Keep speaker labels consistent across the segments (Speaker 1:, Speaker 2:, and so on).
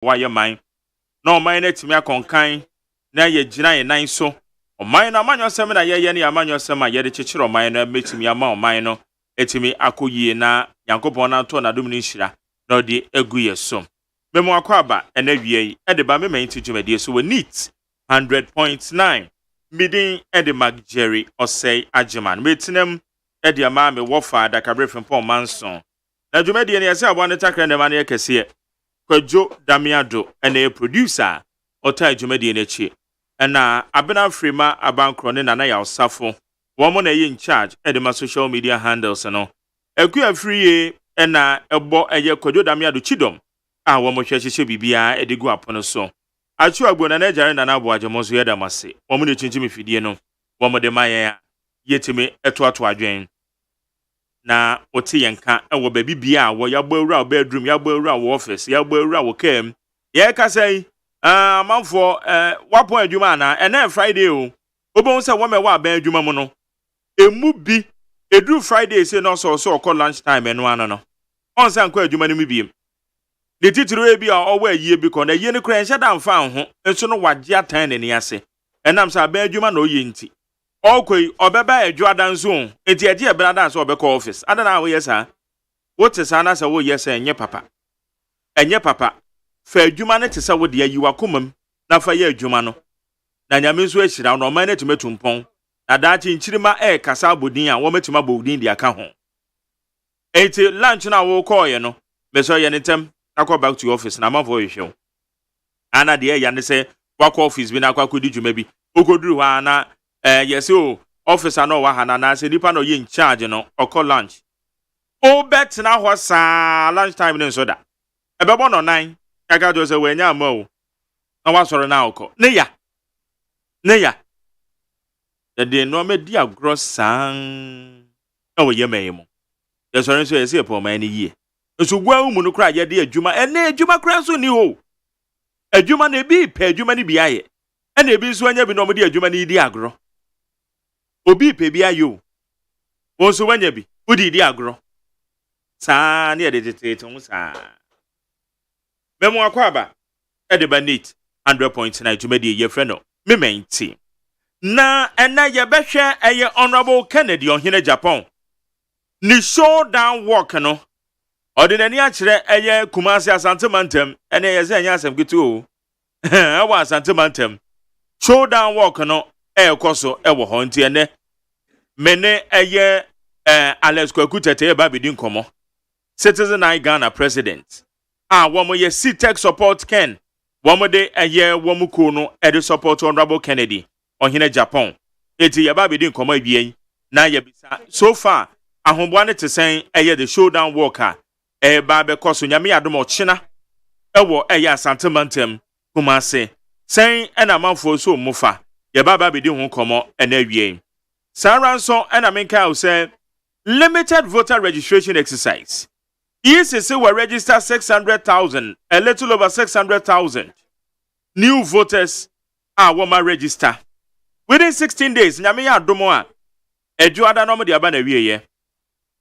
Speaker 1: why mine. No mine to me a conkin, na ye gina ye nine so. O mine a man your seminar ye any a man your summer ye the chicher of mine meet me a mine etimi akoyie na yankopon na to na dum ni hira na odi aguye so memo akwaba enawie ede ba me menti dwumade so we neat 100.9 midin ede mag Jerry OSEI AGYEMAN metinem ede ama me wofa da kabrefem pon manson na dwumade ne yese abo ne takra ne ma ne kese Kwadwo Damiado ene producer ota dwumade ne chi na abena frima abankro ne na ya osafo woman na in charge edema social media handles no ekua free na ebo eye Kwadwo Damiado chidom a womo hwehye bibia edigu apono so achu agbona na jare na abo ajemoso yeda mase womo ne chinchimi fidie no womo de maye yetime etoato adwen na oti yenka ewo ba bibia wo yagbo awura bedroom yagbo awura wo office yagbo awura wo kem ye ka sei manfo wapo adwuma na ene Friday o obon se wo me wa ba adwuma mu no emu bi edu Friday say no so call lunch time eno ano no on san kwa adwuma ni mi biem de titiro e bi a owa yie bi ko na yie ne kura enhya da mfa ho enso no wagye atan ne ne ase enam sa ba adwuma na oye nti okoi obeba adwu adanso enti ade e bra dan so obekọ office adana wo yesa wote sa na sa wo yesa enye papa fa adwuma ne te sa wo de ayiwa komam na fa ye adwuma no na nyame nso ahira no man ne tumetumpon na dachi nchirima kasa abodin a wo metima bodin di aka ho enti lunch na wo call ye no me so ye netem akọ back to office na ma for you ana de ya ne se wakọ office bi na akọ akodi dwuma bi okoduru ha na yes o officer no wa ha na se nipa no ye in charge no okọ lunch o bet na ho sa lunch time ne so da ebebo no 9 aka jo se we nya ama o na wasoro na okọ ne ya de no me di agro san o ye meyimo ye so nso ye se po man ni yie nso gwa umu no kra ye de adwuma ene adwuma kra so ni ho adwuma na bi pe adwuma ni bi aye ene bi nso anya bi no mo de adwuma ni di agro obi pe bi aye o wonso wanya bi udi di agro saa ne de tete mu saa memo akwaba ede ba neat 100.9 dwumade ye freno me menti na ena ye behwe eye honorable Kennedy ohene Japan ni showdown walk no odinani a kire eye Kumasi Asante Mantem ene ye ze anya asem gitu o ewa Asante Mantem showdown walk no ekoso ewo ho nti ene mene eye Alex Kwaku Tete ba bidin komo Citizen I Ghana president womo ye C-Tech support Ken womo de eye womo ko no e support honorable Kennedy ohene Japan eti yaba bidin komo abien na yabisa so far ahomboa ne tesen eye the showdown walker ba be koso nyame adom ochina ewo eye Asante Mantem Kumasi sen ena manfo so mufa yaba ba bidin ho komo ena awien saranso ena menka o say limited voter registration exercise ECC will register 600,000 a little over 600,000 new voters woma register within 16 days nyame ya adomo a ejuada no mo de aba na wieye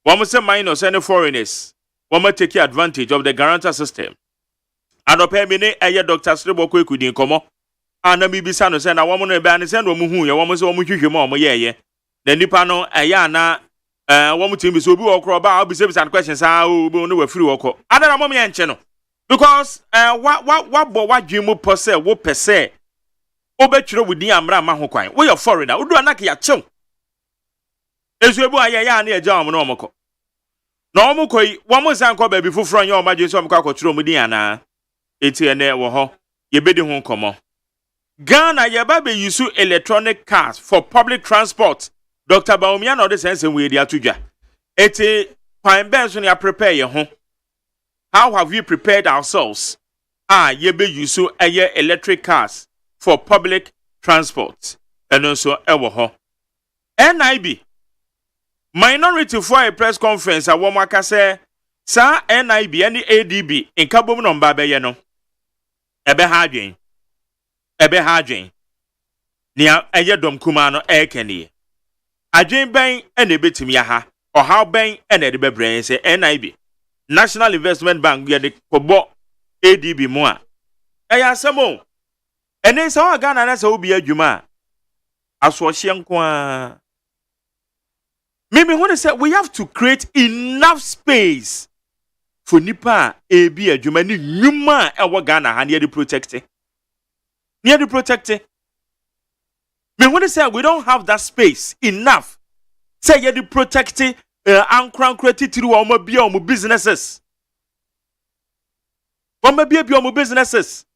Speaker 1: womo say minors and foreigners womo take advantage of the guarantor system adopa mi ne eye Dr. Srebo Kwekudin komo ana mi bisa no say na womo no ebe an say no mo hu ye womo say womo hwehwe ma womo yeye na nipa no eye ana womo tim bi so obi wo kro ba obi say bisa questions obi no wa free wo kọ adana mo me enche no because wa bo wa dwemu pose wo pese obetwere wudi amra ma ho kwan wo your foreigner wo do anaka ya chew ezu ebu aye ya na eja omo no omoko na omukoi wo mo san ko ba bi fufuro nya omaje so omko akotwere omudi ana eti ene wo ho ye bedi ho komo Ghana ye ba be use electronic cards for public transport Dr. Baumia no de sense we dia tudwa eti kwan ben so ne prepare ye ho how have we prepared ourselves ye be use electric cars for public transport and also ewo ho NIB minority for a press conference a woman ka say sa NIB any ADB in kabom no mba be ye no ebe ha adwen nia eye dom kuma no ekeni adwen ben ene betimi ya ha o how ben ene de bebree say NIB National Investment Bank ye de kobo ADB mu a Eya asemo. Ene sa wa Ghana na sa obi adwuma. Asohye nko a. Mimi when say we have to create enough space for nipa ebi adwuma ni nwuma e wo Ghana ha na dey protect. Near the protect. Me when say we don't have that space enough. Say you the protect ankran create through our businesses. Our businesses.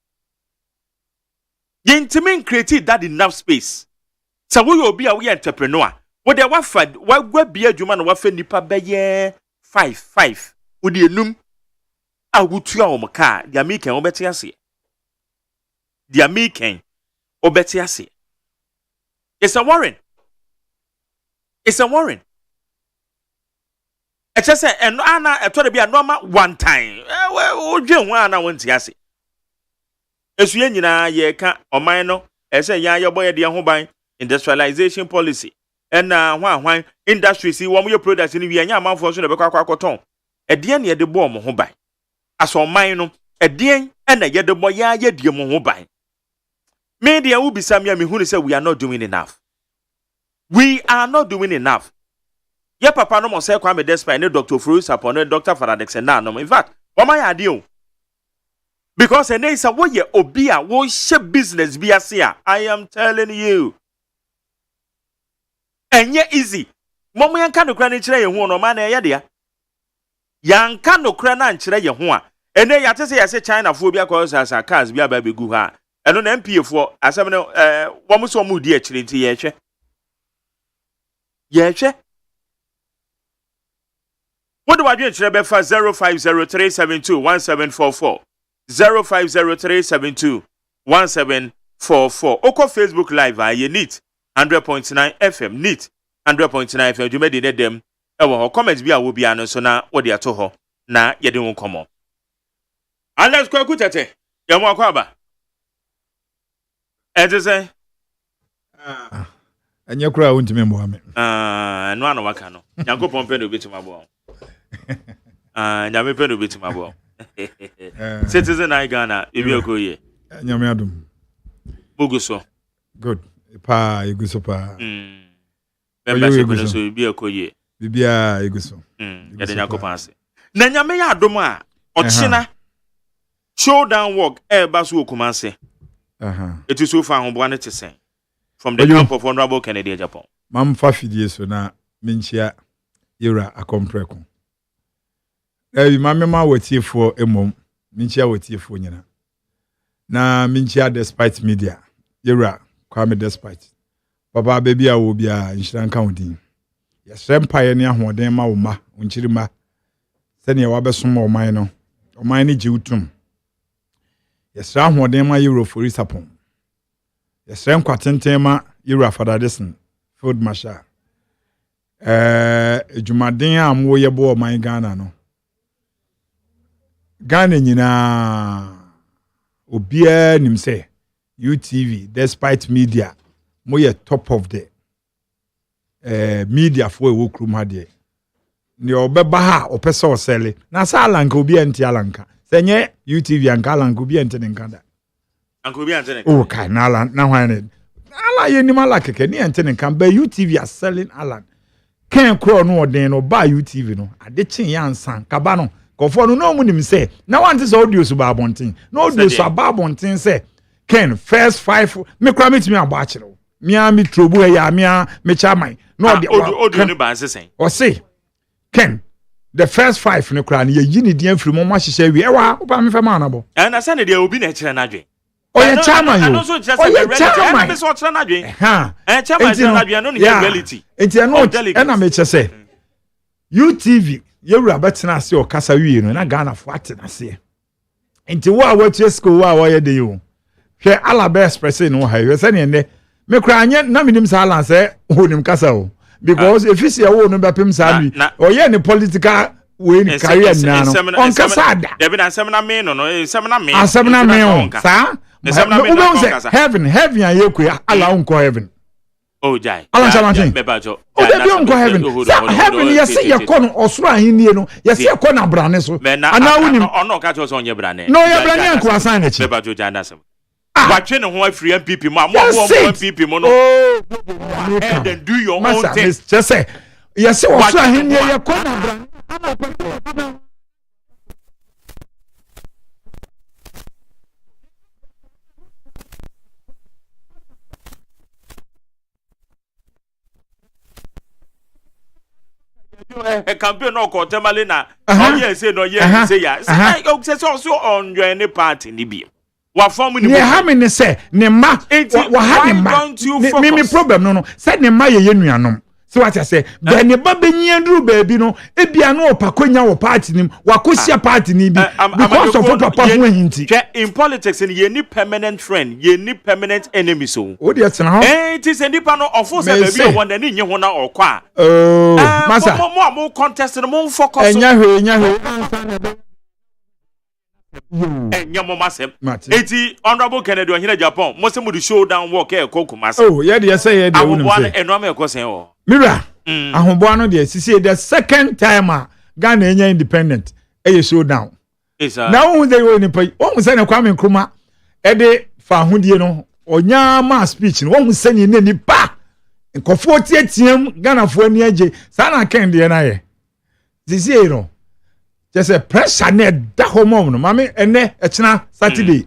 Speaker 1: You intimate create that enough space. So we will be a entrepreneur. What they what be a human what nipa be 5 with the num I would to our car, the American obetiasi. The American obetiasi. It's a warrant. It's a warrant. I just say, and Anna, I told to be a normal one time. Well, Jim, one I want to say. As you know, ye can't or minor, as a young boy at the home industrialization policy. And why industry see one of your products in the Yaman for the Baccaton. At the end, the bomb home by. As on mine, at the end, and I get the boy, yet the home by. Maybe there will be some young who say we are not doing enough. We are not doing enough. Ye papa no mo say kwame despite no Dr. Fruits upon no Dr. Faradex and no. In fact, what my idea? Because and is a way obia wo she business be asia. I am telling you. And ye easy. Momo yanka no kra na kire ye ho no ma na ye de. Yanka no kra na nkire ye ho a. Ene ya te say ya say China fo bia cause as cars bia ba begu ha. Eno na MPF fo asem no wo mo so mo di akire nti ye hwe. Ye hwe. What do I do? 0503721744 0503721744. Oko Facebook Live aye neat 100.9 FM neat 100.9 FM. You made it them. Ewo comments bi a wo bia no so na wo de ato ho na ye de won komo. Alex kwaku tete. Ye mo akwa ba. E say
Speaker 2: Anya kura wontime mbo ame.
Speaker 1: No ano waka no. Yankopon pe no betima bo. Nyame pe no betima bo. Citizen I Ghana, ebi okoye.
Speaker 2: Nyame adum.
Speaker 1: Buguso.
Speaker 2: Good. Pa eguso pa.
Speaker 1: Membership no so ebi okoye.
Speaker 2: Bibia eguso.
Speaker 1: Yede Yankopon ase. Na nyame ya adom a, ochina showdown work basu okumase. It is so far hombo na tesen. From the camp of Honorable Kennedy Japan.
Speaker 2: Mam fa fidie so na minchia yura akompreko. Mamema watiefo emom minchia watiefo nyina. Na minchia despite media. Yura kwame despite. Papa baby a wo bia nhira nka wodin. Yesrempa ne ahoden ma wo ma onchirima. Sene ya wabesom oman no. Oman ne jiwutum. Yesra ahoden ma Euro for Sapon. Yesrem kwatenten ma Euro Fadadesen Field Marshal. Jumaden am wo yebo oman Ghana no. Ghana nyina obia nim say UTV despite media mo ye top of the media for we krum ha de ne obeba ha opese osele na sa alanka obia enti alanka senye UTV anka alanka obia enti nkanda
Speaker 1: anka obia enti
Speaker 2: o kai na alan na hwan ne ala ye nim ala keke ne enti nkan ba UTV are selling alan ken kro no odin no ba UTV no ade chin ya ansan kaba no kofo no mu nim say na want say audio so ba bonten no audio so ba bonten say ken first 5 me kra me timi aba akire mia mi trobu ya mia me chairman no de
Speaker 1: audio no ba say
Speaker 2: o say ken the first 5 ne kra ne yi ne dia mfiri mo ma hyehyɛ wi ewa oba me fema anabo
Speaker 1: na say ne de obi na kire na dwen
Speaker 2: o ye chairman yo o ye chairman
Speaker 1: me so kire na dwen
Speaker 2: ha
Speaker 1: chairman na dwen no ne reality
Speaker 2: enti no na me che say UTV Yewura betena ase o kasa wie no na Ghana fo atena ase enti wo a watie school wo a wo ye de yo hwe Alaba Express no ha yo se ne ne me kra anye na minim sa ala se onim kasa o because if you see wo no bepem sa bi o ye ne political we ni career na no on kasa da
Speaker 1: de bi na nsem na me no no nsem na me
Speaker 2: o sa heaven aye ku ala unko heaven
Speaker 1: Oh, Jai.
Speaker 2: Alan Chamatin. Oh, they don't go heaven. Heaven, yes, see your corner or swear in you know. Yes, your corner branes. And now,
Speaker 1: no catch us on your brand.
Speaker 2: No, your brand was sign it.
Speaker 1: Bebajo Janasam. Watching a free MPP, more MPP, mono. And then do your own thing.
Speaker 2: Just say, yes, what's in your corner brand.
Speaker 1: A campaign no ko temale na yes say no yes say ya say so on your any party ni bi wa form ni
Speaker 2: ha me ne say ne ma wa ha ne ma me problem no say ne ma ye nuanom so what I say but ne ba benyi andru baabi no e bia no opakonya wo party nim wa kosia party ni bi because of papa ho hinti
Speaker 1: in politics ye ni permanent friend ye ni permanent enemy so
Speaker 2: o de tena ho
Speaker 1: it is nipa no ofo say baabi won na nye ho na okwa
Speaker 2: masa
Speaker 1: mo contest no mo focus
Speaker 2: enya hwe
Speaker 1: enya mo masem eti honorable Kennedy ohina Japan mo se mo the showdown work e kokumase
Speaker 2: oh ye de say ye de wonu
Speaker 1: say eno am e kosen o
Speaker 2: mira ahobo ano de sisi the second time Ghana enya independent e showdown na won dey woni pai won say na Kwame Nkrumah e de fa hodie no onya ma speech no won say ni nipa nkofo tietiem Ghana fo ani age sa na ken de na ye sisi no just a pressure na da home no mama ene echina Saturday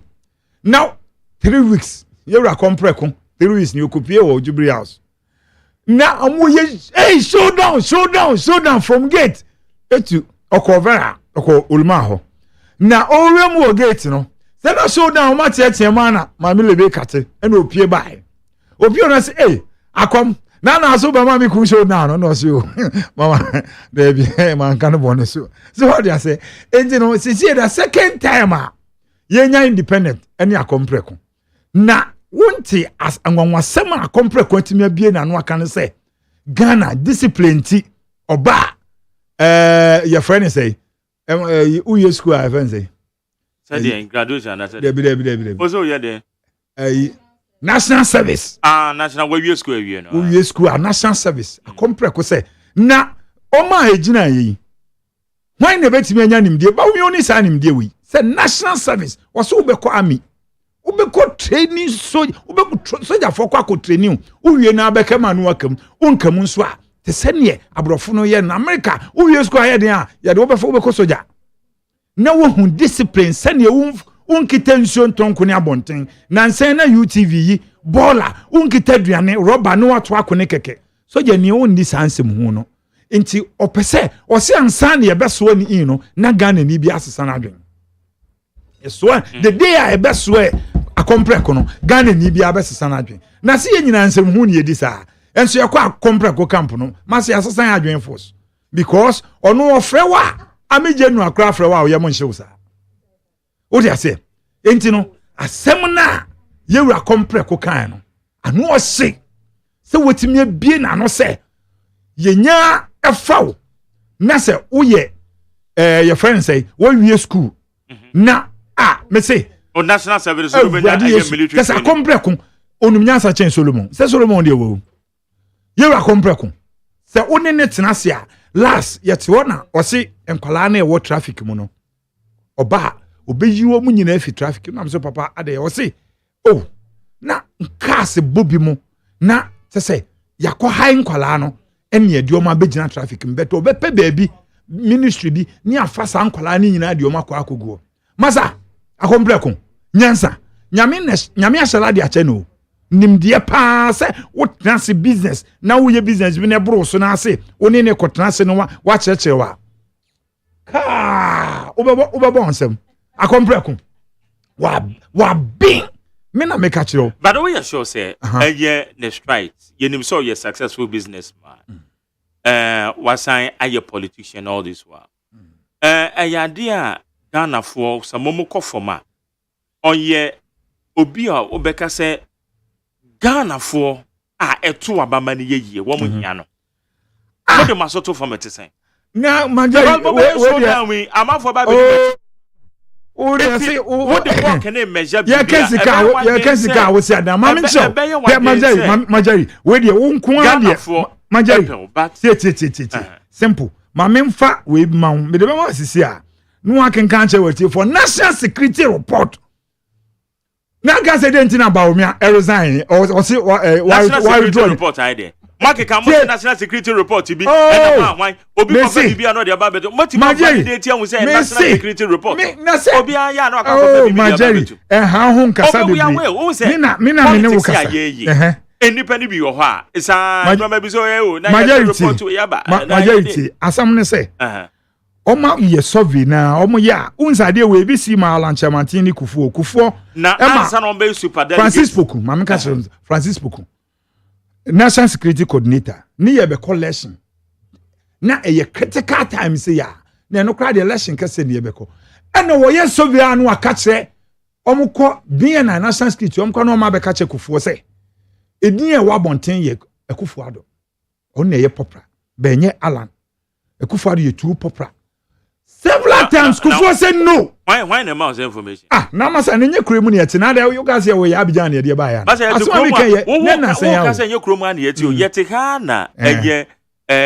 Speaker 2: now 3 weeks you ra compreko 3 weeks ni okupie wo Jubilee House na amu ye hey showdown from gate etu okovera oko ulma ho na owem wo gate no say na showdown ma tie mana mama lebe kate ena opie bai opie no say hey akom na so ba mama ku showdown no so mama baby man kan bo no so what do you say you know see the second time yenya independent eni akompreko na wonti as anwanwasem akompreko ntimi abie na no aka ne say Ghana discipline ti oba your friend say uye school I friend say
Speaker 1: the graduation na say
Speaker 2: debi
Speaker 1: ozo ye de
Speaker 2: national service
Speaker 1: national we school we no
Speaker 2: we school national service akompreko say na oma ejina yi why ne betimi anya nimdie ba we oni sa nimdie we say national service was ubeko army ubeko training ubeko soldier for kwa training uwie na abeka manu akam unkam nso a te sene abrofo no ye na America uwie school aye den a ye de ubeko soldier na wo hu discipline sene unkita nsuo ntonko ne abonten na nsen na UTV yi baller unkita duane rubber no ato akone keke soldier ni on di sansem hu no nti opese o se ansa na ye beso ni no na Ghana ni bi asesa na adwen so the day I beso akompreko no Ghana ni bi abesesa na adwen na se ye nyina nsem hu ne ye di sa enso ye kwa akompreko camp no ma se asesa na adwen force because ono ofrewa ameje nu akra frewa o ye mo nhye sa o de ase enti no asem na ye wura akompreko kan no anu o se wotimi abie na no se yenya efaw na se uye your friend say wo wie school na me say
Speaker 1: o national service so be na military
Speaker 2: kasa kompreko onum nyansa chen Solomon se Solomon de wo ye wa kompreko se oni ne tenase a last yet wona o se enkwala na e wo traffic mu no oba obeyiwo mu nyina fi traffic na so papa ade o se oh na cars bobi mu na se yakọ high nkwala no ene edioma begina traffic mbeto obepe baabi ministry bi ni afasa nkwala ni nyina edioma kwa akoguo masa akompreko nyansa nyame ashala de ache no nimdie pa se wotnase business na wo ye business bi ne bro so na ase oni ne kotnase no wa chechewa ka obebo onsem akompreko wa bin me na make achiro
Speaker 1: but the way you sure say ye ne strike ye nim so ye successful businessman wasan aye politician all this while ayade a Ghana for samomo kofoma oye obi a obeka se Ghana for eto abama ne yeye wo mo hia no wo de masoto for metesen
Speaker 2: na manje
Speaker 1: we amafo ba be
Speaker 2: o dey say
Speaker 1: what the work can measure
Speaker 2: ya kesika wo say adam ma me show majari we dey wo nko ade majari simple ma me mfa we ma me dey be ma sisi a no akenkan che wati for national security report na ga say den tina ba o me resign or say why
Speaker 1: report I dey Mark can national security report be and why obi papa bi no dey about beto moti ma validate am say national security report obi ya no akọ papa bi
Speaker 2: ha ho nkasa bi me na wo kasa
Speaker 1: enipa ni bi wo ho a isa no bi so o na report ya ba
Speaker 2: majority asam ne say Oma ye survey na omo ya unsade we bi si ma alanchamantin ni kufuo
Speaker 1: na ansa no be super delegate
Speaker 2: Francis Poku ma meka Francis Poku National Security Coordinator ni ye be collection na ye critical time say ya na no crowd election kase ni ye be ko ena wo ye survey anu aka kire omo ko bin na National Security omo ko no ma be ka kire kufuo say edin e wa bonten ye kufuo ado on na ye popra be nye Alan kufuo ado ye too popra several times Kufuor said no.
Speaker 1: Why the amount of information?
Speaker 2: Now masa nenye kremu ne yete na da you guys here we Abidjan ne de ba ya.
Speaker 1: Basa yete kremu na say ya. Say kremu an yete o yete ha na eye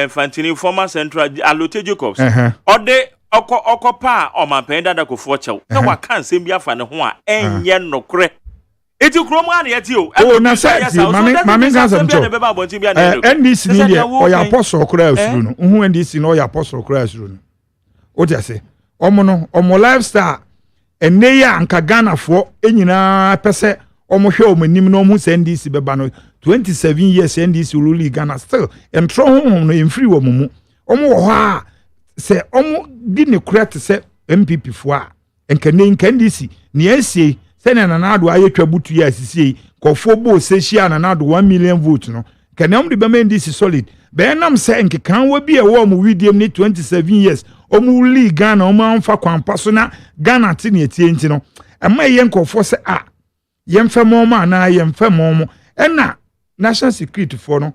Speaker 1: Fantini former central Alote Jacobs. Ode okopa o man da Kufuor chew. Na wa kan sem bi afa ne ho a enye nokre. Eti kremu an yete o.
Speaker 2: Oh na say mami kan sem cho. NDC ni de o ya apostle kra asuru no. Hu NDC no ya apostle kra asuru no. O ti ase omo lifestyle enne ya anka Ghana fo enyina pese omo hwe omo nim no omo NDC beba no 27 years NDC rule Ghana still entro honhom no emfiri wo mumu omo wo ho a se omo di ne correct se MPP fo a enka NDC ne asie se na nanado ayetwa butu ya asisi kofo bo se shia nanado 1 million vote no kane omo de be NDC solid be nam se enke kan wa bi e wo omo widiem ni 27 years omu li Ghana omu anfa kwampa so na Ghana ti ne etie nti no ema ye nkofo se yemfa momo na yemfa momo ena national security for no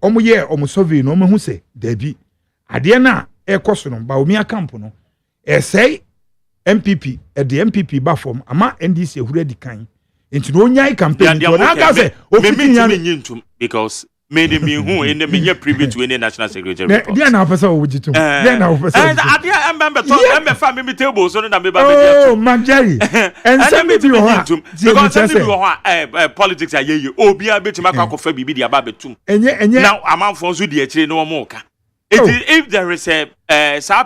Speaker 2: omu ye omu survey no omu hu se dabi ade na ekoso no ba omi akampo no esei MPP the MPP ba form ama NDC ehura di kan nti no nyai campaign to na ga se
Speaker 1: ofiti because made me who in the media privy to any national security report.
Speaker 2: Dia na officer wujitu. Dia na officer.
Speaker 1: And I remember talking family table so na me ba
Speaker 2: oh Majari. And send me to your
Speaker 1: because send me to politics aye obi a betima kwakofa bibi dia ba betum.
Speaker 2: Enye
Speaker 1: now amanfo so di akire no mo ka. If there is a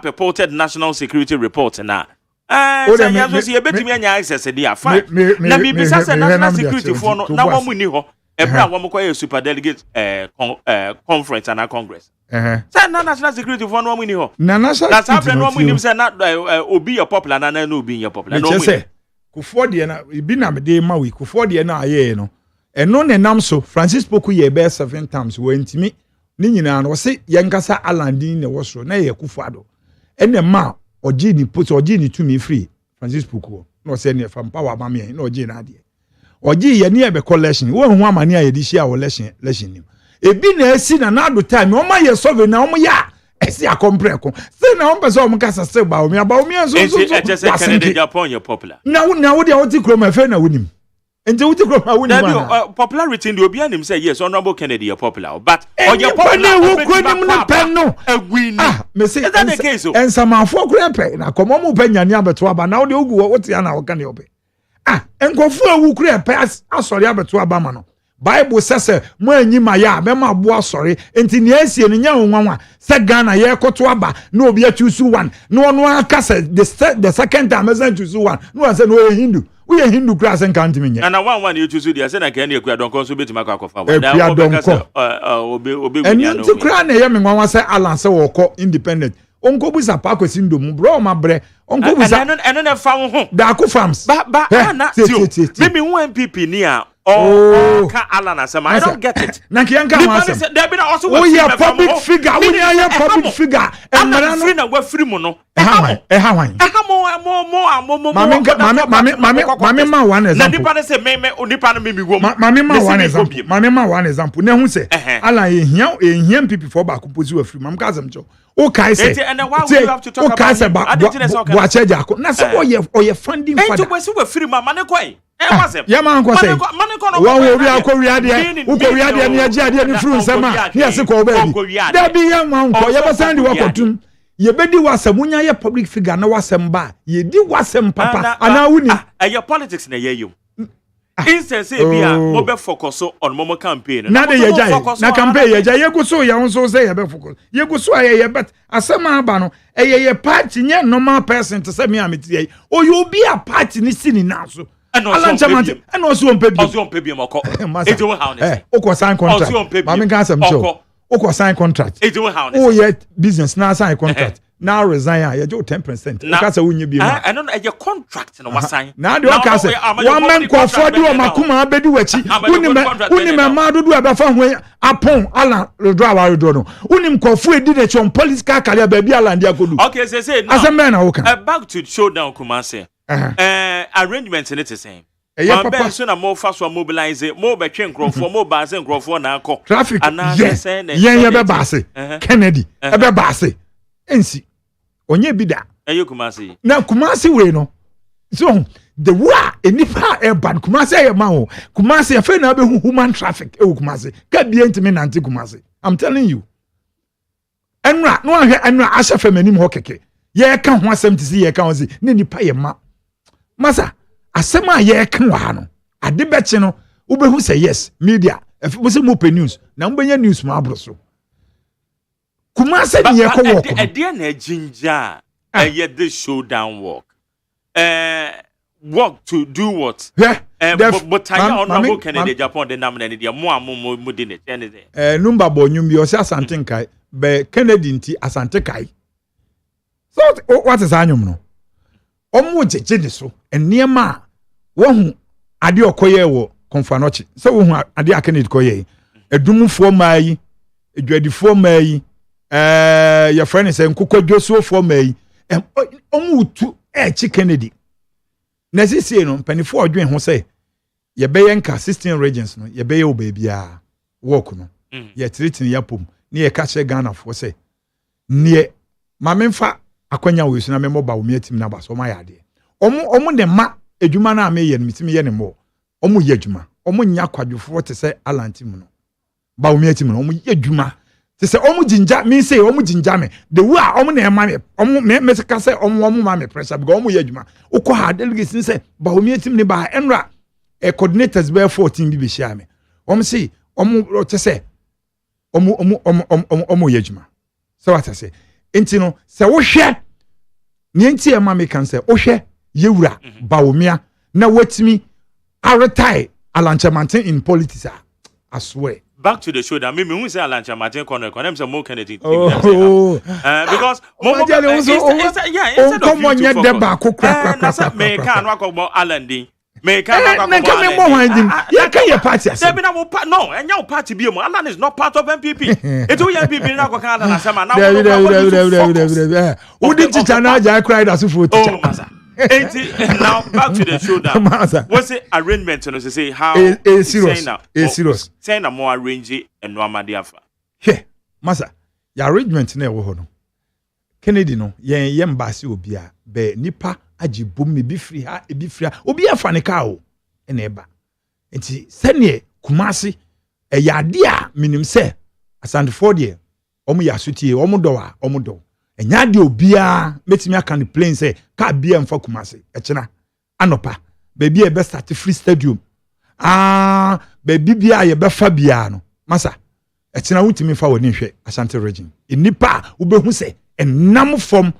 Speaker 1: purported national security report na so you see betimi anya access dia fine. Na me bisa say national security for no na wo mu ni ho. Ebra wo mkoye super delegate conference and congress. Say na national security for no money ho.
Speaker 2: Na national
Speaker 1: that's happen no money say na obi your popular na na obi your popular.
Speaker 2: No say Kufuor de na bi na me de ma we Kufuor de na aye no. Eno ne nam so Francis Poku ye be 7 times we ntimi ni nyina no say yenkasa Alandin ne wosoro na ye Kufuor do. Ene ma oji ni post oji ni tumi free Francis Poku no say ne fam power ma me na oji na ade. Oji ye ni ebe collection wo hu amane aye di share wo election nim ebi na esi na na do time o ma ye survey na o mo ya esi akompre ko se na o pese o mo kasa se ba o mi so
Speaker 1: Kennedy Japan your popular
Speaker 2: na wo dia wo ti kro ma fe na wonim enti wo ti kro ma wonim
Speaker 1: popularity ndi obi anim say yes honorable Kennedy your popular but on your
Speaker 2: popular wo kro no pen no
Speaker 1: agwini
Speaker 2: me say
Speaker 1: is that the case
Speaker 2: en samafo kro pe na komo mo pe nyane abeto aba na wo de ogu wo ti ana wo ka ne obe enkofu ewu kure pass asori abeto abama no Bible says mo anyima ya be ma bo asori enti ne asie ne nya nwanwa se Ghana ye koto aba na obi atusu one no no aka say the second time as atusu one no say no Hindu we Hindu class and can't mean
Speaker 1: and one you choose the say na can you don conso betima kwakofa
Speaker 2: obi and you kra na ye me nwanwa say Alan say woko independent onko busa pa kwesi ndom bro ma bre onko busa
Speaker 1: eno na fa ho
Speaker 2: da ko farms
Speaker 1: ba na maybe one MPP ni a or ka Alan asem. I don't get it.
Speaker 2: Na kianka wasem.
Speaker 1: There be also
Speaker 2: public figure. We are public figure.
Speaker 1: And free na we free mo no.
Speaker 2: Mami ma one example.
Speaker 1: Na nipa say me nipa no me wo.
Speaker 2: Mami ma one example. Na hu say Alan ehia people for back posi we free. Mam ka asem cho. O kai say.
Speaker 1: And then why would you have to talk about it?
Speaker 2: I didn't say okay. Wa charge ako. Na say oye funding father.
Speaker 1: Enti we free ma ne kwai.
Speaker 2: Ya man ko say. Wa wo wi akọ wi ade. Wo ko wi ade na agi ade ni fru nsema. Ni ase ko ba bi. Da bi ya man ko ya ba sandi wa kotum. Ye bedi wasem unya ye public figure na wasem ba. Ye di wasem papa ana wuni.
Speaker 1: Your politics na ye you. Instead say bia mo be focus on mo campaign.
Speaker 2: Na de ye jai. Na campaign ye jai ye go so ya won say ye be focus. Ye go so ye bet asem aba no ye party nye normal person to say me ameti. O you be a party ni sini na so. And also on pay.
Speaker 1: Also on pay moko. It don't how ne.
Speaker 2: O ko sign contract. Mama can asem cho. O ko sign contract.
Speaker 1: It don't how ne.
Speaker 2: O ye business na sign contract. Now resign you do 10%. O ka say wunye bi ma.
Speaker 1: I don't your contract na was sign.
Speaker 2: Na de o ka say one man ko for do o makuma abedi wachi. Unim ma do do abafa ho apon Alan do aware do no. Unim ko fu edi de chon police car career ba bi Alan dia kodu.
Speaker 1: Okay, say now.
Speaker 2: Asem na o kan.
Speaker 1: Back to showdown Kumase. Arrangements in it the same.
Speaker 2: Papa
Speaker 1: so na mo fast mobilize mo be twen crofo mo ba se crofo na akọ
Speaker 2: traffic yes yen be baase Kennedy e be baase ensi onye bi da
Speaker 1: Kumasi
Speaker 2: na Kumasi we no so the wa enipa e ban Kumasi e ma ho Kumasi afa na be human traffic e Kumasi ka bi entimi na anti Kumasi I'm telling you enra no ahwe enra ahye famanim ho keke ye ka ho asem ti si ye ka ho si ne nipa ye ma masa asema ye kan wa no ade beche no ubehu say yes media if we say mo news na mbenya news ma abro so kuma say ye ko work
Speaker 1: e de na ginger ye this showdown work work to do what but I honorable Kennedy Japan the name na dia mo de ne tene
Speaker 2: number bo nyum bi o say asante kai be Kennedy nti asante kai so what is anyum no omo jeje ne so eniema wohu ade okoye wo konfanochi so wohu ade akened koye edumufo maayi edwadifo maayi your friend say nkokodwosofo maayi omo utu echi Kennedy na sisi no mpanifo odwen ho say ye beye nka 16 regions no ye beye obabia work no ye treating yapom ne ye ka che Ghana fo say ne mamemfa akwanya wo na memo ba wo miatim na ba so ma yade omo ne ma edwuma na ameye no mitimi ye ne mo omo ye adwuma omo nya kwadwofo te se alanti mu no ba wo miatim no omo ye adwuma te se omo jinja me say omo jinja me the way omo na ma me omo me ka say omo ma me pressure because omo ye adwuma ukọ ha delegates say ba wo miatim ne ba enra coordinators be 14 bi be share me omo say omo te se omo ye adwuma so what I say enti no se wo hwe ni enti e ma me kan se wo hwe yewura bawomia na watimi retire Alanchamantin in politics I swear
Speaker 1: back to the show that me who say Alanchamantin corner them say more Kennedy because
Speaker 2: instead
Speaker 1: of me can work about Alan Dean me can
Speaker 2: me party
Speaker 1: no and your party be Alan is not part of MPP it will MPP na go can Alan asema now
Speaker 2: who did teacher na ja cried as if
Speaker 1: now back to the show that what's the arrangement to say how
Speaker 2: serious
Speaker 1: say na more arrange and no amadi afa
Speaker 2: masa ya arrangement na e wo ho no Kennedy no yen embassy obia be nipa agibom me bi free ha e bi free obi afa ne ka o e na eba enti sene Kumasi e yade a minim se asantefo de omo ya sutie omo do enya de obia metimi aka ne plane say ka bia mfa Kumasi e kina anopa baby e be start free stadium baby bia ye be fa bia no masa e kina wutimi fa woni hwe Ashanti region enipa wo be hu se enam from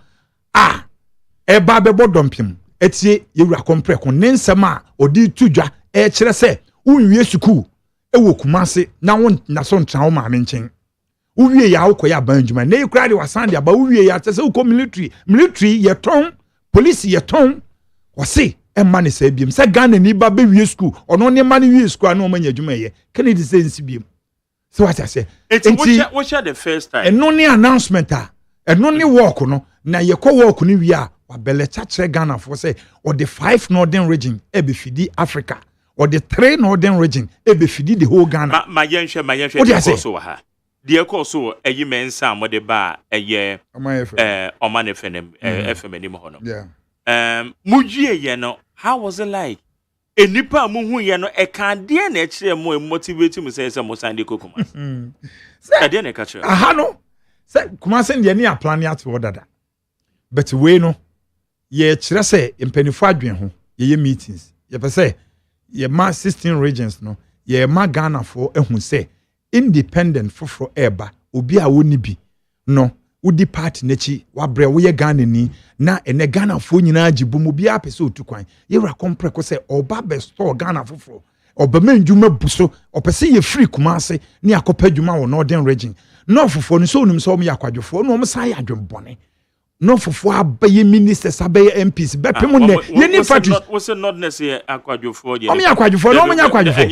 Speaker 2: e ba be bodompim etie yewura kompre kon ne nsem a odi tudwa e kire se unwie school e wo Kumasi na won na so ntra wo ma me nchen uwie ya ukoya banjuma na ikura de wasande aba uwie ya tese uko military ye ton police ye ton wose man is a beam. Say Ghana ni ba be school or no money we school no man you Kennedy says beam. So what I say?
Speaker 1: What's the first time?
Speaker 2: And no ni announcement and no ni walk no na ye ko walk ni we are wabele chatre Ghana for say or the 5 northern region be fidi Africa or the 3 northern region be fidi the whole Ghana.
Speaker 1: My young so ha. The so AGYEMAN Sam what the bar a year Oman FM anymore.
Speaker 2: Yeah.
Speaker 1: Muji ye no how was it like? A nipa mu ye no e kan de na kire mo motivate mu say mo sande kokoma. Say de na ka kire.
Speaker 2: Aha no. Say kuma say de na plan ya to dada. But we no ye kire say mpanifo adwen ho ye meetings. Ye pe say ye ma 16 regions no ye ma Ghana for ehun say independent for eba obi a woni bi no udi party nechi wabre wo ye Ghana ni na ene Ghana fo nyina agibu mu bia pese otukwan ye ra compre ko se oba be store Ghana foforo oba manjuma buso opese ye free Kumase ni akopa djuma wo northern region no foforo ni so onum so om yakwadwofo no om sa ya adwembone no fofo abaye ministers abaye MPs be pemu ne ye ni factory
Speaker 1: was not necessary akwadwofo
Speaker 2: ye om yakwadwofo no om yakwadwofo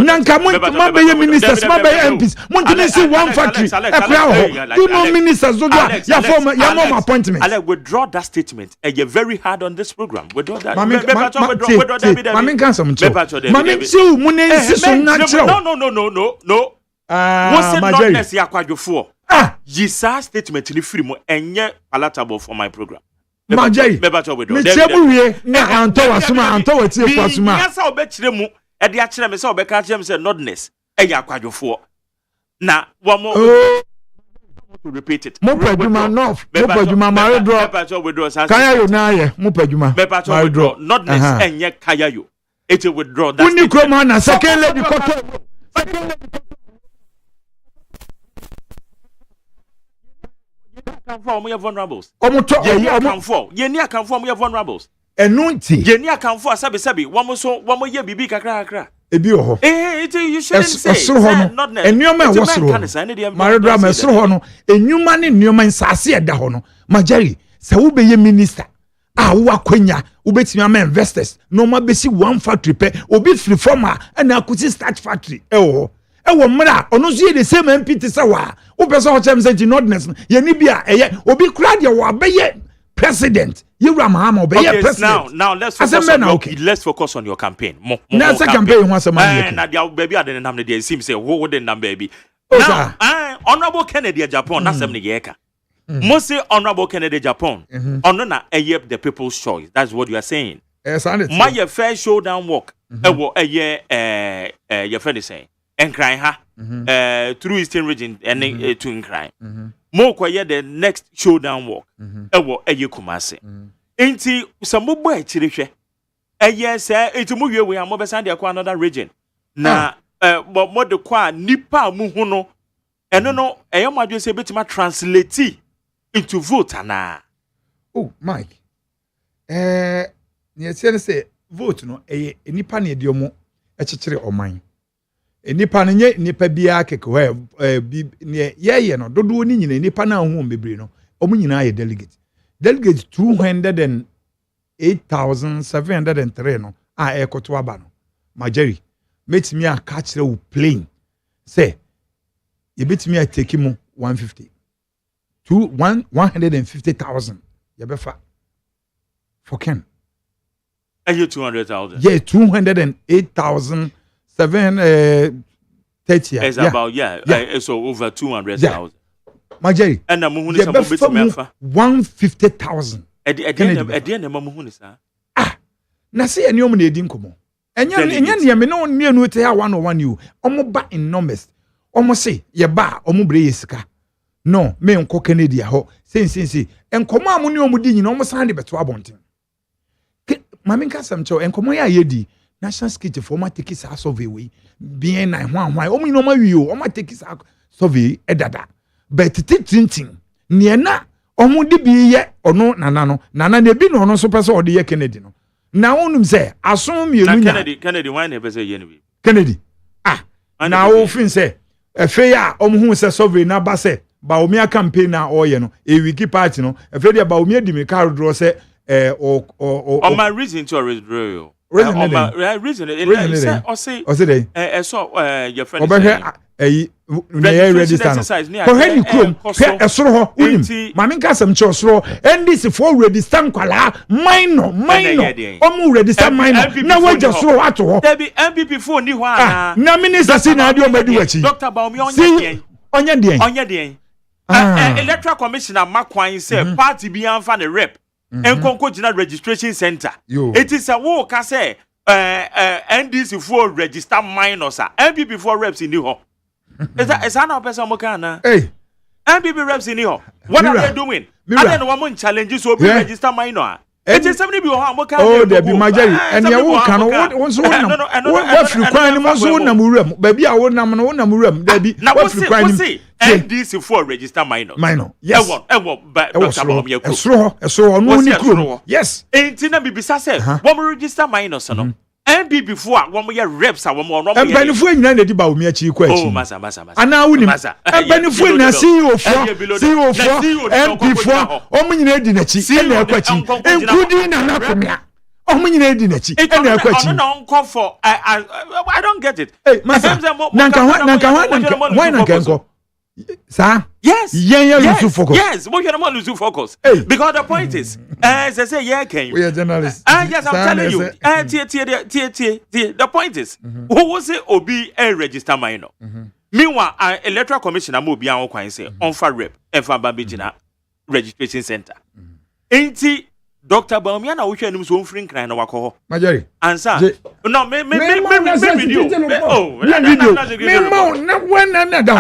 Speaker 2: nanka mo abaye ministers abaye MPs mo ntine see one factory ekwa ho you know ministers do ya form ya mom appointment
Speaker 1: I withdraw that statement and you're very hard on this program withdraw that
Speaker 2: mami kan some mami see mo ne nsiso na
Speaker 1: no was not necessary akwadwofo Yisa statement ni free mo enye palatable for my program.
Speaker 2: Majai. Me chebuwe na anto wasuma anto watie kwasuma.
Speaker 1: Yasa obekire mu e de akire me se obeka akire me se nodness eya akwadwofo. Na wo mo to repeat it.
Speaker 2: Mo paduma north. Mo paduma maredro. Kaya yo na ye mo paduma.
Speaker 1: Maredro. Nodness enye kaya yo. It will withdraw that.
Speaker 2: Uni kroma na second lady koto.
Speaker 1: Form we vulnerables.
Speaker 2: Ye
Speaker 1: ni akan form we vulnerables.
Speaker 2: Enunti.
Speaker 1: Ye ni akan form sabi wo ye bibi kakra.
Speaker 2: Ebi ho.
Speaker 1: You shouldn't say.
Speaker 2: Not enyoma e wosoro. Maredra mesoro ho no. Enyuma ne nyoma nsase eda ho no. Majari, se wo be ye minister. Wo akwanya, wo betimi am investors. No ma besi one factory pe, obi free farmer na akuti start factory. Ewo mra ono so ye the same MP te sawa wo person ho chem say nodness ye ni bia eye obi kura de wo abeye president you Ramahama obeye president
Speaker 1: now let's focus on your campaign
Speaker 2: na say campaign ho asema
Speaker 1: ye na dia baby ade nam ne dia sim say wo de nam baby now honorable Kennedy Japan na sem ne ye ka mo say honorable Kennedy Japan ono na eye the people's choice that's what you are saying my fair showdown walk ewo eye your friend is saying Enkran ha through Eastern region and to Enkran mo kwaye the next showdown walk ewo eye Kumase enti some boy akire hwe eye say enti mo wie we am be sand akwa another region na mo de kwa nipa mu hu no eno no eye mo adwe say betima translate into vote ana
Speaker 2: oh Mike ne say vote no eye nipa na de omo ekekere oman nipa nye nipa bia keke ho ne ye no dodo ni nyina nipa na hu bebre no omu nyina ye delegate 208,703 no a ekoto aba no Majeri metimi aka kire wo plane say ye betimi ateki mu 150 to 150,000 ye befa for Ken
Speaker 1: aye 200,000
Speaker 2: yeah 208,730
Speaker 1: it's about so over 200,000
Speaker 2: Majeri
Speaker 1: and na muhuni sa betimi afa
Speaker 2: 150,000
Speaker 1: ede na muhuni sa
Speaker 2: na say eni omo na edi nkomo enya ne me no ne anu te ha 101 you omo ba in numbers omo say ye ba omo bre yesika no me nko Kennedy ho sense enkomo amu ne omo di nyina omo san de beto abonten mami nka samcho enkomo ya yedi national security for ma take sa survey we bien na hwan omo nyina omo wi o omo take sa survey edada but tintin ne na omo di bi ye ono nana na bi no ono so pese ode ye Kennedy no na onum say asom mienu nya
Speaker 1: Kennedy why na pese ye no bi
Speaker 2: Kennedy na wo fin say efe ya omo hu say survey na ba say ba omi campaign na oye no e wiki party no efe dia ba omi edi me car draw say
Speaker 1: or my reason to withdraw. Reason or say your friend
Speaker 2: register no ko he krom he esoro ho unim ma menka sam che osoro ndc for register nkwala minor omu register minor na waja soro ato ho
Speaker 1: debi MPP for ni ho ana
Speaker 2: na minister si na ade o madu wachi
Speaker 1: Dr. Baumi onye den electoral commissioner makwan say party bi anfa ne rep enkonko gina registration center it is a wo ka say NDC for register minors MPP for reps in ho is that no person mo kan na MPP reps in here. What are they doing? I don't know what challenges will be register minor. It is somebody who are
Speaker 2: oh, there be Majari, and you can also what you crying was on Namurum, baby. I won't Namurum, there be now what's crying. And this is for register minor. Yes, but so no, yes, ain't in a BBS, one register minor, son. And be before one more reps are one more. And benefit none of the Baumia question. Oh, Massa. And now we massa. And benefit na CEO for MP4, Omini in a question, including an Apamia. Omini in a question. I don't get it. Hey, Massa, Nanka, why not go? Sir?
Speaker 1: Yes.
Speaker 2: Yes,
Speaker 1: we can lose focus. Because the point is, as I say,
Speaker 2: we are journalists.
Speaker 1: Yes, I'm telling you. The point is, who was it or be a register minor? Meanwhile, electoral commissioner will be on say on far rep and for Babijina registration center. Ain't he? Dr. Baumiana, which is one free crying or alcohol.
Speaker 2: Majori.
Speaker 1: Answer. No, me video. Oh,
Speaker 2: not one another.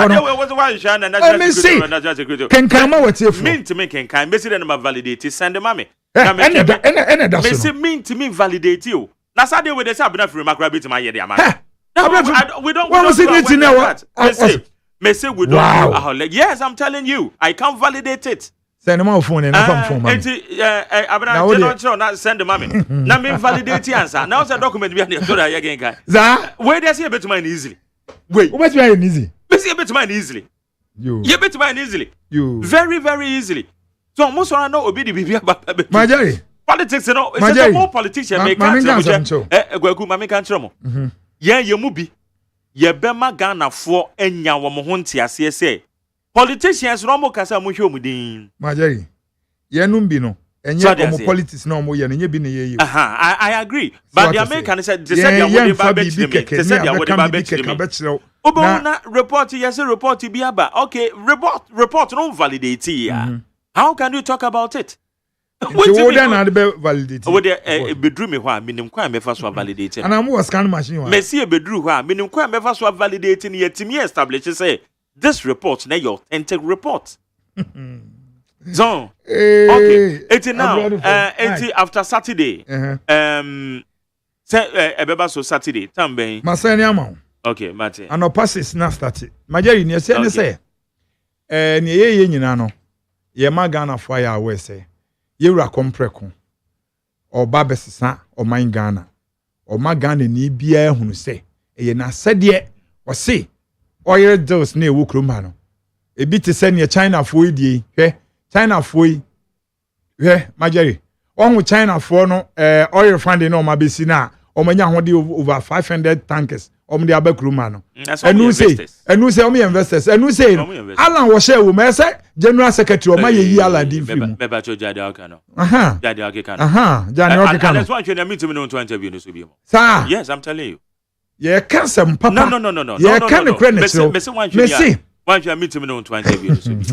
Speaker 2: Can come out with you.
Speaker 1: Mean to make and kind. Messi and validate. Send the mommy.
Speaker 2: Messi
Speaker 1: mean to me validate you. Now, Saturday with the Sabina from Macrabbit to my year, man. We don't want to know what. Messi, we don't. Yes, I'm telling you. I can't validate it.
Speaker 2: Send them out phone and phone.
Speaker 1: Not send the mommy. Now me validate the answer. Now the document be again, guy. Where does he bet mine easily? Wait,
Speaker 2: what's mine easy?
Speaker 1: You bet mine easily. You bet mine easily. You very, very easily. So most I know obi the baby about
Speaker 2: Majari.
Speaker 1: Politics, you know, it's more politician make can't. Yeah, you mubi. Ye bema Ghana for enya wo mo ho ntiase say. Politicians no mo kasa mo hwe mudin.
Speaker 2: Majari. Ye numbi no. Enye mo politics no mo ye no nye bi ne ye.
Speaker 1: I agree. But the American said they said they would ba bet me. They said they would ba bet me. Obona report yes report bi aba. Okay, report no validate here. How can you talk about it?
Speaker 2: What do you mean validate?
Speaker 1: What the bedroom me ho minim kwa me fa so validate.
Speaker 2: And am was scan machine wa.
Speaker 1: Me see bedroom ho minim kwa me fa so validate ni yetimi establish say this report na your authentic report. So okay, 80 now 80 after Saturday. Say ebeba so Saturday tamben.
Speaker 2: Masani ama.
Speaker 1: Okay, Mate.
Speaker 2: And no passes na start. Majari ni say ni ye nyina no. Ye ma Ghana fire we say. Ye wura kompreko. Oba besesa o man Ghana. O ma Ghana ni bia ehunu say. Ye na sede o say oil deals na ewu kroma no. Ebi te say ne China fo die. Hwe China fo yi. Hwe Majari. Onwu China fo no oil funding no ma besi na o manya hode over 500 tankers. Omde abakruma no. Enu say omi investors. Enu say Alan wo share wo me say General Secretary o ma ye yi Alan din film.
Speaker 1: Beba cho Jade Akano. Jade Akano.
Speaker 2: Jade Akano.
Speaker 1: That's why you meet me no to interview no so bi mo.
Speaker 2: Sir.
Speaker 1: Yes, I'm telling you.
Speaker 2: Ye can some papa.
Speaker 1: No.
Speaker 2: Ye can the credit.
Speaker 1: Messi. Why you meet me no to interview no so bi.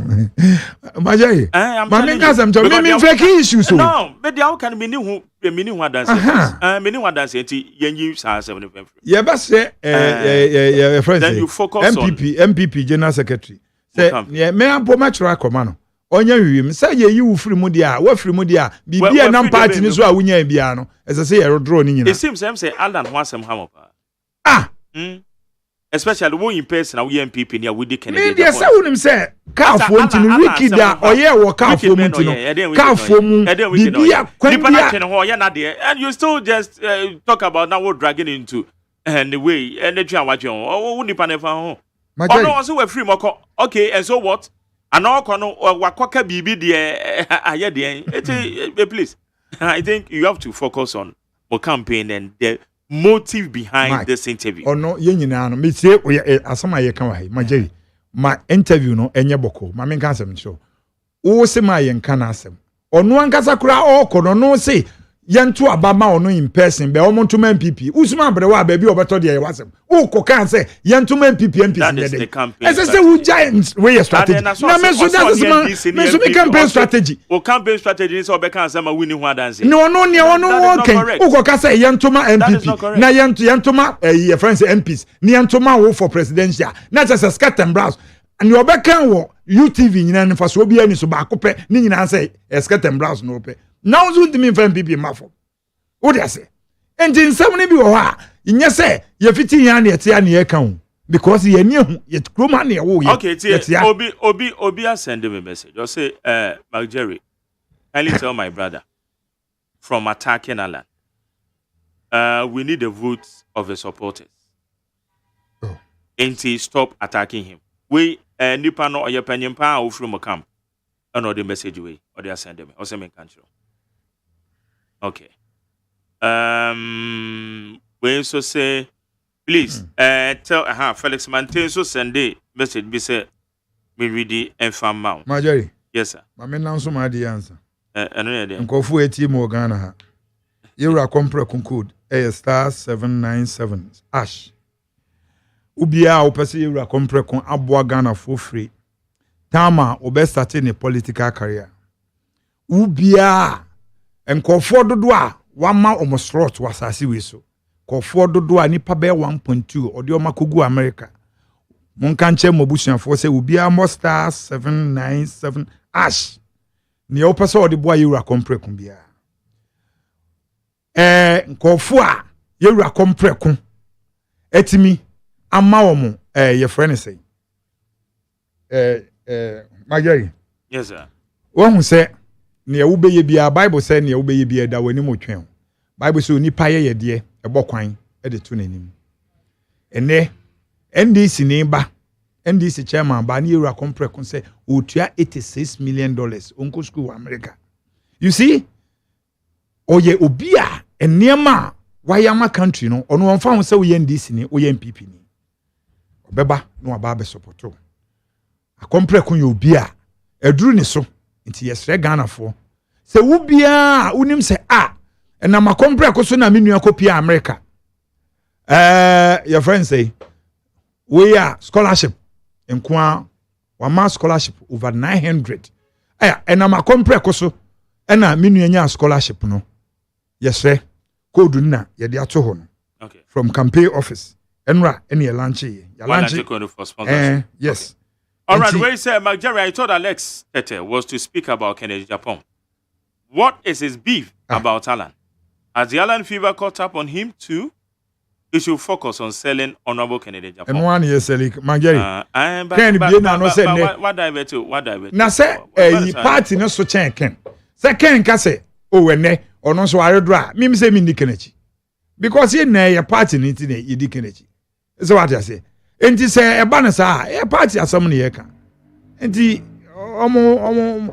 Speaker 2: Majai. Mami can some me fake issues so.
Speaker 1: No, but how can me who dance. Me who dance enti yenyi sa 75.
Speaker 2: Ye ba say friend.
Speaker 1: Then you focus
Speaker 2: MPP General Secretary. Say me ampo matchra koma no. Onya wiwim say ye yi wo free mu dia, wo free mu dia. Bibia na party ni so a wonya bia no. Ese say ye draw ni nyina.
Speaker 1: It seems say Alan ho asem ham pa. Especially when in person we MPP near we Kennedy.
Speaker 2: Me say wonim say car phone tin wiki da oye wo car phone mu tin. Car phone mu bibia kwambia
Speaker 1: and you still just talk about now we're dragging into and the way and the twan watch on. Wo nipa na fa ho. Oh no, so we free moko. Okay, and so what? And all kono wakoka bibi de aye de please. I think you have to focus on the campaign and the motive behind
Speaker 2: Mike,
Speaker 1: this interview.
Speaker 2: Or no, yen nyina no me tie asama ye kan wa hai. Ma Jerry, ma interview no enye boko. Ma men kan asem show. Wo se ma yen kan asem. Ono ankasa kura okono no se yentu abama ono in person be omo ntuma MPP. Usuma brewa ba bi obeto de ye wasem. Wo ko kan se yentuma MPP
Speaker 1: That is the campaign.
Speaker 2: Ese se wo giant way strategy. Na me so that is me so me campaign strategy.
Speaker 1: O campaign strategy is obeka asema wini ho adanse.
Speaker 2: No okay. Wo ko ka se yentuma MPP. Na yentuma your friends MPs. Ni yentuma wo for presidential. Na just scatter and browse. And you obeka wo UTV nyina nfa so obi ani so ba akopɛ ni nyina say scatter and browse no pe. Now so ntimi mfa MPP mafo. Wo dey say. Enti nsɛm ne bi wɔ hɔ a nyɛ sɛ ye fiti yan na yɛte an ye kan because ye ni hu ye kroma na ye wo ye.
Speaker 1: Okay, Obi send me a message. You say Mark Jerry, kindly tell my brother from attacking Alan. We need the votes of the supporters.
Speaker 2: Oh.
Speaker 1: Enti stop attacking him. We nipa no oye panyimpa a ofru mo camp. And the message way or they send me. Or say me cancel. Okay. We so say please tell Felix Mantin so send a message be say me read the infam mount.
Speaker 2: Ma Jerry.
Speaker 1: Yes sir.
Speaker 2: Ma me nan so ma di answer.
Speaker 1: Eno dey.
Speaker 2: Nkofu eti mo Ghana ha. Yewra compre code *797 # ubia opese yewra compre kon aboa Ghana for free. Tama obestate ne political career. Ubia nkofo dodo a wama omoslot wasase we so. Kofo dodo a nipa be 1.2 odi omakogu America. Monka nche mobusuafo se ubia mo *797 #. Ni opese odi boa yewra compre kon bia. Nkofo a yewra compre kon etimi ama wo ye friend say Magari.
Speaker 1: Yes sir.
Speaker 2: Won say ne wo beye bia Bible say ne wo beye bia da wani mo twen. Bible say oni pa ye de ebokwan e de to nanim. Ene NDC ne ba NDC chairman ba ne yewra compre kon say otua $86 million onko school America. You see? Oye obia enema wayama country no ono won fa ho say we NDC ni we MPP ni. Obeba no aba be supporto. Akompre kun yo bia eduru ni so nti yesre Ghana fo se wo bia unim se na makompre ko so na menua kopia America your friend say we are scholarship nkwa wa ma scholarship over 900 na makompre ko so na menua nya scholarship no yesre code na ye de ato ho no
Speaker 1: Okay.
Speaker 2: from campaign office enra ene launch ye ya launch yes.
Speaker 1: All right, where you say, Mark Jerry, I told Alex Tete was to speak about Kennedy Japan. What is his beef about Alan? Has the Alan fever caught up on him too? He should focus on selling honorable Kennedy Japan.
Speaker 2: And one year selling, Mark Jerry.
Speaker 1: What divert to?
Speaker 2: Now say, party no so chen ken. Say ken ka say, wene or no so ayodra. Me say me ndi Kennedy. Because ye na your party ni ti na ye di Kennedy. So what I say. Enti say eba na sa party asam ne ye kan enti omo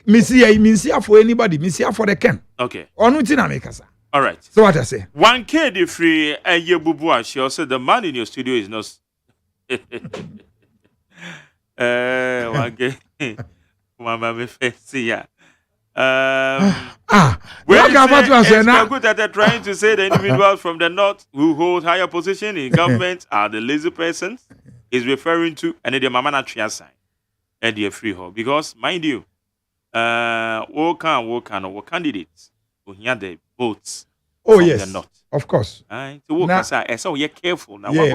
Speaker 2: misi for anybody misi for the ken
Speaker 1: okay
Speaker 2: onu ti na make kasa.
Speaker 1: All right,
Speaker 2: so what I say
Speaker 1: 1K the free bubu she also the man in your studio is not 1K mama me face ya
Speaker 2: it's
Speaker 1: good that they're trying to say the individuals from the north who hold higher position in government are the lazy persons is referring to and the mama na tria sign and the free hall because mind you what candidates who hear the votes
Speaker 2: from
Speaker 1: the north
Speaker 2: of course
Speaker 1: so you're careful now where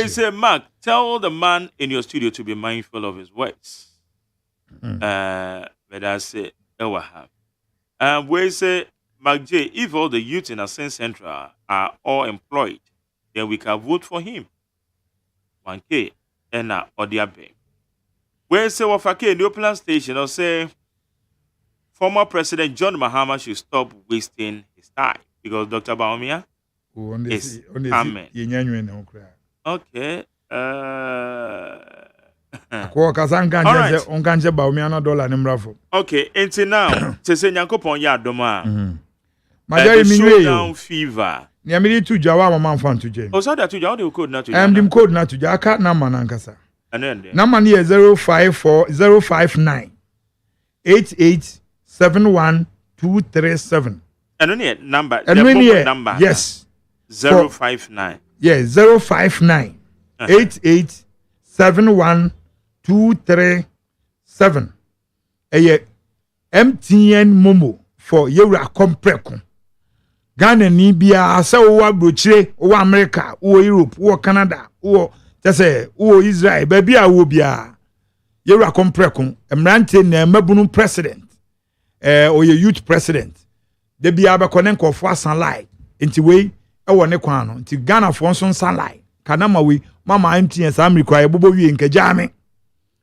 Speaker 1: you say Mark tell the man in your studio to be mindful of his words. But I say, where say, Mark J, if all the youth in Ascent Central are all employed, then we can vote for him. 1K, and or the other. Where say, Wafake, New Plan Station, or say, former President John Mahama should stop wasting his time because Dr. Baumia is coming. Okay.
Speaker 2: Ko kasa nka
Speaker 1: Alright.
Speaker 2: nje onka nje ba omi ana dollar ne mrafo.
Speaker 1: Okay, until now, to say Nyankopon ya adoma.
Speaker 2: Majari minwe
Speaker 1: Down fever.
Speaker 2: Ni amiri tu jawa mama mfa ntu je.
Speaker 1: Oh, so that you the code not to.
Speaker 2: Dim code na tu ja aka number na nkasa.
Speaker 1: And then
Speaker 2: Number ni 054059 8871237.
Speaker 1: and then number
Speaker 2: Number. Yes.
Speaker 1: 059.
Speaker 2: Yeah, 059 8871237. MTN Momo for Yura Compreko. Ghana ni bia asa wo abrochire wo America wo Europe wo Canada wo tese wo Israel ba bia wo bia Yura Compreko emrante na mabunu president oye youth president de bia ba konen kofo asan lie nti we wo ne kwan no nti Ghana fo nso nsan lie kanama we mama MTN sa America ye bobo wie nke jame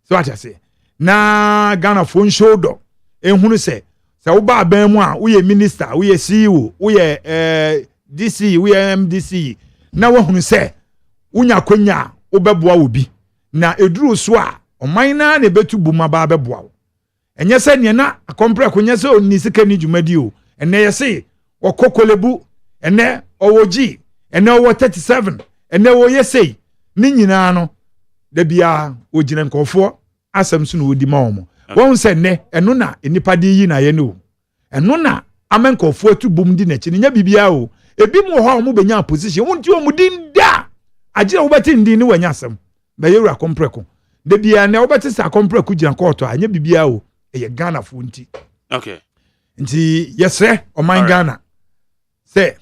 Speaker 2: so atase na Ghana fo nshodo ehunu se wo ba ban mu a wo ye minister wo ye CEO wo ye DC wo ye MDC na wo hunu se unya konya wo beboa obi na eduru so a oman na na betu buma ba beboa wo enye se ne na akompre konya se oni sika ni dwumadi o ene ye se okokolebu ene owoji ene owo 37 ene wo ye sei ni nyina no da bia ogina nkofo asem so no odi ma omo won se ne eno na enipa di yi na ye no eno na amenkofo atu bum di na chi nya bibia o ebi mu ho mo benya position won ti o mu din da agire wo beti ndin ni wanya asem ba yewura kompreko de bia na wo beti sa kompreko gina court anya bibia o eye Ghana fo nti
Speaker 1: okay
Speaker 2: nti yesre o man Ghana se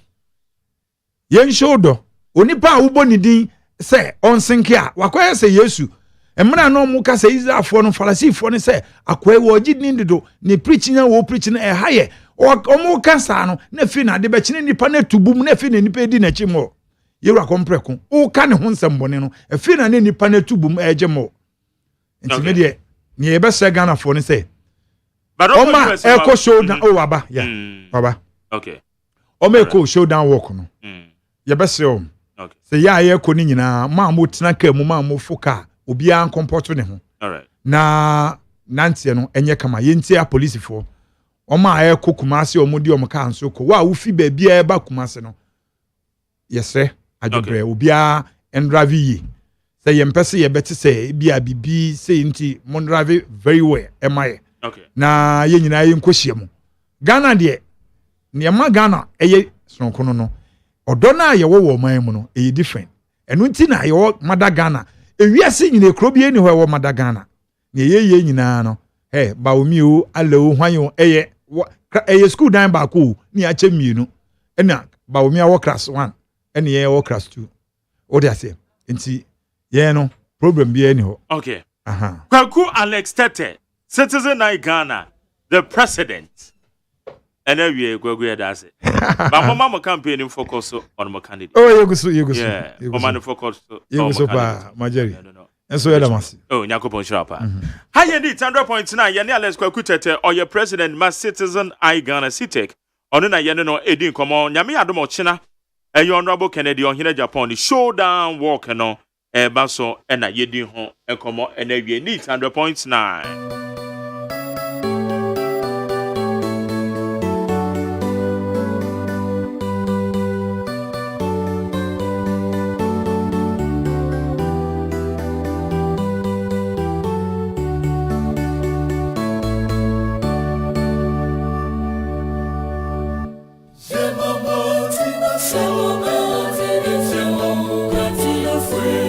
Speaker 2: yen shodo onipa a wo boni din se onsinke a wakoye se Yesu emra no mu ka se Israelfo no Farisifo no se akoye wo gidin dido ne preaching na wo preaching e haye o mu ka sa no na fi na de be kine nipa na tubum na fi na nipa di na chimo yewura kompreko o ka ne ho nsembone no e fi na ne nipa na tubum e jemo nti me de ne ye be se Ghana fo no se oma e ko showdown o waba ya waba
Speaker 1: okay
Speaker 2: oma e ko showdown walk no ye be se o
Speaker 1: okay
Speaker 2: se ya ye ko ni nyina ma mo tena ka mu ma mo foka obi an comporto ne ho
Speaker 1: all right
Speaker 2: na nantie no enye kama yenti a police fo oma aye ko kumase omudi omka anso ko wa wo fi ba bia ba kumase no yesre adwobre obi a endrave yi se yempese ye beti se bia bibi se nti mon drive very well emaye
Speaker 1: okay
Speaker 2: na ye nyina ye nkohie mu Ghana de ne ma Ghana eye sonkono no odo na ye wo man mu no eye different enu nti na ye wo mada Ghana ewiase nyina ekro bi eni ho wo mada Ghana ne ye nyina no ba omi o ale o hwan eye school dan ba ko ni a che mienu ena ba omi a wo class 1 ene ye wo class 2 o de ase nti ye no problem bi eni ho
Speaker 1: okay
Speaker 2: aha
Speaker 1: Kwaku Alex Tete citizen of Ghana the president and we go that's it but mama campaign focus on my candidate
Speaker 2: oh yegusu
Speaker 1: yeah mama focus
Speaker 2: yegusu pa majeri enso ya damasi
Speaker 1: oh nyakopon shapa high need 100.9 ye ne Alex Kwaku Tete or your president ma citizen I Ghana sitek ono na ye no edin komo nyame adom china honorable Kennedy on here Japan showdown walk no baso na yedin ho komo na wie need 100.9
Speaker 3: Free,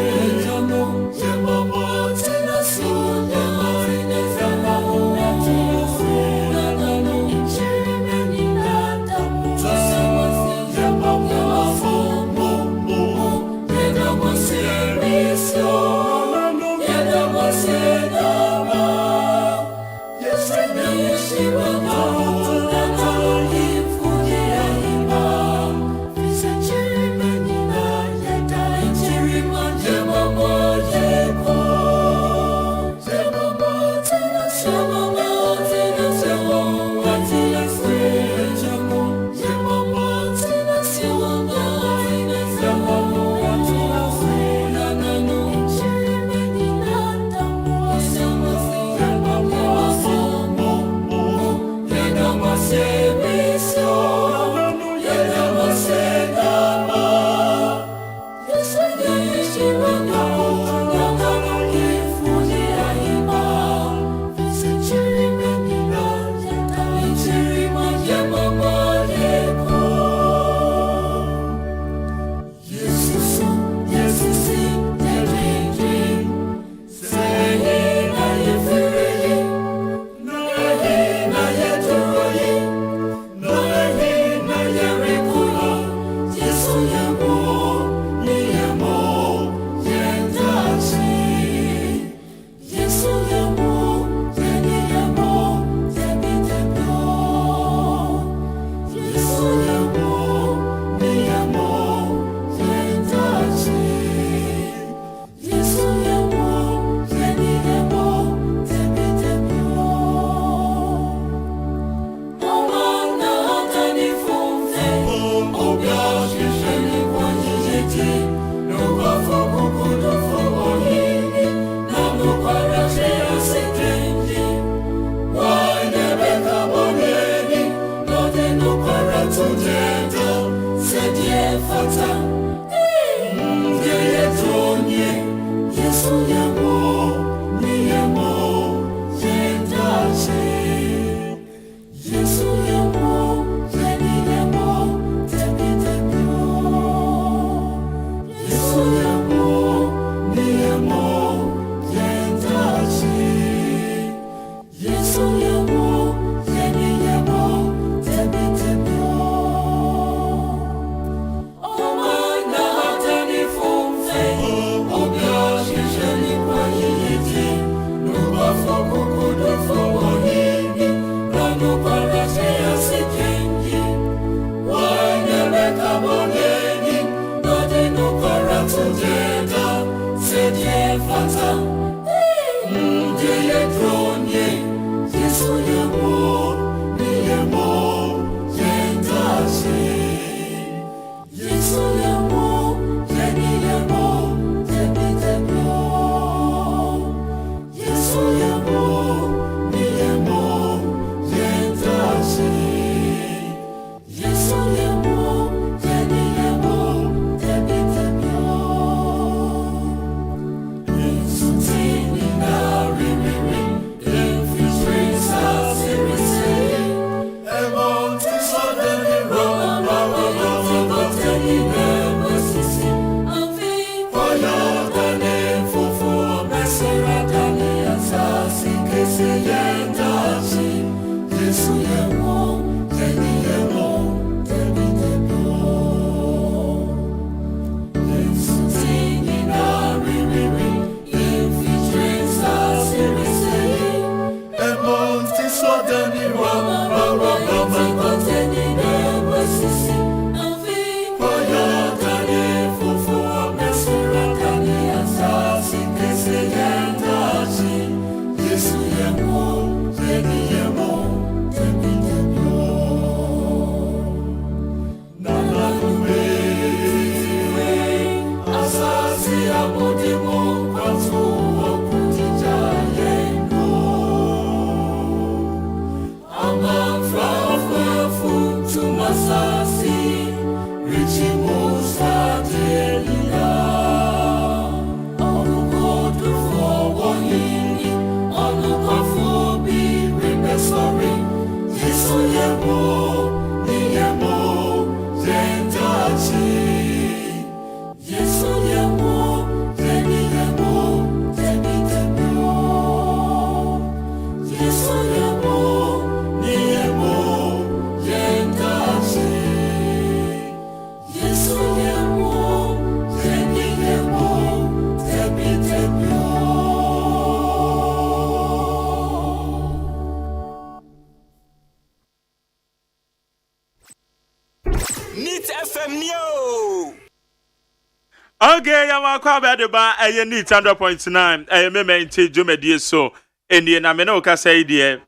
Speaker 1: Okay, yamakwa be de ba eye neat 100.9 eye me mente dwumedie so enie na me no ka say de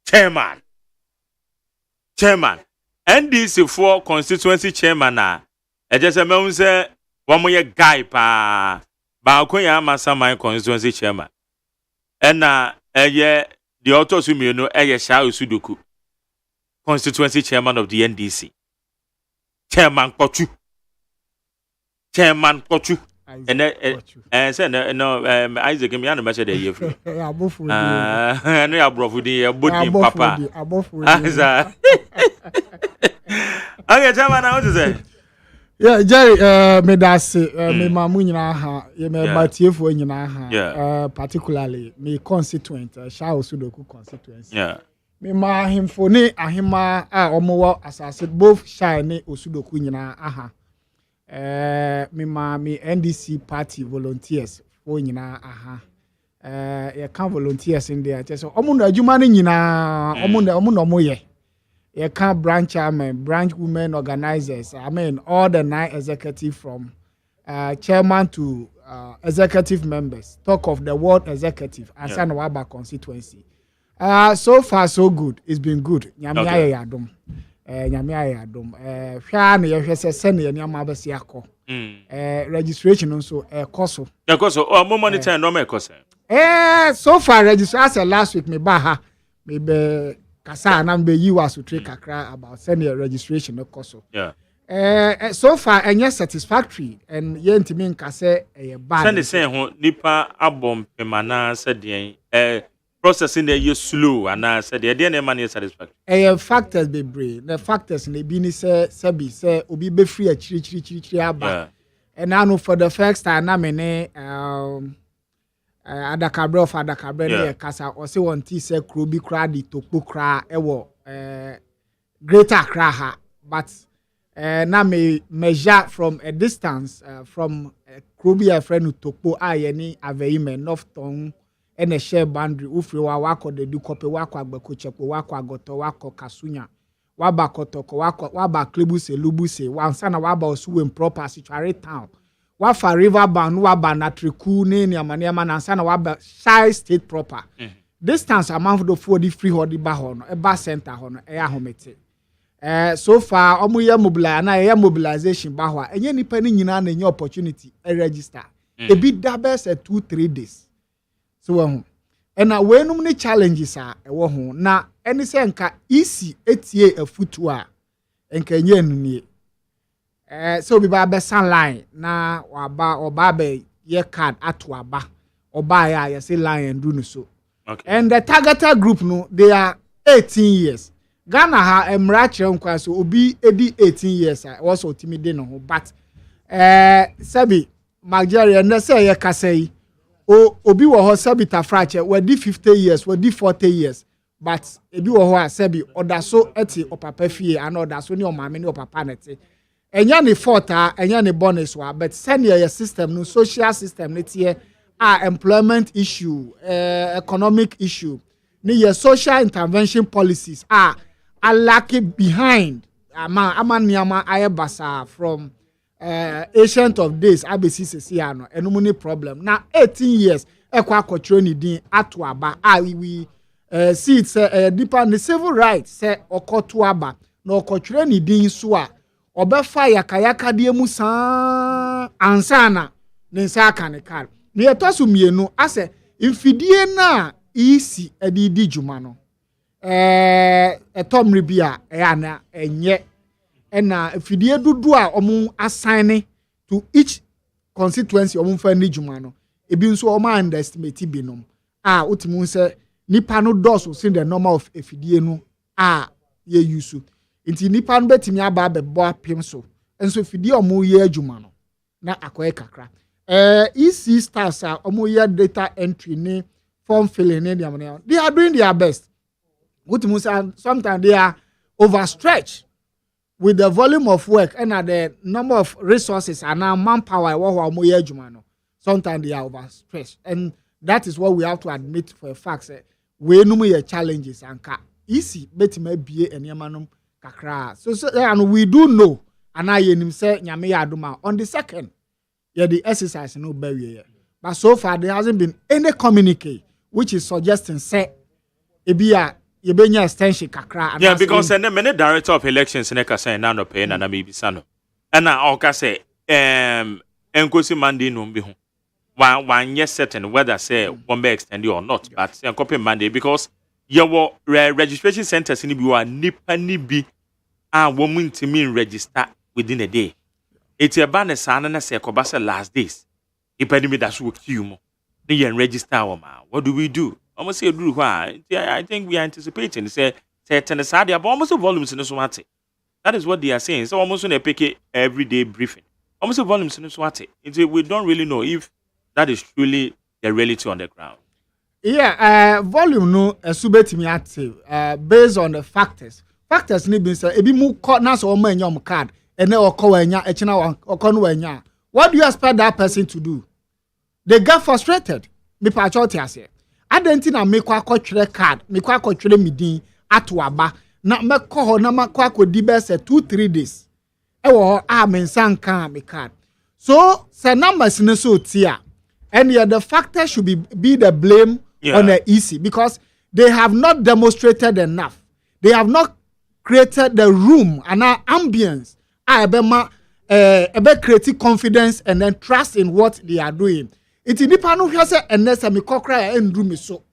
Speaker 1: chairman NDC for constituency chairman na ejese me unse wo moye guy pa ba konya amasaman constituency chairman na eye the autosu mienu eye sha osudoku constituency chairman of the NDC chairman Kochu and say no Isaac me and measure the year free no ya brofu di body papa okay chairman how to say
Speaker 3: yeah Jerry me da say me mamu nyina ha ye me batiefo nyina ha particularly me constituent Sha Osudoku constituency
Speaker 1: yeah
Speaker 3: me ma himfo ne ahema a omowo asase both Sha ne Osudoku nyina aha me NDC party volunteers for nyina aha ye kan volunteers in there so omundo adwuma ne nyina omundo ye ye kan branch chairman branch women organizers I mean all the 9 executive from chairman to executive members talk of the ward executive and Sanawaba constituency so far so good. It's been good nyame ayadom nyame ayadom hwa na ye hwese sene ne amabesi akọ registration nso ekoso
Speaker 1: mo monitor no me ekoso
Speaker 3: so far registration last week me ba ha me be kasa na be yi was to kakra about senior registration ekoso So far and satisfactory and yet mean ka say bad.
Speaker 1: Send the same ho nipa abom pemana said the processing the slow and I said the DNA money satisfactory.
Speaker 3: Factors be brave. The factors in the bini say sabi say obi be free a chiri aba. And now for the first time na me adakabre of adakabre ne kasa o se won ti say kro bi kra di tokpo kra ewo greater Accra ha, but na me measure from a distance from Krobi a friend to Tokpo ayeni AGYEMAN North Town and a share boundary ufri wa wako de du kope wako agbeko chepo wako agoto wako kasunya waba kotoko wako waba klebuse lubuse wansana waba osuwe proper situary town wafa river bound waba natriku ni amaniama nansana waba shy state proper distance amount of 40 free hodi ba hono e ba center hono e ahomete. So far mobilization ba ho enye nipa ni nyina na enye opportunity e register e bi da best 2-3 days so ho na wenum ni challenges a e wo ho na eni se nka easy etie afutu a enka enye nnie so bi ba be line na waba oba be ye card ato aba oba ya say line do no so okay. And the targeted group no they are 18 years. Ghana ha emrache nkwa so obi edi 18 years was ultimate no but sabi Nigeria na say ye kasai obi wo ho sabi tafrache we di 50 years we di 40 years but ebi wo ho a sabi odaso eti opapa fie and odaso ni omame ni opapa nete enya ni forta enya ni bonus wa but send your system no social system netie employment issue economic issue ni your social intervention policies are lacking behind amaniama ayebasa from ancient of days abc sesiano enumuni problem na 18 years ekwa akotro ni din ato aba we see it deeper the civil rights say okoto aba na okotro ni din so a obefa yakayaka de mu san ansana ne nsa akanikar ni etosu mienu ase infidie na isi edidi juma no etomri bia na enye na fidie dudu a omun assign to each constituency omun fa ni juma no ebi nso o ma underestimate binom utimu se nipa no doso sin the normal of fidie no ye use nti nipa no betimi aba bebo apem so enso fidie omun ye adwuma no na akoye kakra EC stars omun ye data entry ni form filling in them. They are doing their best. Sometimes they are overstretched with the volume of work and the number of resources and now manpower. Sometimes they are overstretched, and that is what we have to admit for a fact. We know challenges and easy, but maybe any manum kakra. So and we do know, and I say nyame on the second, the exercise no barrier. But so far there hasn't been any communique which is suggesting say ebia yebenya extension kakra.
Speaker 1: Yeah, because many director of elections in Ekasa and no pay na maybe sano. And now oka say enkosi Monday no be ho. One yes certain whether say one be extended or not, but copy Monday because your registration centers in bi nipa ni bi woman to mean register within a day. It's a banner sana na say kobasa last days. Ipani that's work you mo. They register what do we do? Almost say do I think we are anticipating say certain side almost volumes in the Swati. That is what they are saying. So almost on a pick everyday briefing. Almost volumes in the Swati. We don't really know if that is truly the reality on the ground.
Speaker 3: Yeah, volume no subetimi active based on the factors. Factors need be say ebi mu na so o enya card ene okowanya echina okonu wanya. What do you expect that person to do? They get frustrated. Me pa choti ase. Adenti na me kwa akotwere card, me kwa akotwere midin ato aba. Na me ko ho na makwa akodi be say 2-3 days. E wo ho me nsan kan me card. So, say numbers no so tia. And yeah, the factor should be the blame on the EC because they have not demonstrated enough. They have not created the room and ambience. Creating confidence and then trust in what they are doing. It's nipa no hwese enesa me kokra endu me so.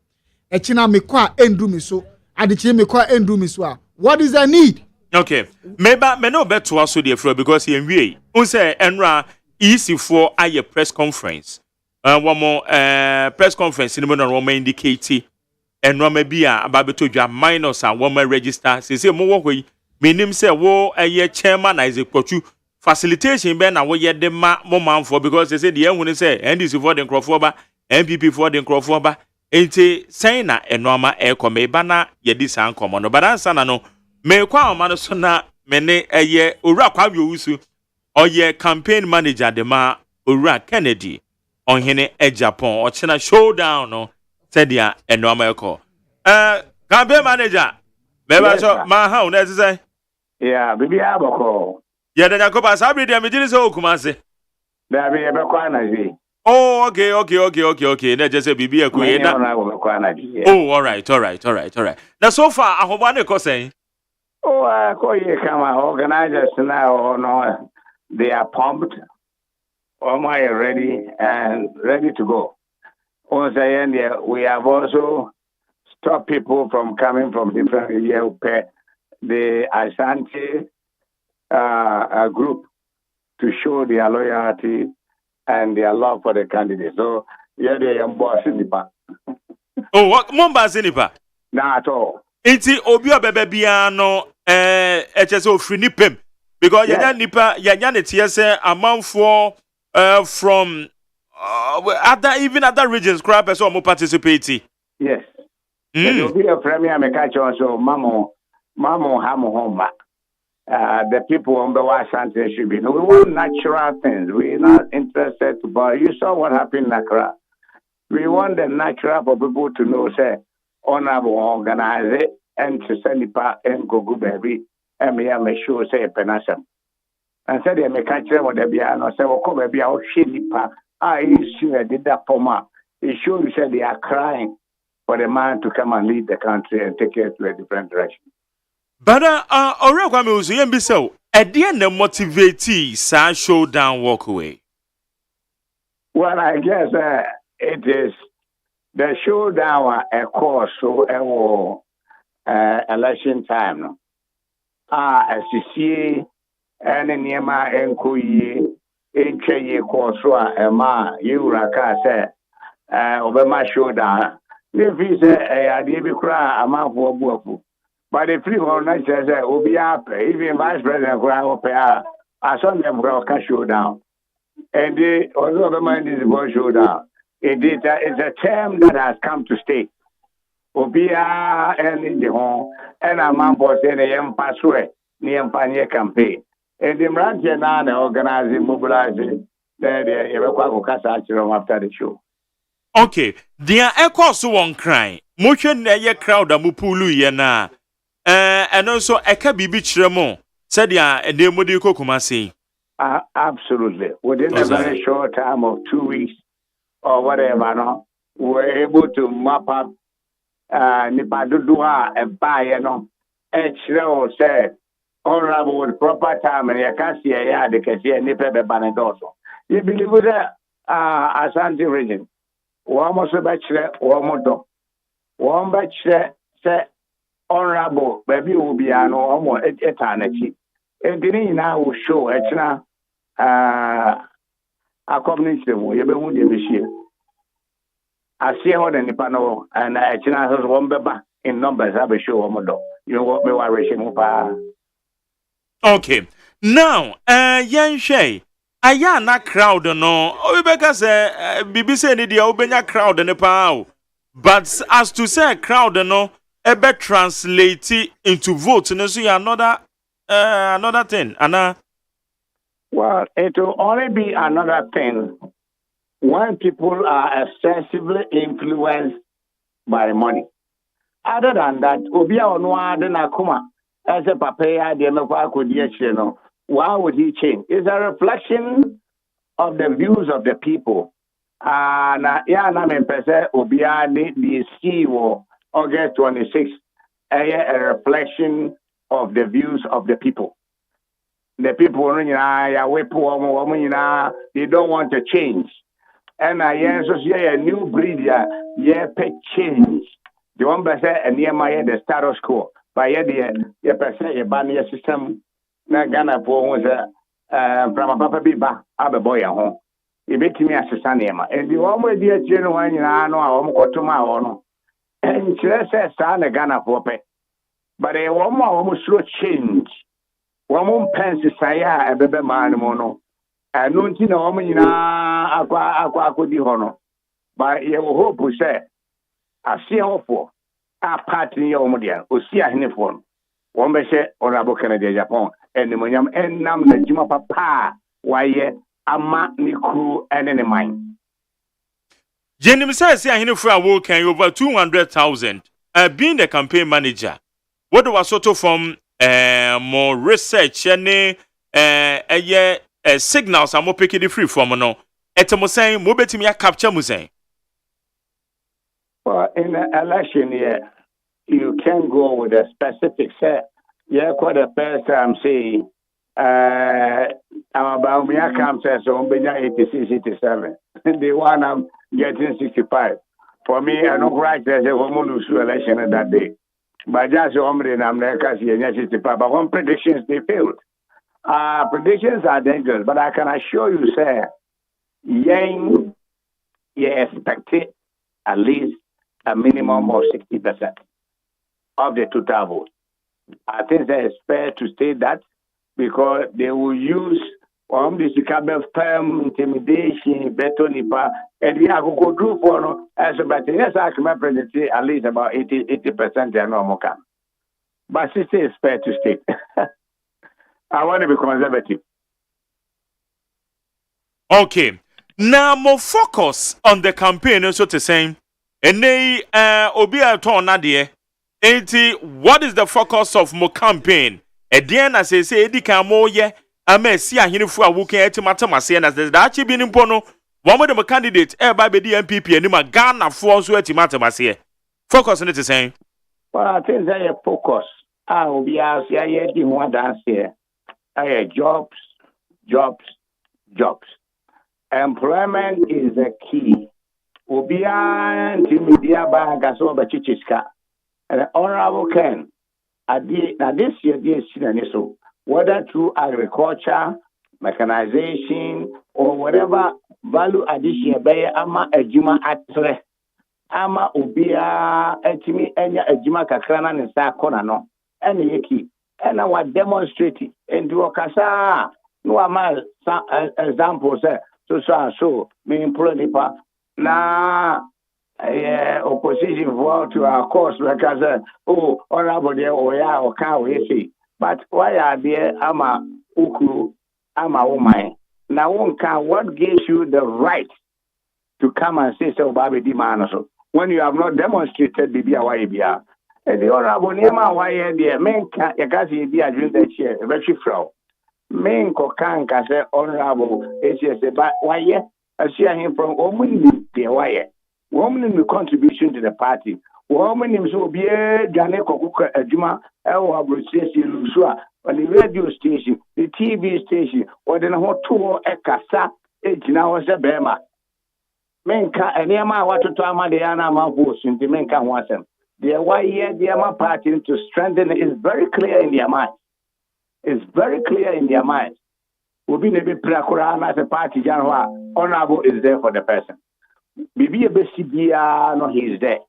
Speaker 3: Echina me kwa endu me so. Adichi me kwa endu me so. What is the need?
Speaker 1: Okay. Maybe me no bet to us so the because he we. Unse enra easy for a press conference. One more press conference in the one indicate and maybe about to minors and woman register. Say more way. Meaning say wo a year chairman as a coach facilitation ben na wo ye de ma man for because they say the when say NDC for the crofoba MPP for the crofoba enti say na enoma e come ba na ye di san come no but answer na no me kwa ma no so na me ne eye owura kwa wusu oye campaign manager de ma owura Kennedy on hene e Japan o chena showdown no said dia enoma e ko campaign manager me ba so ma ha una say
Speaker 4: yeah bibi aboko
Speaker 1: yeah then yakoba sabri dia me jiri so kumase
Speaker 4: da bi e be kwa na ji.
Speaker 1: Oh, okay. Let's just say bibi e ku ye na. Oh, all right. Now so far ahoba ne ko say.
Speaker 4: Oh, ko ye kama organizers now no they are pumped. All my ready to go. Once again, we have also stopped people from coming from different areas. The Ashanti group to show their loyalty and their love for the candidate. So, yeah, they are bossing the part.
Speaker 1: Oh, what Mombasa nipa?
Speaker 4: Not at all.
Speaker 1: Iti obi obebe bia no HSO ofri nipem because yanya nipa yanya ne tie say amanfo from other regions crap person mo participate.
Speaker 4: Yes. There will be a premier me catch also mamo hamo homa. The people on the Ashanti should be. No, we want natural things. We're not interested to buy. You saw what happened in Accra. We want the natural for people to know, say, honorable organize it and to send it back and go baby. And me sure say penasam. And said, I catch them with the piano. Say, well, come baby, I'll shit it. I did that for ma. It sure you said they are crying for the man to come and lead the country and take it to a different direction.
Speaker 1: But already kwame usu yembi so at the end motivate sa showdown walk away.
Speaker 4: Well, I guess it is the showdown a course so election time no. As you see any niema enkoyi enche ye course so ma yuraka say obema showdown. If he say ade bi kra amafo buafu. But the free one night says, even Vice President I saw them can showdown. And they also the mind is going showdown. It's a term that has come to stay. Obia and in the home, and a man for saying a young passway, near Pania campaign. And the branch and organizing, mobilizing, then they ever after the show.
Speaker 1: Okay, there echo so one cry. Motion na crowd amupulu ye na. And also eka bibi chiremo said ya edemodi kokumasi.
Speaker 4: Absolutely. Within a very short time of 2 weeks or whatever, no, we were able to map up Nipadudua and buy, said, honorable with proper time and you can't see a yard, they can see a nipper also. You believe with that Ashanti region? One more bachelor, one more one bachelor said, honorable, baby will be an almost eternity. And then now will show it's a community, you be wounded this year. I see more than the panel, and I has one baby in numbers. I be sure one more. You know what me worry.
Speaker 1: Okay, now, young Shay, na crowd no. Obeka say, BBC ni dia obenya crowd ne pa. But as to say crowd no. Ebe translate into vote. No, so another thing. Anna.
Speaker 4: Well, it will only be another thing when people are excessively influenced by money. Other than that, Obia Onwa Denakuma, as a papaya, the why would he change? It's a reflection of the views of the people. And Obia the CEO. August 26th, a reflection of the views of the people. The people, they don't want to change. And I see a new breed, pay change. The one that said, and near my the status quo. By your person, your banner system, na Ghana for from a papa biba, Abba boy at home. You bet me as a sanema. And you always dear genuine, I know I'm got to my honor. And she says, son, a Ghana for pay. But a woman almost slow change. One more pence is a baby man mono. And no tina woman aqua could be honor. But you hope we say, I see her for a party your modian, or see a henifon. One may say, Honorable Canada Japan, and the Moniam and Nam the Jima Papa, why ye, a mat ni crew and any mine.
Speaker 1: Jenny says, I know for a work over 200,000. Being the campaign manager, what was sort of from more research and signals I'm picking the free from no. Etemusay, Mobetimia capture Musay.
Speaker 4: Well, in the election, you can go with a specific set. Yeah, quite a first time saying, I'm about me, I come to so 86, 87. The one I'm getting 65. For me, I don't write there's a woman who's election that day. But just in America, 65. But when predictions, they failed. Predictions are dangerous, but I can assure you, sir, you expect it at least a minimum of 60% of the total vote. I think that it's fair to state that because they will use this firm intimidation, better nipa, and we have go through for no as but yes, I can predict at least about 80% they are normal can. But 60 is fair to state. I want to be conservative.
Speaker 1: Okay. Now more focus on the campaign, so to say. And they Obia Ton Nadia. What is the focus of more campaign? Again, as I say, Eddie Camoye, I may see a hinfua who can matamasian as there's actually been in Pono. One of them candidate, by the MPP, and Nima Ghana for so at Matamasia. Focus on it the same.
Speaker 4: Well, I think they focus. I will be out here, one dance here. Jobs. Employment is the key. Ubia media bank as over Chichiska. And Honorable Ken, this year, so whether through agriculture, mechanization, or whatever value addition, ama ejima atre, ama ubia etimi enya ejima kakrana ni sa kona no, eni yeki, ena wa demonstrate, and do kasa, no ama example say, so, me employ nipa, na opposition vote to our cause because honorable there or can we see. But why are there ama uku ama woman? Now one can what gives you the right to come and say so baby demand so when you have not demonstrated the BIA. And the honorable Nema why there men can you be a drink that chair, very flow. Men can say honorable but why I see him from Omuni the why. Woman in the contribution to the party. Woman in so be a Janeko Juma, El Station, on the radio station, the TV station, or the hot tour at Casa, now as a Bema. Menka and Yama what to tell the Anama votes in the Menka wants them. The why the Yama party to strengthen is very clear in their mind. It's very clear in their mind. We'll be a bit as a party, Janwa, honorable is there for the person. Bibi ebesibia no he is there.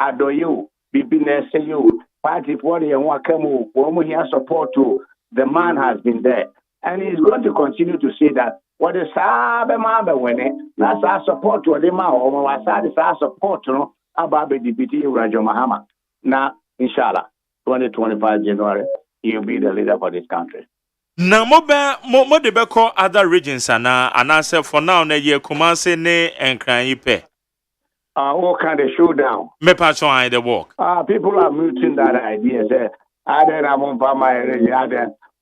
Speaker 4: Adoyo, bibi nese you. Party for the Wakamu, woman here support to the man has been there. And he's going to continue to say that what is Sabe Mamba winning, that's our support to the man, or my side is our support to about the deputy Rajo Mahama. Now, inshallah, 2025 January, he'll be the leader for this country.
Speaker 1: Na mo de be call other regions and answer for now na ye Kumasi ne enkran yipe.
Speaker 4: What kind of showdown?
Speaker 1: Me patch on the work.
Speaker 4: People are muting that idea. Say,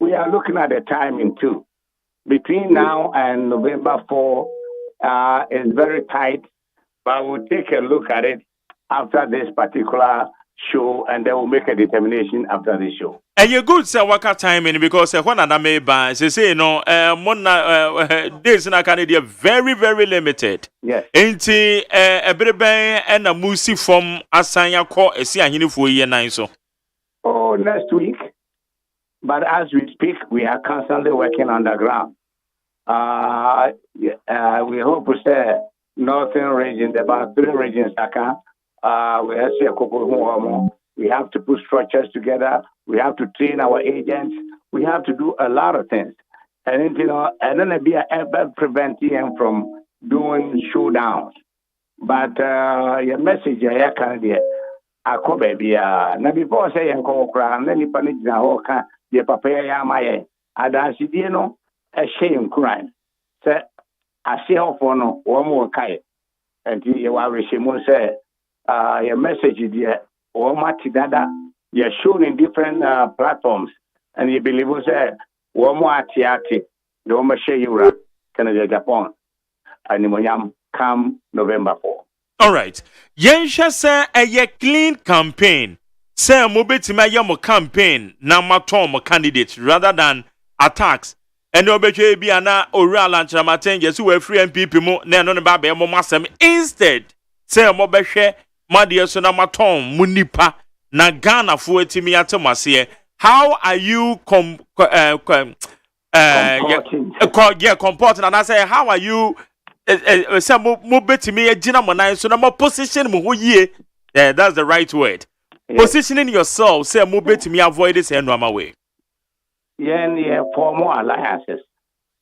Speaker 4: we are looking at the timing too. Between now and November 4 is very tight, but we'll take a look at it after this particular show, and then we'll make a determination after the show.
Speaker 1: And you good say waka timing because when I made by say no days in Canada very very limited.
Speaker 4: Yes.
Speaker 1: Enti ebrebe and a musi from asanya call a see ahini for year nine so.
Speaker 4: Oh know next week, but as we speak, we are constantly working on the ground. We hope to say northern region, about 3 regions, we have to a couple we have to put structures together. We have to train our agents. We have to do a lot of things. And then be preventing them from doing showdowns. But your message, I can't get. I call baby. Now before I say and call crown, then you panic now. The papaya yamaye. I dance it, a shame crime. Say, I see how for no one more kai. And you are Rishimon say, your message is there. Or Matidada, you're shown in different platforms, and you believe us one more tiati, the Oma Shayura, Canada, Japan, andImoyam come November 4.
Speaker 1: All right. Yensha say a clean campaign. Say Mobetima Yamo campaign, Namatom candidates rather than attacks. And Obeche Biana Oral and Chamaten, yes, who were free and people more than on Babe Momasam. Instead, say Mobeshe. Madia Sonamaton Munipa Nagana Fuetimi Atomasiye. How are you comporting? And I say, how are you? Some mobetimi a jinamana so no position mu ye. That's the right word. Positioning yourself, say mobetimi avoid this and run away.
Speaker 4: Yeah, formal alliances.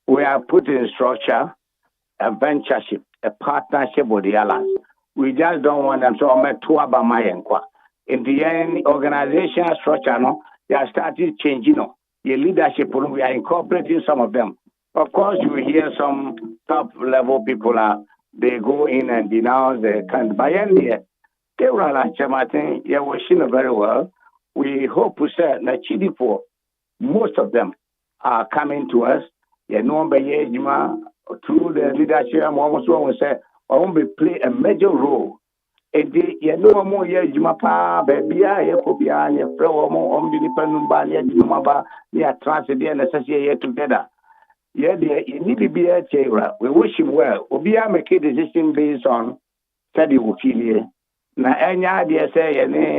Speaker 4: We are putting structure, a ventureship, a partnership with the alliance. We just don't want them to make two about my inquiry. In the end, organizational structure, no, they are starting changing. Your leadership, we are incorporating some of them. Of course, you hear some top level people they go in and denounce the kind. By end year, they were like Martin, yeah, we're seeing very well. We hope to say that Chidi for most of them are coming to us. Yeah, no one by through the leadership, almost one say. I won't be play a major role. And you know more Jumapa, baby, Yakobia, your flow more omnipotent, Jumaba, they are translated and associated together. Yeah, you need to be a chair. We wish him well. Obia make a decision based on study Wukilia. Now, any idea say,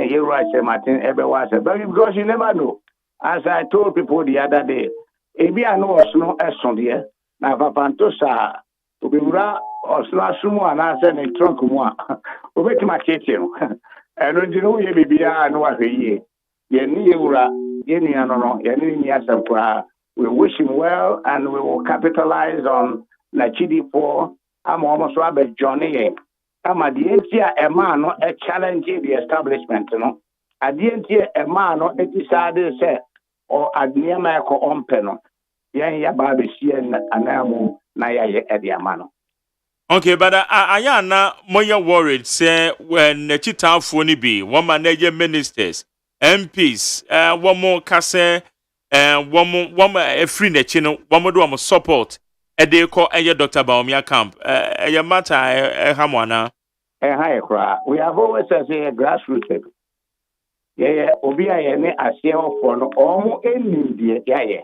Speaker 4: you right, Martin, everyone said, but because you never know. As I told people the other day, Ebia no snow as on there. Now, Papantosa, Ubimra. Or slash someone answer a trunk one. Over to my kitchen. And don't you know ye be and what a year? Ye near any no, any yasapra. We wish him well and we will capitalize on Nachidi 4. I'm almost Robert Johnny. I'm at the end here a man not a challenge the establishment, At the end here a man not a decided say or at near my on penal. Ya baby see and anamu naya at the amano.
Speaker 1: Okay, but I am not more worried. Say when the chita phone be one manager ministers, MPs, one more case, one more a free nation, one more do am support. A day call a Dr. Baumia camp. A matter a hamwana.
Speaker 4: A high cry. We have always as a grassroots. Yeah, Obia ne asio for no almost any yeah.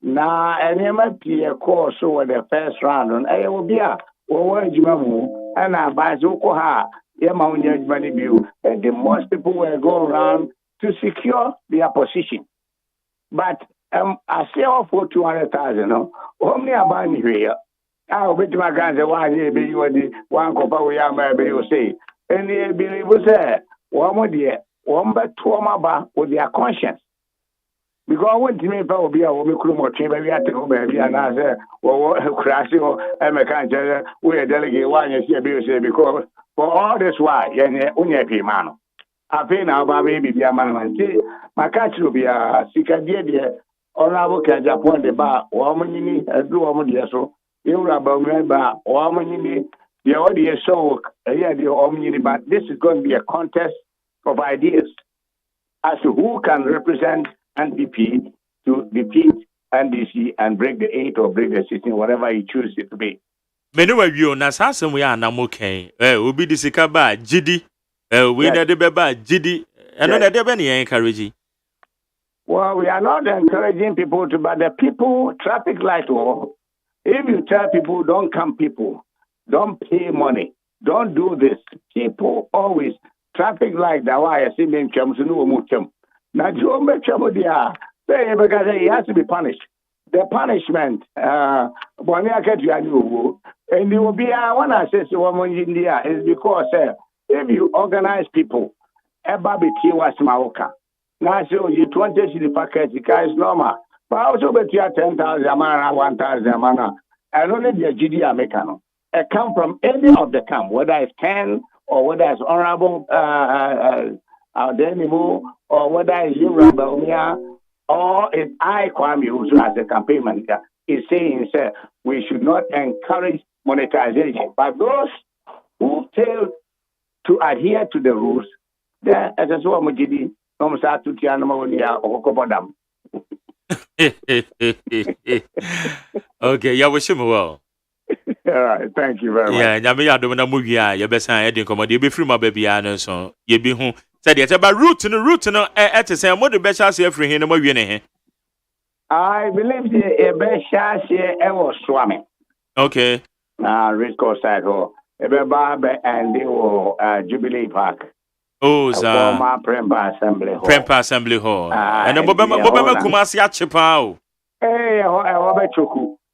Speaker 4: Now, any might be a course over the first round on a Obia. And I buy Zokoha, Yamaunia money view, and the most people will go around to secure their position. But I sell for 200,000, only about here. I'll bet my guns a 1 year, be one copper we are, maybe you say. And they believe was there, one more dear, one but 2 maba with their conscience. Because I went to me, probably I will be more baby at home, baby, and I said, well, crashing or I'm a country, we are delegate one year, because for all this while, Unya man. I feel now, baby, be a man, my catch will be a secret dear, honorable Japan, the bar, woman, a do woman, so you are about me, bar, woman, the audience so, the omni, but this is going to be a contest of ideas as to who can represent NPP to defeat NDC and break the 8 or break the 16, whatever you choose it to be.
Speaker 1: Meanwhile, you na sasa we are namoke. Obi disikaba GD. We na de beba GD. And no de be na encourage.
Speaker 4: Well, we are not encouraging people to, but the people traffic light. If you tell people don't come, people don't pay money, don't do this. People always traffic light. That why I see them come to know much. Now, Joe Mechamodia, because he has to be punished. The punishment, and there will be one I say to woman in India is because if you organize people, Ebabi Tiwa Smaoka. Now, so you 20 the package, the guy is normal. But also, bet you 10,000 mana, 1,000 mana, and only the GD Americano. A come from any of the camp, whether it's 10 or whether it's honorable Denimo or whether it's you, or if I Kwame Usu as a campaign manager is saying, sir, we should not encourage monetization. But those who fail to adhere to the rules, then as a sort of Mujidi, no Satu Tianamonia or Kobodam.
Speaker 1: Okay, yeah, wish him well.
Speaker 4: All right, thank you very much.
Speaker 1: Yeah, Yamia Domina Mugia, your best I didn't come on, you be free, my baby, and so you be home. Said it's about root no, at the same, what the best I see free here, no more winning.
Speaker 4: I believe the best share ever swimming.
Speaker 1: Okay.
Speaker 4: Risco side ho. Ebe and they were Jubilee Park.
Speaker 1: Oh, sir.
Speaker 4: Former Prempa Assembly Hall.
Speaker 1: Prempa Assembly Hall. And the Bobema Kumasi Achipao.
Speaker 4: Hey,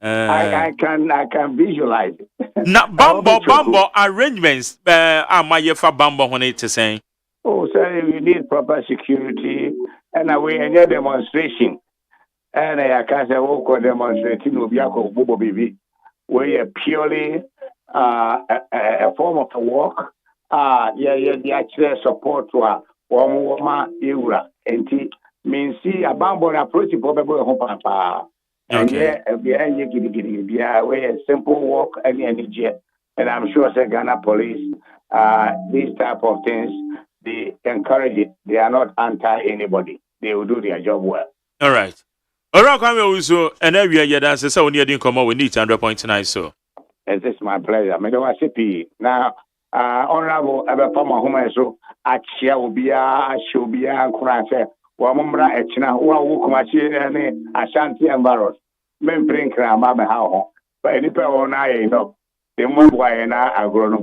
Speaker 4: I can visualize it.
Speaker 1: Na bambo arrangements my yefa bambo when it is saying.
Speaker 4: Oh, sir, we need proper security and we any demonstration. And I can say walk demonstrating will be a bobo baby. We are purely a form of a walk. The actual support to a woman era. And means see a bambo approach probably home papa. And yeah, we a simple walk and jet. And I'm sure the Ghana police, these type of things, they encourage it. They are not anti anybody. They will do their job well.
Speaker 1: All right. All right, come also, and then we are dancing. So when you didn't come out, we need 100.9. So
Speaker 4: it is my pleasure. I don't want to see now. Honorable, ever former home so Achia will be a show be a cracker. Wamura Echina, who will come and Ashanti and Barros. Men bring Kramama how. But any person I know, the one why and I grown up.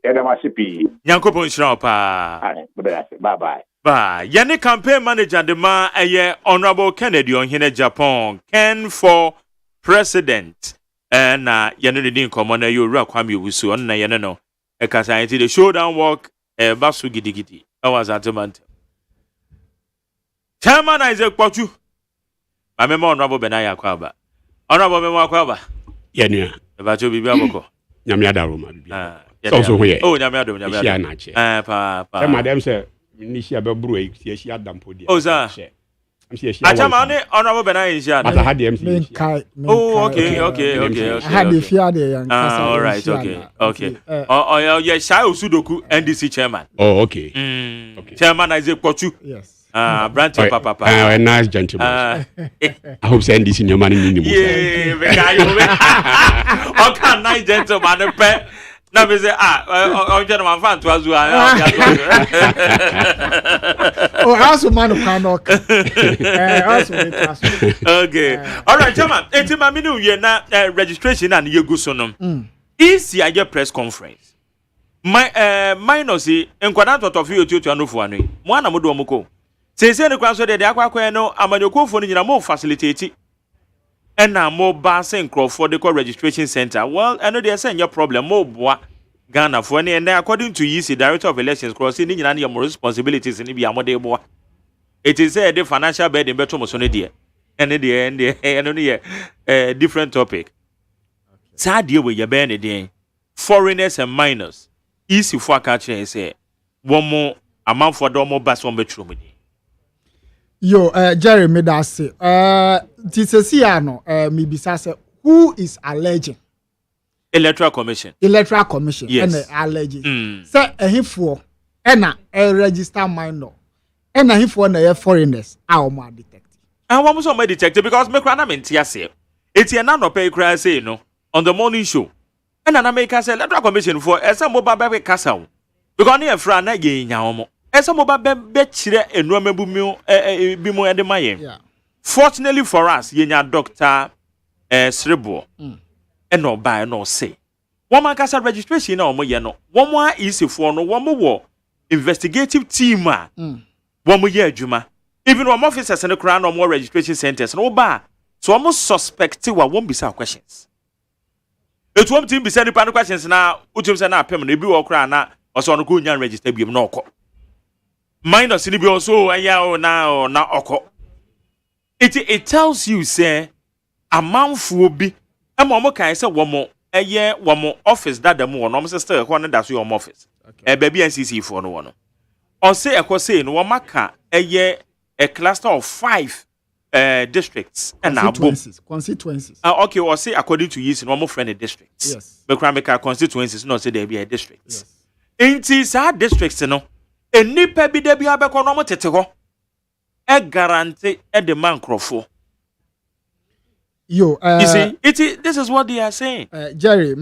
Speaker 4: Edamasipi.
Speaker 1: Yanko Shapa.
Speaker 4: Bye bye.
Speaker 1: Bye. Yanni campaign manager, the man, a Honorable Kennedy on here, Japan, Ken for president. And Yanni didn't come on you rock Kwame Wusu on Yanano. A Casanti, the showdown walk, a Basu Gidi. I was at the man. Chairman Isaac Pochu. I remember Honorable Benaya Kwaba. Honorable Memo Kwaba.
Speaker 5: Yenya.
Speaker 1: About you be able.
Speaker 5: Nyamiada Roma. So here.
Speaker 1: Oh, Nyamiado.
Speaker 5: Papa. Madam said, Nisha Babru, she had done put.
Speaker 1: Oh, sir. Achamane, Honorable Benaya.
Speaker 5: I had the MC.
Speaker 1: Oh, okay.
Speaker 3: I had the fear there.
Speaker 1: All right, okay. Oh, yeah, Shai Sudoku, NDC chairman.
Speaker 5: Oh, okay.
Speaker 1: Chairman Isaac Pochu.
Speaker 3: Yes.
Speaker 1: Branch Papa.
Speaker 5: A nice gentleman. I hope send this in your money in the
Speaker 1: Okay, nice gentleman. Now we say, I'm gentleman fan to us.
Speaker 3: Oh, also man of Kanok.
Speaker 1: Okay. All right, Chairman. It's my minu ye na registration and you go sonum. Easy I get press conference. My minus enquadant of you to Anufuani. One amudu amuko. Say the class de aqua no amanyoko phone in a more facilitated. And now more bassing for the call registration center. Well, I know they are saying your problem more bois Ghana for any and according to the director of elections crossing in your more responsibilities in the Amode bois. It is the financial bed in Beto Mosone and only a different topic. Sad deal with your band again. Foreigners and minors. Easy for catching and say one more amount for domo bass on bedroom.
Speaker 3: Yo, Jerry made us say, Tisesiano, me bisase, who is alleging?
Speaker 1: Electoral Commission.
Speaker 3: Electoral Commission.
Speaker 1: Yes.
Speaker 3: And alleging. Say, a him for, a register minor, and a him for a foreigners, our more detective.
Speaker 1: And one was on my detective because me crana mentia say, it's a nano pay cry say no on the morning show. And an American say Electoral Commission for some mobile baby castle. Because near Fran again, Yaomo. Esa mo ba be chire enu amebu mi bi mo ede maye. Fortunately for us, yenya Dr. Srebo. No buy no say. One man kasa registration na omo ye no. One more easy for no one more investigative team a. One more ye adwuma. even one officers and the crown or more registration centers no ba so almost suspect wa won't be some questions it won't be sending questions na utum say na pem na bi wo kra na oso no go nya register bi na okọ minus ni bi also aya na okọ it tells you say amanfo bi ema omo kan say wo mo office that dem wo no omo sister ko na da so your office baby NCC for no one or say e ko say no maka a cluster of 5 districts and
Speaker 3: constituencies.
Speaker 1: Okay, or say according to you, normal friendly districts.
Speaker 3: Yes.
Speaker 1: Because constituencies not say there be a district.
Speaker 3: Yes.
Speaker 1: Inti sa districts no. Eni pe bi de bi abeko no mo tete ho. E guarantee e the man crofo.
Speaker 3: You
Speaker 1: see, this is what they are saying.
Speaker 3: Jerry,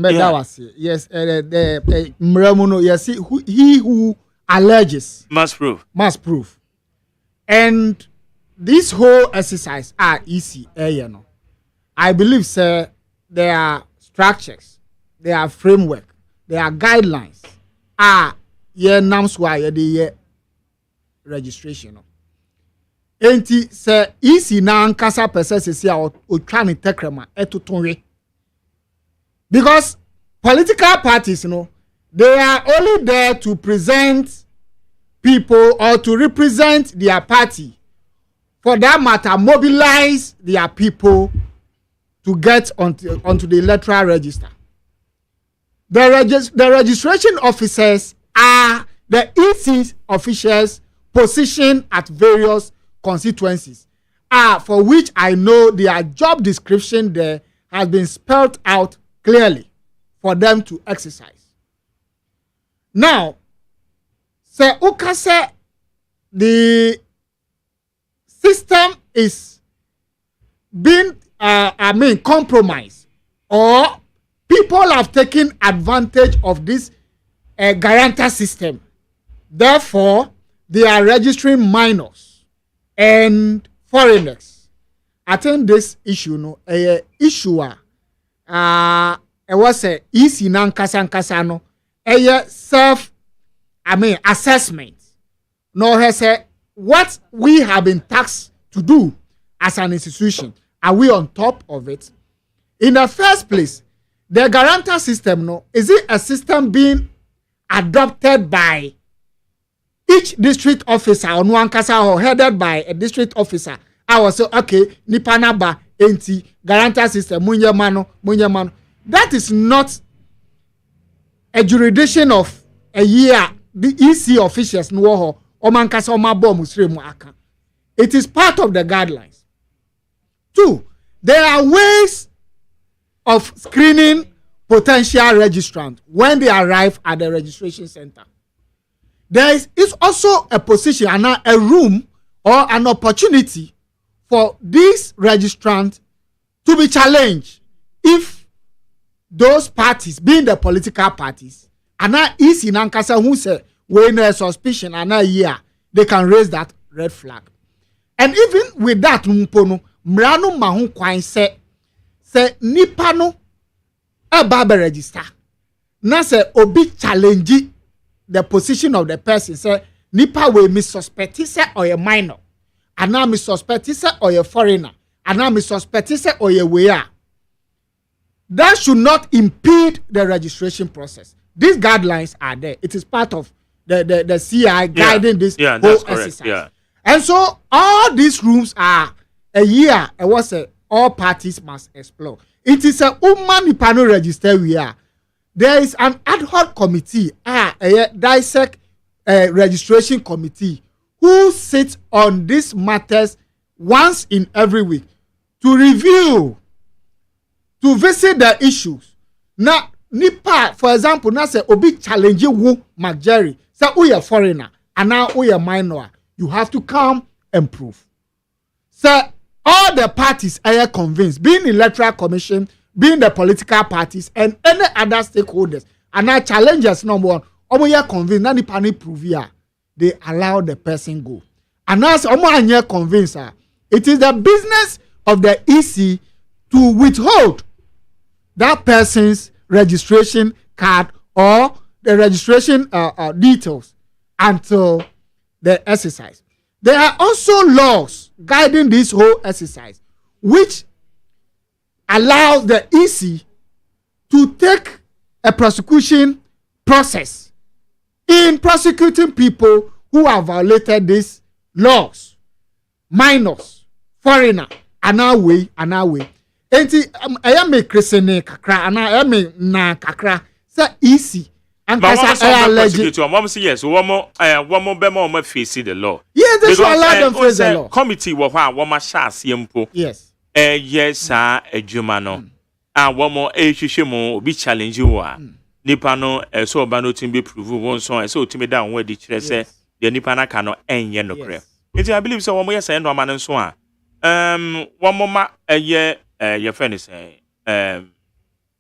Speaker 3: yes, the Mramuno, yes, he who alleges
Speaker 1: must prove.
Speaker 3: And this whole exercise are easy, you know. I believe, sir, there are structures, there are framework, there are guidelines. Nams why the registration. Enti say easy na ankasa person say o twa ne tekrema etotonwe. Because political parties, they are only there to present people or to represent their party. For that matter, mobilize their people to get onto the electoral register. The registration officers are the EC officials positioned at various constituencies, for which I know their job description there has been spelled out clearly for them to exercise. Now, say ukase the system is being compromised, or people have taken advantage of this guarantor system. Therefore, they are registering minors and foreigners. I think this issue, issue it was a easy nankasa self assessment. No, has said what we have been tasked to do as an institution. Are we on top of it? In the first place, the guarantor system, is it a system being adopted by each district officer on one kasa or headed by a district officer? I was say, okay, nipanaba enti guarantor system munyamano. That is not a jurisdiction of a year. The EC officials no omankasa omabo musremu aka. It is part of the guidelines. 2, there are ways of screening potential registrants when they arrive at the registration center. There is also a position and a room or an opportunity for these registrants to be challenged if those parties, being the political parties, and now is in Ankasa who say when there's suspicion and a year, they can raise that red flag. And even with that, mrano mahun kwan say nipano eba register. Na say obi challenge the position of the person. Say nipa we me suspect say or a minor, and now me suspect say or a foreigner, and now me suspect say or a wear. That should not impede the registration process. These guidelines are there. It is part of the CI guiding this whole exercise. Yeah. And so all these rooms are a year. It was all parties must explore. It is a woman panel register. There is an ad hoc committee, a dissect registration committee, who sits on these matters once in every week to review, to visit the issues. Now, nipa, for example, now say obi challenge you, Jerry, say we a foreigner, and now we a minor. You have to come and prove. So all the parties are convinced, being electoral commission, being the political parties, and any other stakeholders, and now challengers number one, we are convinced. Nani pani prove here, they allow the person go. And now are convinced. It is the business of the EC to withhold that person's registration card or the registration details until the exercise. there are also laws guiding this whole exercise, which allows the EC to take a prosecution process in prosecuting people who have violated these laws, minors, foreigner, anaway. Enti I me christene kakra ana me na kakra say easy and kasa allergic
Speaker 1: to mom say yes one more be more face the law.
Speaker 3: Yes, they should allow them face the law.
Speaker 1: Committee wo ha wo ma sha asiempo.
Speaker 3: Yes.
Speaker 1: Yes adwuma no. One more ehwehwe mo obi challenge wo a. Nipa no so oba no tin be prove won so so otimi da won di kire say the nipa na ka no enye no kre. Enti I believe so one more yes no ma no so a. One more ma your friend is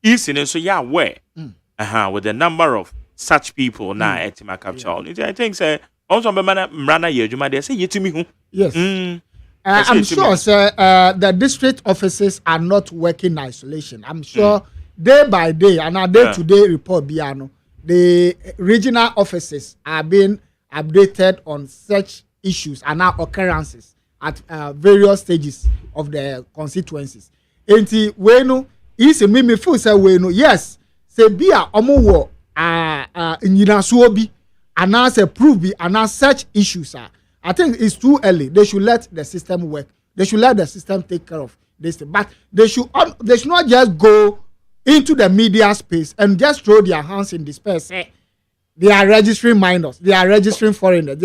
Speaker 1: easy so yeah where with the number of such people now at my capture. I think say also be man rana yejuma they say yetimi hu.
Speaker 3: Yes. I'm sure sir the district offices are not working in isolation. I'm sure day by day and a day to day report biano the regional offices are being updated on such issues and now occurrences at various stages of the constituencies. Enti we no is me feel say we no yes say bia omo wo nyinaso bi and say prove bi and such issues are. I think it's too early. They should let the system work. They should let the system take care of this thing. But they should not just go into the media space and just throw their hands in despair. Say they are registering minors, they are registering foreigners,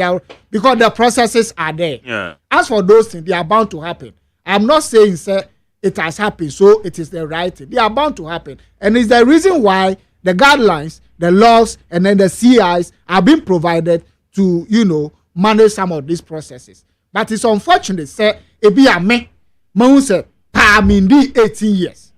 Speaker 3: because the processes are there.
Speaker 1: Yeah.
Speaker 3: As for those things, they are bound to happen. I'm not saying say it has happened, so it is the right thing. They are bound to happen, and it's the reason why the guidelines, the laws, and then the CIs are being provided to manage some of these processes. But it's unfortunate. Say ebi ame, man say mindi 18 years.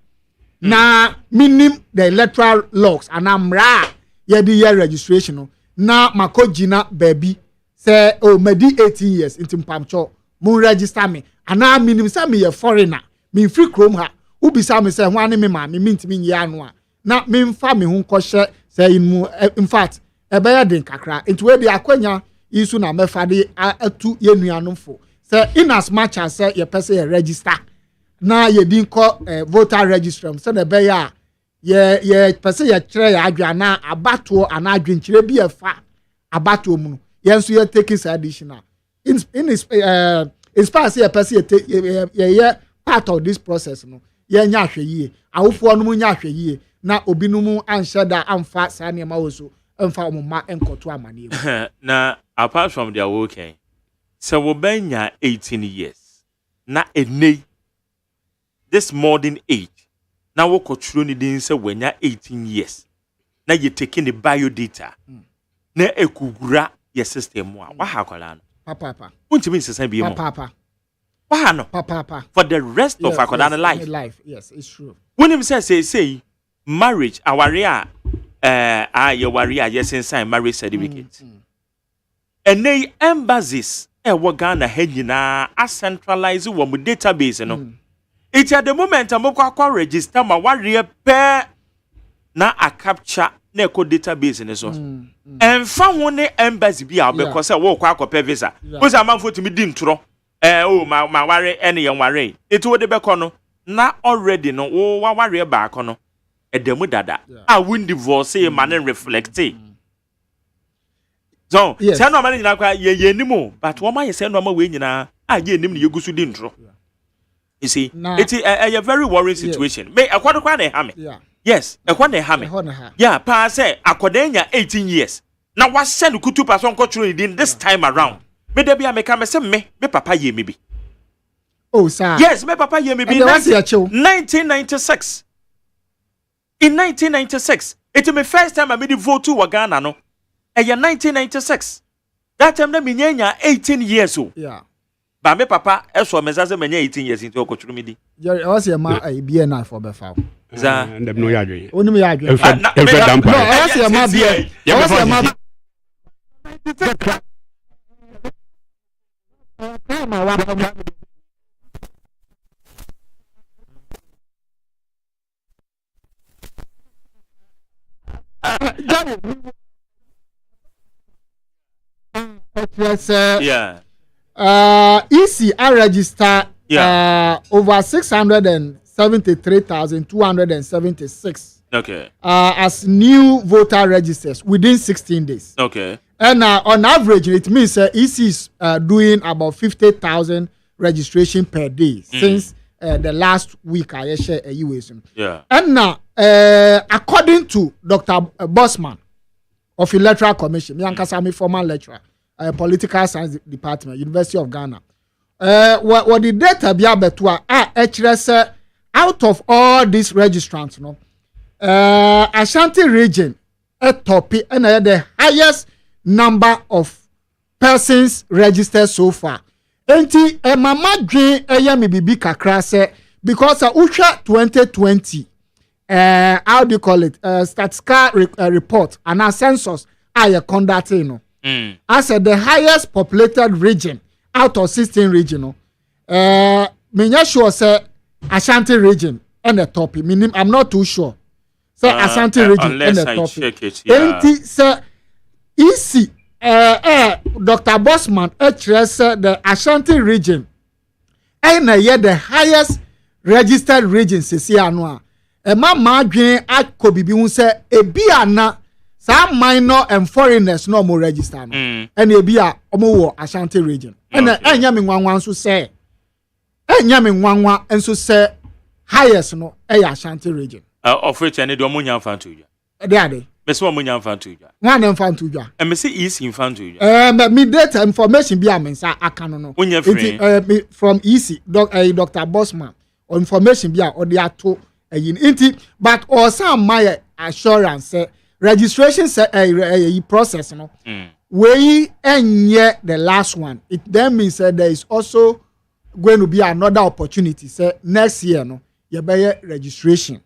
Speaker 3: Na minim the electoral laws and amra yedi year registration na makojina baby say medi 18 years into mpamcho mun register me and na minim say me a foreigner me free chrome ha ubi say me say hwan me ma me mintimi nyi anu a na me mfa me hu nkɔhye say in fact ebeya den kakra into we dey akwanya isu na mefa de atu ye nuanomfo say in as much as say your person register na ye din ko voter registrar so na ebeya ye person ye kire ya adwa na abato ana adwenkyire bi efa abato mu ye nso ye taking additional in inspire say your person ye part of this process no ye nya ahwe yie awofo no mu nya ahwe yie na obi no mu anhye da amfa sa ne ma wo so amfa omma enkoto amane
Speaker 1: na apart from their working so we benya 18 years na enei this modern age na wo kotro ni din say wenya 18 years na you taking the bio data na ekugura your system wa ha kwala no
Speaker 3: papa
Speaker 1: untimi nsesa bi mo
Speaker 3: papa
Speaker 1: wa no
Speaker 3: papa
Speaker 1: for the rest of akwala
Speaker 3: life. Yes, it's true.
Speaker 1: When him say marriage aware your warrior yes sign marriage certificate and they embassies wo Ghana ha nyina a centralize wo mu database no it at the moment amokwa register ma warrior pe na a capture na eco database ne so emfa ho ne embassy bi a be ko say wo kwa akopɛ visa wo say amanfo timi di ntro ma ware ene ye ware it wo de be ko no na already no wo warrior ba ko no edemu dada a win divorce man reflect so say no man nyina kwa ye nimu but wo ma ye say no ma we nyina a ye nim ne yegusu di ntro you see it's a very worrying situation me akwado kwa na ha me yes akwado na ha me yeah pa say akwado nya 18 years na wa send kutu person control in this time around me dey be ameka me say me papa ye me bi
Speaker 3: oh sir
Speaker 1: yes me papa ye me bi 1996 in 1996 it my first time I made the vote to Ghana no 1996 that time na me nya 18 years old ba me papa eso me say me nya 18 years into okoturu me di
Speaker 3: jerry I was here ma BNI for be foul
Speaker 1: za
Speaker 5: ndem no yadwe
Speaker 3: oni me yadwe
Speaker 5: e fe dampa
Speaker 3: no I was here ma BNI I was here ma EC I register over 673,276 as new voter registers within 16 days.
Speaker 1: Okay.
Speaker 3: And on average, it means EC is doing about 50,000 registration per day since the last week I share a US.
Speaker 1: Yeah.
Speaker 3: And now, according to Dr. Bosman of Electoral Commission, me former lecturer, Political Science Department, University of Ghana. What the data be able to actually out of all these registrants, Ashanti region at top and the highest number of persons registered so far. Enti mama dwen me bibi kakra se because usha 2020 how do you call it statistical report and a census I conducting no. I said the highest populated region out of 16 regional. Me not sure say Ashanti region and the top. I'm not too sure. Say Ashanti region and the top. Enti say easy. Dr. Bosman said the Ashanti region and the highest registered region sisi anwa. Mama dwen akobibi hu say ebiana some minor and foreigners no more register no. And ebia omo wo Ashanti region. And enya me nwanwa nso say enso say highest no Ashanti region.
Speaker 1: Of which any do omunya mfantu ya.
Speaker 3: Ade.
Speaker 1: Mese omunya mfantu ya.
Speaker 3: Nwana mfantu ya.
Speaker 1: E mese east mfantu ya.
Speaker 3: Me data information bi amensa aka no. From EC Dr. Bosman information bi a odi ato inti but also my assurance say registration process no we enye the last one it then means there is also going to be another opportunity say next year no you buy registration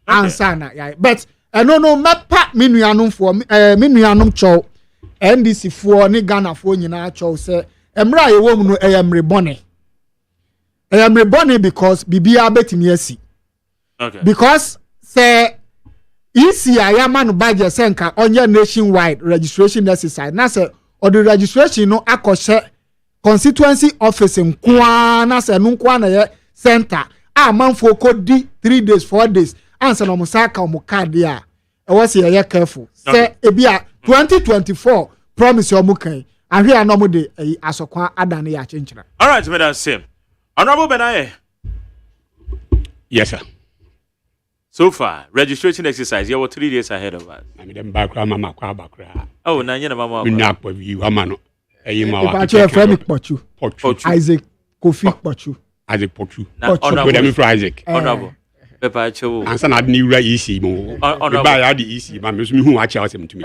Speaker 3: answer na but no mepa menuanum for menuanum chow NDC for ni Ghana for nyina chow say emra ye wo mu no emre bone because bibia betimi asi.
Speaker 1: Okay.
Speaker 3: Because say EC AGYEMAN budget senka onye nationwide registration exercise na say or the registration no akose constituency office nkwa na say no nkwa na ye center amanfo ko di 3 days 4 days answer no musaka mo card ya e was ye careful say ebia 2024 promise yo mukan ahwe anom de asokwa adane ya chenchira.
Speaker 1: All right, madam same. Honorable Benaye.
Speaker 5: Yes, sir.
Speaker 1: So far, registration exercise, you were 3 days ahead of us.
Speaker 5: I mean, background, mama,
Speaker 1: oh, now you're mama.
Speaker 5: We not with you, Amano.
Speaker 3: Isaac Kofi Pochu.
Speaker 5: Isaac Pochu.
Speaker 1: Honorable
Speaker 5: for Isaac.
Speaker 1: Honorable. Peppa Cho.
Speaker 5: And son, I didn't read easy more. Buy the easy, but Miss who watch out him to me.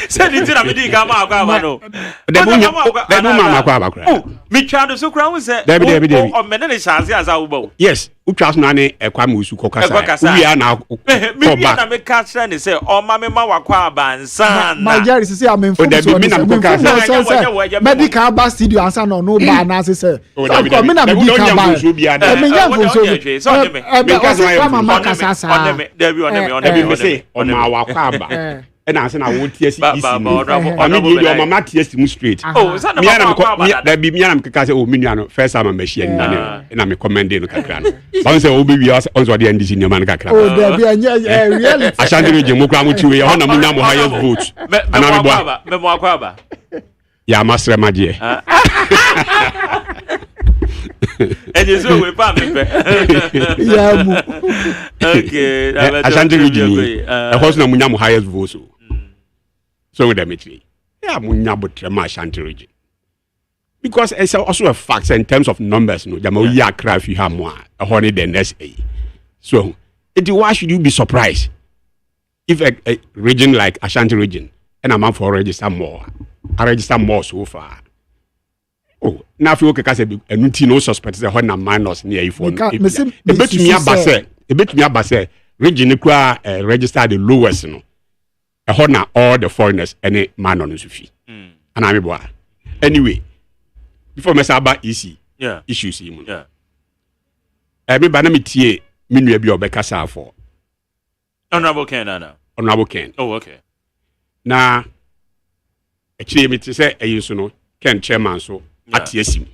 Speaker 1: Send it to me, come out. Oh, me child so crown said, Debbie. Oh, many as I will.
Speaker 5: Yes, who trust Nane, a Kwamusu Kokasa. We are now.
Speaker 1: Me catch and say, oh, Mamma Mawakwaba, son.
Speaker 3: My dear, is say, I'm in medical bus studio and son, no ban as I say.
Speaker 5: And I said, I won't tears easy. I mean, your mama tears him straight.
Speaker 1: Oh, is that
Speaker 5: that be me? I'm because oh, Miniano, first time I'm machine, and I'm commending Kakran. Once I will be also the end in your man Kakran.
Speaker 3: Oh, there be a reality.
Speaker 5: I shan't read your Mukamuchi, on a Munamo highest votes.
Speaker 1: Memoir.
Speaker 5: Yeah, Master Magie.
Speaker 1: And you so we okay.
Speaker 5: I shan't read you. A horse no Munamo highest votes. So with them, yeah, Munyabo Trema Ashanti region. Because it's also a fact in terms of numbers, no, Jamoya craft you have more a honey than SA. So, why should you be surprised if a region like Ashanti region and a man for register more? I register more so far. Oh, now if you look at a no suspect is a honey minus near you for a bit me about say region register the lowest, no. A honor all the foreigners any man on his fee. And I'm boy. Anyway, before me say about EC issues,
Speaker 1: yeah.
Speaker 5: Everybody me tie me nua bi obekasa for.
Speaker 1: Honorable Ken now.
Speaker 5: Honorable Ken.
Speaker 1: Oh, okay.
Speaker 5: Na actually me say so no Ken chairman so at yesim.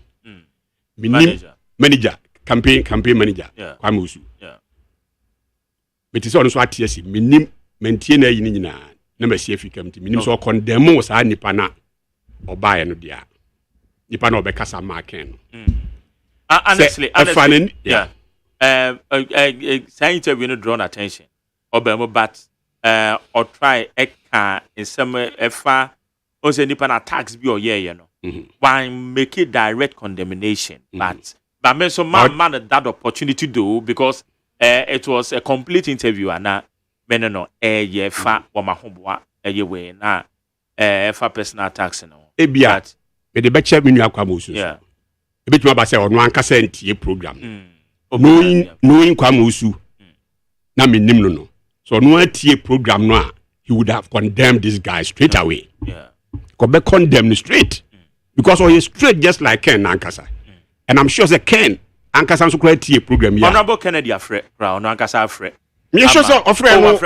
Speaker 5: Manager, campaign manager. Kwame Usu. But it's also at yesim. Minim maintain a yinina. Number CFI committee. Minim so condemn us a nipana or buy no dia. Nipana or bekasa marken.
Speaker 1: Honestly, yeah. Saying to have drawn attention. But or try in some far also nipa attacks be or why make it direct condemnation but me so man that opportunity do because it was a complete interview and now no fa or my homework way na fa personal attacks no
Speaker 5: ebia me the beche me nua kwamosu yeah ebetuma ba say ono ankasa ntie program knowing kwamosu na me nim no so no atie program no he would have condemned this guy straight away. Yeah. Could be condemned straight. Because he's straight just like Ken Ankasa. And I'm sure that Ken Ankasa so create a program.
Speaker 1: Honorable Kennedy afraid, Crown Ankasa afraid.
Speaker 5: Me sure so afraid
Speaker 1: on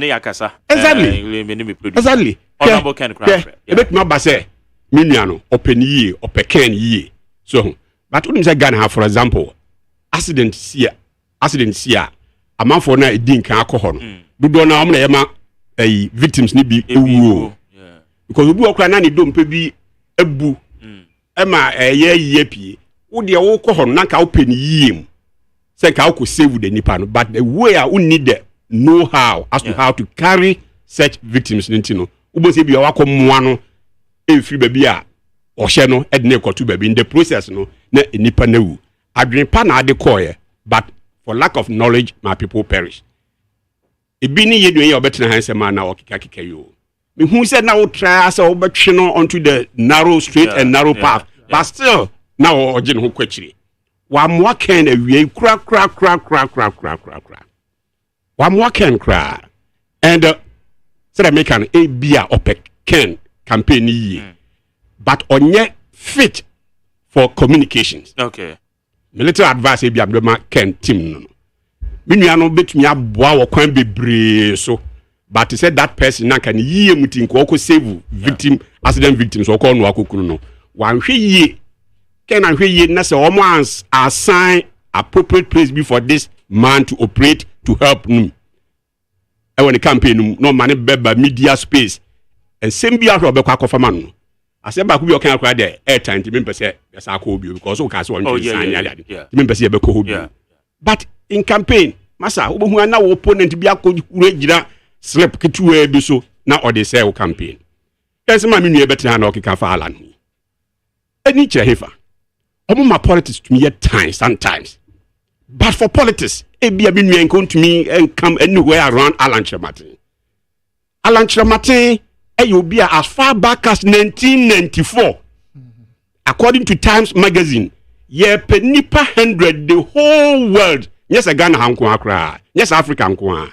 Speaker 1: Yakasa.
Speaker 5: Exactly.
Speaker 1: Honorable Ken Crown.
Speaker 5: A bit more base. Miniano, open ye, or Ken ye. So, but wouldn't say Ghana, for example, accident here. A man for na a dink alcohol. Do na am na victims ni bi ewu because obi okra na ni dom pe bi ebu ma ye pie wo de wo kɔ hɔ na ka wo pɛ ni yiem say ka wo save the nipa no but the way I need the know how as to how to carry such victims no wo bo se bi wa kɔ moa no e free baby a ɔhye no e de na kɔto baby in the process no na nipa na wu adwen pa na ade kɔɛ but for lack of knowledge my people perish. Ibi ni yedwe ye obetena hansema na okika yo. Me hu say na wo try as obetwe no onto the narrow straight and narrow path. But still na wo oje ho kwachiri. Wa moa ken awie kra. Wa moa ken kra. And said I make an ABA OPEC ken campaign yi. But onye fit for communications.
Speaker 1: Okay.
Speaker 5: Military advice ABA Abdoma ken team no. Minuano betumi aboa wo kwan bebre so but he said that person na kan yie mutin ko ko save victim accident victims so ko no akokunu no wan hwe yie ken na hwe yie na se o mo assign appropriate place before this man to operate to help him e when the campaign no man beba media space and same bi ahwe obekwa akofama no ase ba ku bi o kan akwa de airtime ti pese yesa akọ obi because o ka se won sign ya ti pese ye be ko obi but in campaign masa obohu na wo opponent bi akọ gira slip kitu bi so na o de say o campaign yes ma menu e betre na okika fa ala no any chehefa omo ma politics to me at times sometimes but for politics e bia menu en come to me and come anywhere around Alan Chemate e you be as far back as 1994 according to Times magazine ye penipa 100 the whole world. Yes, a Ghana hanko akra. Yes, Africa hanko.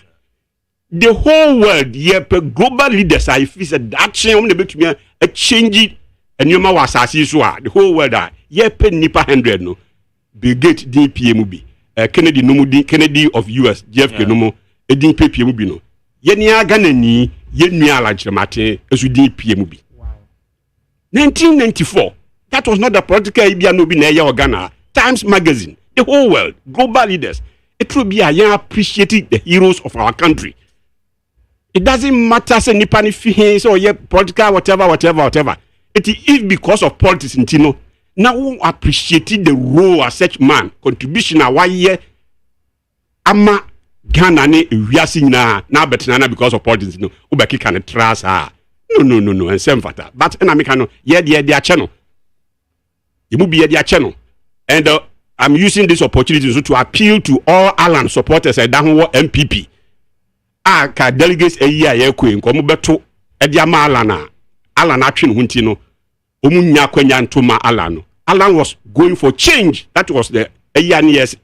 Speaker 5: The whole world, global leaders I feel that change between a change and you ma wasasi so the whole world nipa 100 no. Bill Gates DPM Kennedy of US JFK no edin PPM bi no. Ye ni Ghana ni ye nua Alanchemate esu DPM bi. 1994. That was not the political idea no bi na ye Ghana. Times magazine. The whole world, global leaders, it will be a appreciating the heroes of our country. It doesn't matter say nipa ni fi so ye political whatever. It is because of politics in Tino. Now we appreciating the role as such man contribution a why ama Ghana ne wiase na betina because of politics no. Ubeki can trust her. No and same factor. But na make no ye dia channel. You must be dia channel. And I'm using this opportunity to appeal to all Alan supporters and MPP. Ka delegates a year ekwe nko beto e dia ma Alan atwe hunti no omunya kwanya ntoma Alan. Alan was going for change. That was the years.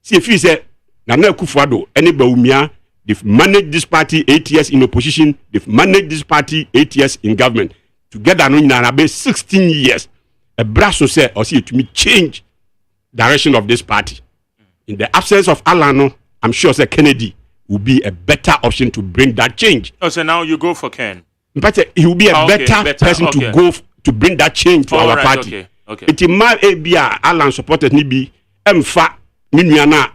Speaker 5: See if you say Nana Akufo-Addo any Bawumia, they've managed this party 8 years in opposition, they've managed this party 8 years in government. Together no nyana 16 years. A brasso say or see to me change direction of this party. In the absence of Alano, I'm sure Kennedy will be a better option to bring that change.
Speaker 1: Oh, so now you go for Ken.
Speaker 5: but he will be a better person to go to bring that change to our party. It might be Alan supported ni bi emfa minuana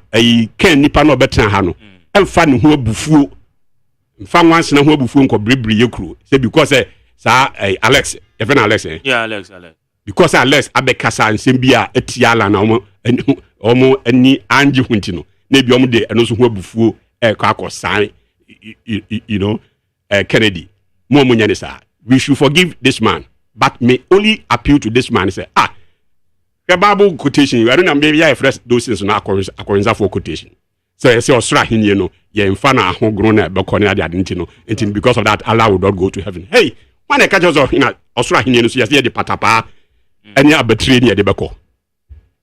Speaker 5: ken nipa no betra ha no emfa ne ho abufuo mfa wanse na ho abufuo nko brebri yekru say because sa Alex even Alex
Speaker 1: yeah Alex
Speaker 5: because Alex abekasa nsem bi a etia Alan na omo ani anji hunti no na bi omo de eno so ho abufuo akosan you know Kennedy mo nyane sa we should forgive this man. But may only appeal to this man and say, the Bible quotation, I don't know, maybe I fresh those things on according for quotation. So I say, Australia, you know, you're in Fana, home grown at Baconia, they didn't know, and because of that, Allah will not go to heaven. Hey, when I catch us in Australia, you see, the patapa, and you're betrayed near the Baco.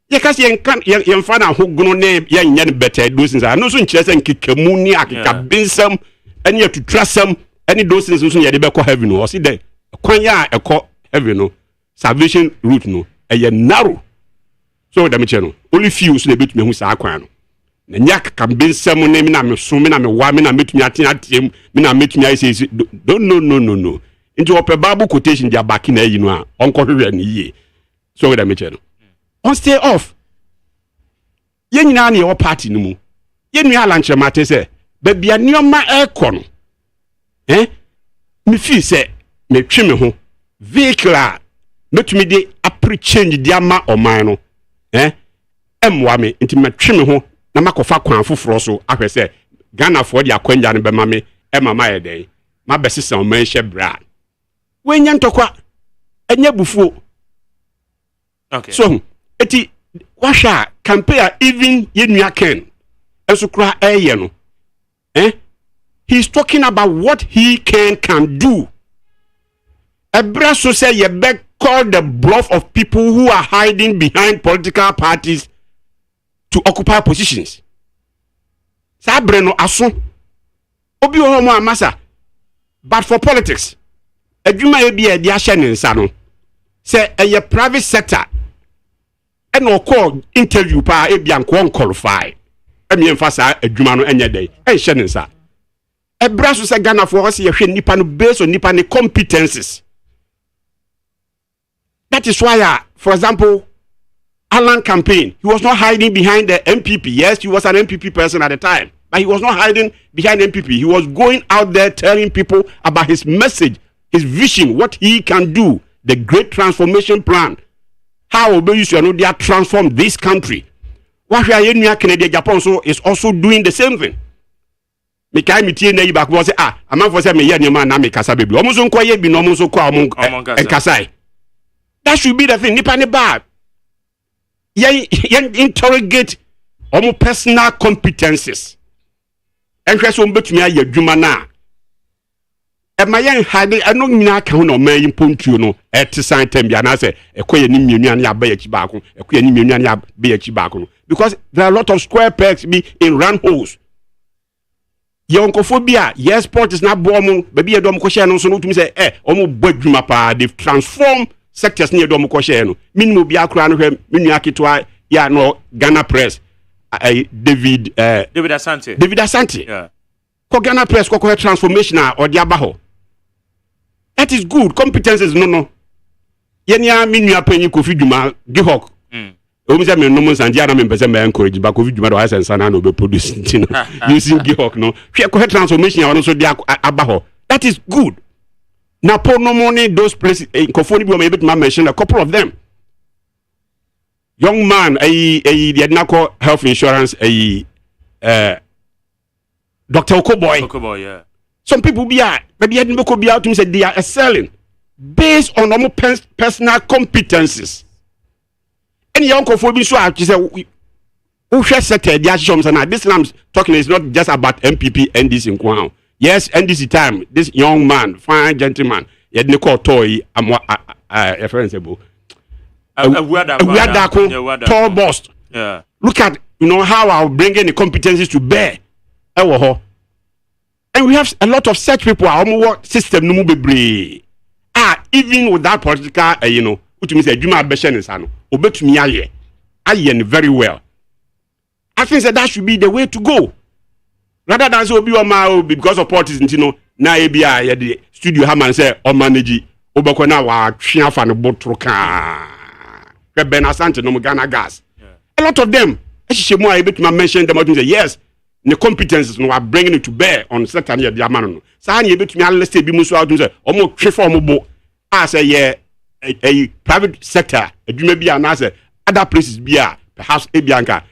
Speaker 5: Yeah, because you're in Fana, home grown name, you're better, those things are no so interesting, Kikamunia, Kikabinsum, and you have to trust them, any those things, you're the Baco heaven, or see there. Kwanya eko heavy no salvation route no eye narrow so da me che no only few so na betumi hu sa kwan no na nyak ka bensam na me na me so me na me wa me na metumi atem me na metumi ai say no into open Bible quotation dia back na yi no a onko hwehwe na yi so da me che no on stay off ye nyina na your party no mu ye nua lanche mate say ba bia nioma eko no me feel say me twi me ho vehicle a metumi de apre change de ama oman no emwa me nti me twi me ho na makofa kwan foforo so ahwe se Ghana for de akwanja ne be ma me mama ye den ma besesa oman hye bra wenya ntokwa enya bufuo so eti wahwa campaign even yenua ken enso kra eye no he's talking about what he can do. Ebra so say you beg call the bluff of people who are hiding behind political parties to occupy positions. Sabre no aso. Obi ho mo amasa. But for politics, adwuma e bia de ahye ne nsa no. Say a private sector and no call interview pa e bia nko qualify. Emi emfasa adwuma no enye dey. E hye ne nsa. Ebra so say Ghana for us ye hwe nipa no based on nipa ne competencies. That is why, for example, Alan campaign, he was not hiding behind the MPP. Yes, he was an MPP person at the time, but he was not hiding behind MPP. He was going out there telling people about his message, his vision, what he can do, the great transformation plan, how they transform this country. What we are Canada, Japan so is also doing the same thing. Mekai mitie na yiba ko say amanfo say me ye nyama na me kasa bebi omuso nko ye bi no omuso ko amon kasai. That should be the thing. Nipa ne bad. Yen interrogate omo personal competencies. Enhwe so mbetumi aye adwuma na. E ma yen hade eno nyina ka ho no ma yin pontuo no e te san tem bia na say ekoye ni mienu ne aba yachi baako. Ekoye ni mienu ne aba yachi baako no. Because there are a lot of square pegs be in round holes. Yonkophobia, yes, sport is not bomb, baby, a dom question, so no to me say, omo bodjuma pa, they've transformed sectors near dom question. Minimum be a crown, Miniaki, ya no Ghana Press, David
Speaker 1: Asante.
Speaker 5: David Asante, yeah. Ghana Press, transformation or diabaho. That is good, competences, no. Yenya, Minia penny, Kofi Juma, Gihok. Omi say me no mo sandia na me pese me encourage ba covid juma do ha sensa na be produce no using gihok no hwe ko transformation ya so dia abaho. That is good. Na po no money those places kofoni bi o me bit ma mention a couple of them. Young man the nako health insurance Dr. Okoboy,
Speaker 1: yeah.
Speaker 5: Some people be but the Edinburgh be out to say they are excelling based on normal personal competencies. Any young cophobia so I say who sector their shows and this I'm talking is not just about MPP NDC in Kwao. Yes, NDC time, this young man, fine gentleman, he had call toy a friend a tall boss.
Speaker 1: Yeah.
Speaker 5: Look at how I'll bring any competencies to bear. And we have a lot of such people our system no be even with that political which means a Juma Beshen is ano obetumi aye very well. I think that should be the way to go. Rather than so be because of politics, na ebia the studio ha man say o manage obekọ na wa twe afa ne botro ka Ben Asante no Ghana gas a lot of them ehihye a betuma mention them say yes the competences no are bringing it to bear on certain year the man no sa na betumi aliste bi muso out say omo twe for omo bo as a private sector adwuma bi na say other places bi a perhaps ebianka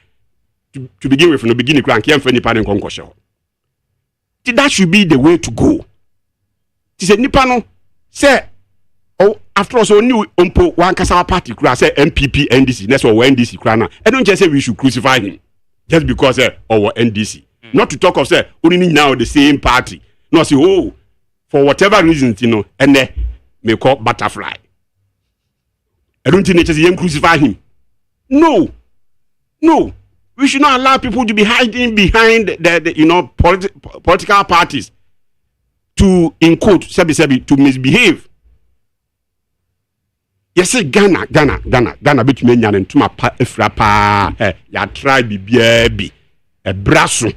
Speaker 5: to begin with from the beginning crank yam for nipa ne konkoshe that should be the way to go. Ti say nipa no say oh after all so new umpo one kasa party kura say MPP NDC next or NDC kura na I don't just say we should crucify him just because our NDC not to talk of say only now the same party no say oh for whatever reasons you know and may call butterfly I don't think they just crucify him no we should not allow people to be hiding behind the political parties to in quote to misbehave. Yes, Ghana bit me nyan ntuma pa efra pa ya try bibia bi e braso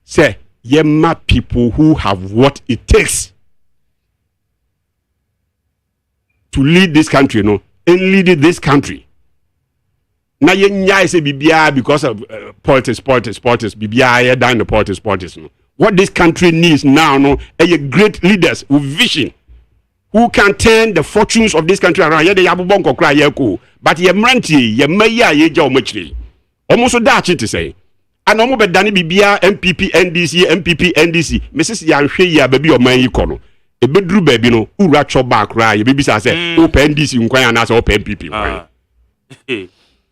Speaker 5: say yema people who have what it takes to lead this country and lead this country. Na yenya say bibia because of politics bibia down the politics no. What this country needs now great leaders with vision who can turn the fortunes of this country around. Ye de yabobonko kra ye ko but ye mranti ye mayi a ye ja omachiri almost da chi to say and omo be dane bibia MPP NDC Mrs. Yanhwe ya baby oman yi ko no e beduru baby no ura choba kra ye bibisa say open NDC nkwan ana say open MPP nkwan.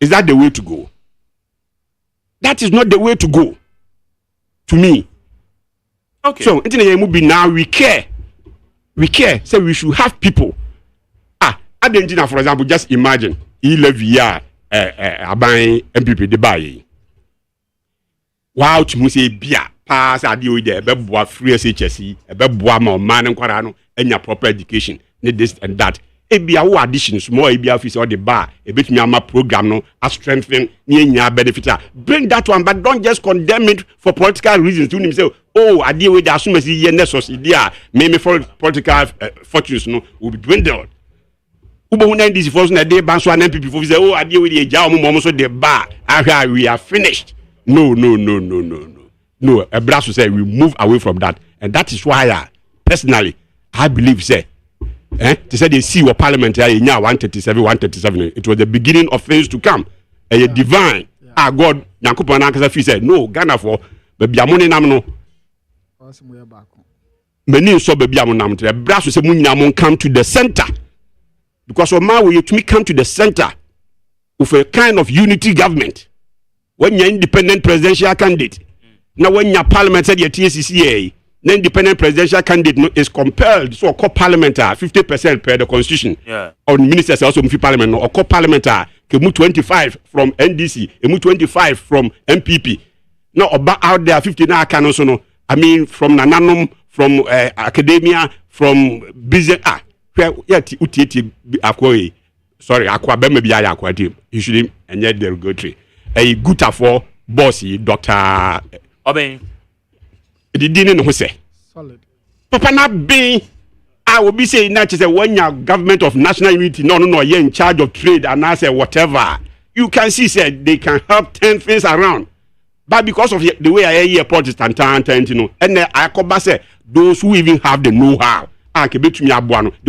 Speaker 5: Is that the way to go? That is not the way to go to me. Okay. So now we care. So we should have people. Argentina, for example, just imagine Ilevia aban MPP de baye. Wow, to say bia pass adio de beboa free SHSC, beboa ma man nkwara no enya proper education, need this and that. Ebia wo additions more ebia office or the bar, ebetumi ama program no a strengthen nya benefit. Bring that one, but don't just condemn it for political reasons. To him say, oh, I deal with the assumasi ye nesos idea, maybe for political fortunes no will be dwindled. Ubo huna this force na dey ban so an MPP for say, oh, I deal with the eja omo so the bar. We are finished. No. A brass will say we move away from that, and that is why personally I believe say. They said they see what parliament here in 137. It was the beginning of things to come. Divine. God, Nyankopon Ankasa said, no, Ghana for baby amone nam no. Many so baby amon to brass say munyamon come to the center. Because of my way to me come to the center with a kind of unity government. When you're independent presidential candidate, now when your parliament said your TSCCA. The independent presidential candidate is compelled so call parliamentary 50% per the constitution. Yeah. On ministers also in parliament or call parliamentary ke 25 from NDC, emu 25 from MPP. Now about out there 50 now can also no. I mean from nananum, from academia, from business sorry, akwa be maybe I akwa team. Usually and yet derogatory. A good for bossy Dr.
Speaker 1: Obey.
Speaker 5: The didn't know say
Speaker 3: solid.
Speaker 5: Papa not be I will be saying that is when your government of national unity no you're in charge of trade and I say whatever you can see said they can help turn things around. But because of the way I hear Protestant and then I come back say those who even have the know-how they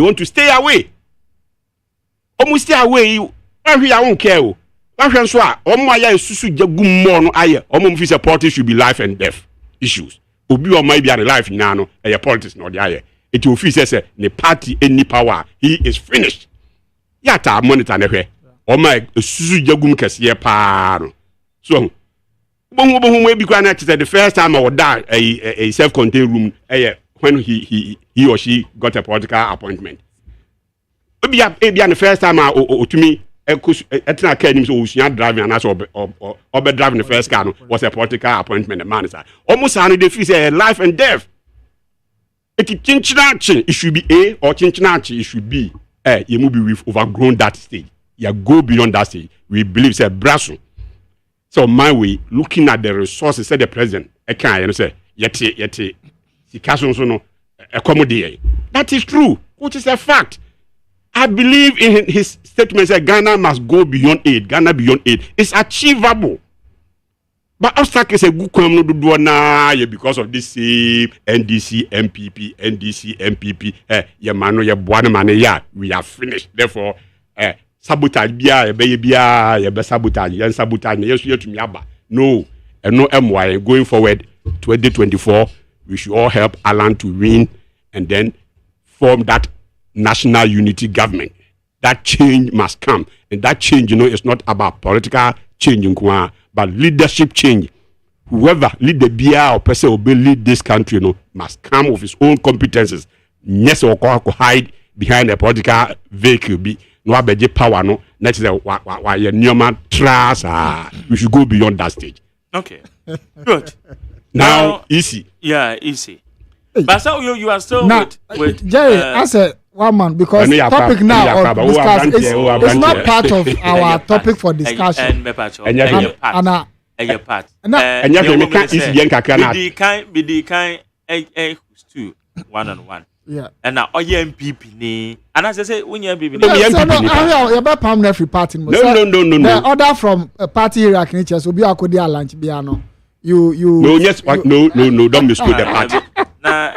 Speaker 5: want to stay away. Almost stay away. I won't care. So party should be life and death issues. Obi or might be a life now, a politics not the it will feel say the party any power he is finished. Yata monitor nehe. O my susu jagum kesiye pa. So boom we be granted the first time I would die a self-contained room when he or she got a political appointment. Maybe the first time to me etina car nim so osuya driving and also or driving the first car was a political appointment the man is almost how they feel say life and death. It should be A or Chinchinachi it should be you move we've overgrown that stage. You go beyond that stage. We believe say brasso. So my way looking at the resources said the president I can't say yet sikaso so no accommodate. That is true, which is a fact. I believe in his statement that Ghana must go beyond aid. Ghana beyond aid. It's achievable. But obstacle is a good question now because of this same NDC MPP. We are finished. Therefore, sabotage sabotage. No, and no MY going forward 2024. We should all help Alan to win and then form that national unity government. That change must come, and that change, is not about political change, but leadership change. Whoever lead the BR or person will lead this country, must come with his own competences. Yes, or hide behind a political vehicle. Be no abeje power. No, next is why Newman trust. We should go beyond that stage.
Speaker 1: Okay, good.
Speaker 5: Now easy.
Speaker 1: Yeah, easy. But so you are still with
Speaker 3: Jerry. I said. One man, because topic now of discuss is not part of our topic for discussion.
Speaker 1: And part.
Speaker 5: And
Speaker 3: two
Speaker 1: 1-on-1.
Speaker 3: Yeah.
Speaker 1: And now MPP ni. And as I say, when you MPP,
Speaker 3: you're about permanent free party.
Speaker 5: No.
Speaker 3: The order from a party hierarchy will be a cordial lunch. No,
Speaker 5: yes, no. Don't misquote the party.